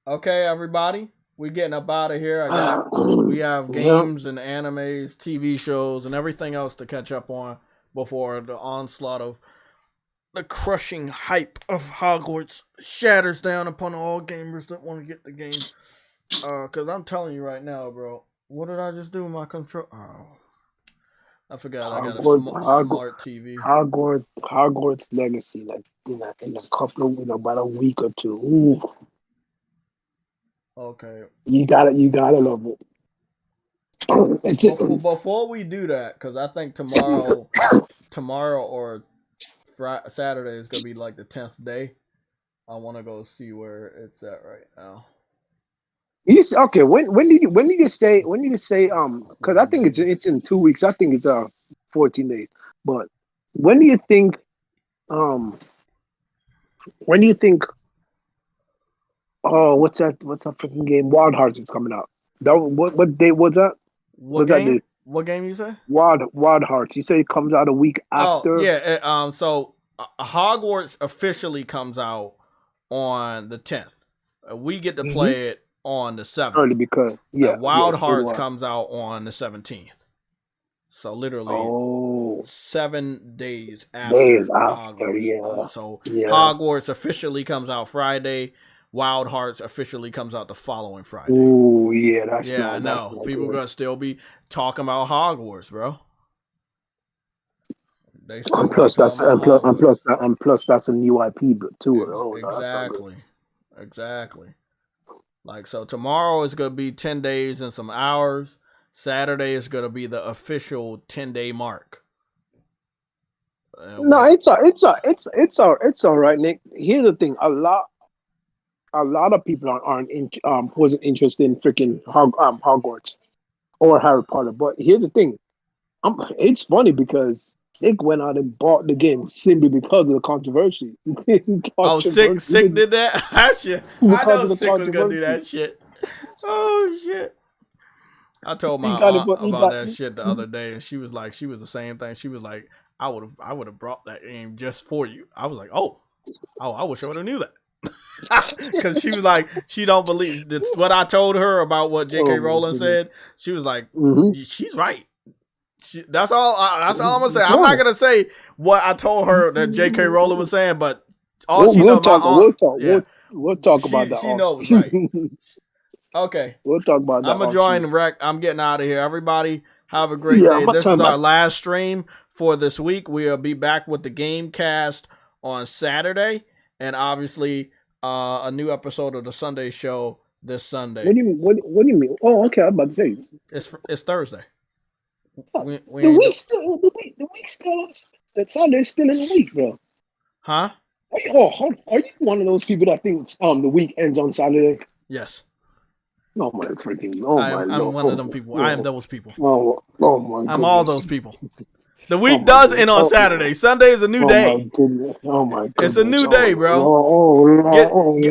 Okay, everybody. We're getting up out of here. We have games and animes, TV shows, and everything else to catch up on before the onslaught of the crushing hype of Hogwarts shatters down upon all gamers that want to get the game. Because I'm telling you right now, bro, what did I just do with my control? Oh, I forgot. I got a smart TV. Hogwarts Legacy, like in a couple of about a week or two. Ooh. Okay. You gotta love it. Before we do that, because I think tomorrow or Saturday is gonna be like the 10th day. I want to go see where it's at right now. Okay, when did you say because I think it's in 2 weeks. I think it's 14 days. But when do you think what's that freaking game? Wild Hearts is coming out. What day was that? What game? What game you say? Wild Hearts. You say it comes out a week after? Oh yeah. So Hogwarts officially comes out on the 10th. We get to play it on the 7th. Early because Wild Hearts comes out on the 17th. So literally 7 days after Hogwarts. So Hogwarts officially comes out Friday. Wild Hearts officially comes out the following Friday. Oh yeah, that's I know. People gonna still be talking about Hogwarts, bro. Plus that's a new IP too. Exactly. Like, so tomorrow is gonna be 10 days and some hours. Saturday is gonna be the official 10-day mark. No, it's all right, Nick. Here's the thing: a lot of people wasn't interested in freaking Hogwarts or Harry Potter. But here's the thing: it's funny because Sick went out and bought the game simply because of the controversy. Sick did that? I know Sick was gonna do that shit. Oh shit! I told my aunt about that shit the other day, and she was the same thing. She was like, I would have brought that game just for you. I was like, oh, I wish I would have knew that. Because she was like, she don't believe what I told her about what J.K. Rowling said. She was like, she's right. That's all I'm gonna say. I'm not gonna say what I told her that J.K. Rowling was saying, but all she knows. We'll talk about that. She knows, right? Okay, we'll talk about that. I'm enjoying the wreck. I'm getting out of here. Everybody, have a great day. This is our last stream for this week. We'll be back with the game cast on Saturday, and obviously a new episode of the Sunday show this Sunday. What do you mean? What do you mean? Oh, okay. I'm about to say it's Thursday. The week still. That Sunday's still in the week, bro. Huh? Are you one of those people that thinks the week ends on Saturday? Yes. Oh my freaking! I'm one of them people. I am those people. Oh my! I'm all those people. The week does end on Saturday. Sunday is a new day. Oh my goodness! It's a new day, bro.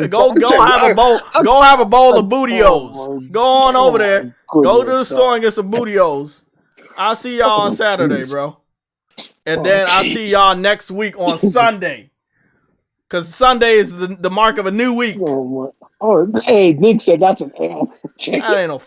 Go have a bowl. Go have a bowl of Bootios. Go on over there. Go to the store and get some Bootios. I'll see y'all on Saturday, bro. And then I'll see y'all next week on Sunday. Because Sunday is the mark of a new week. Hey, Nick said that's an L. That ain't no fucking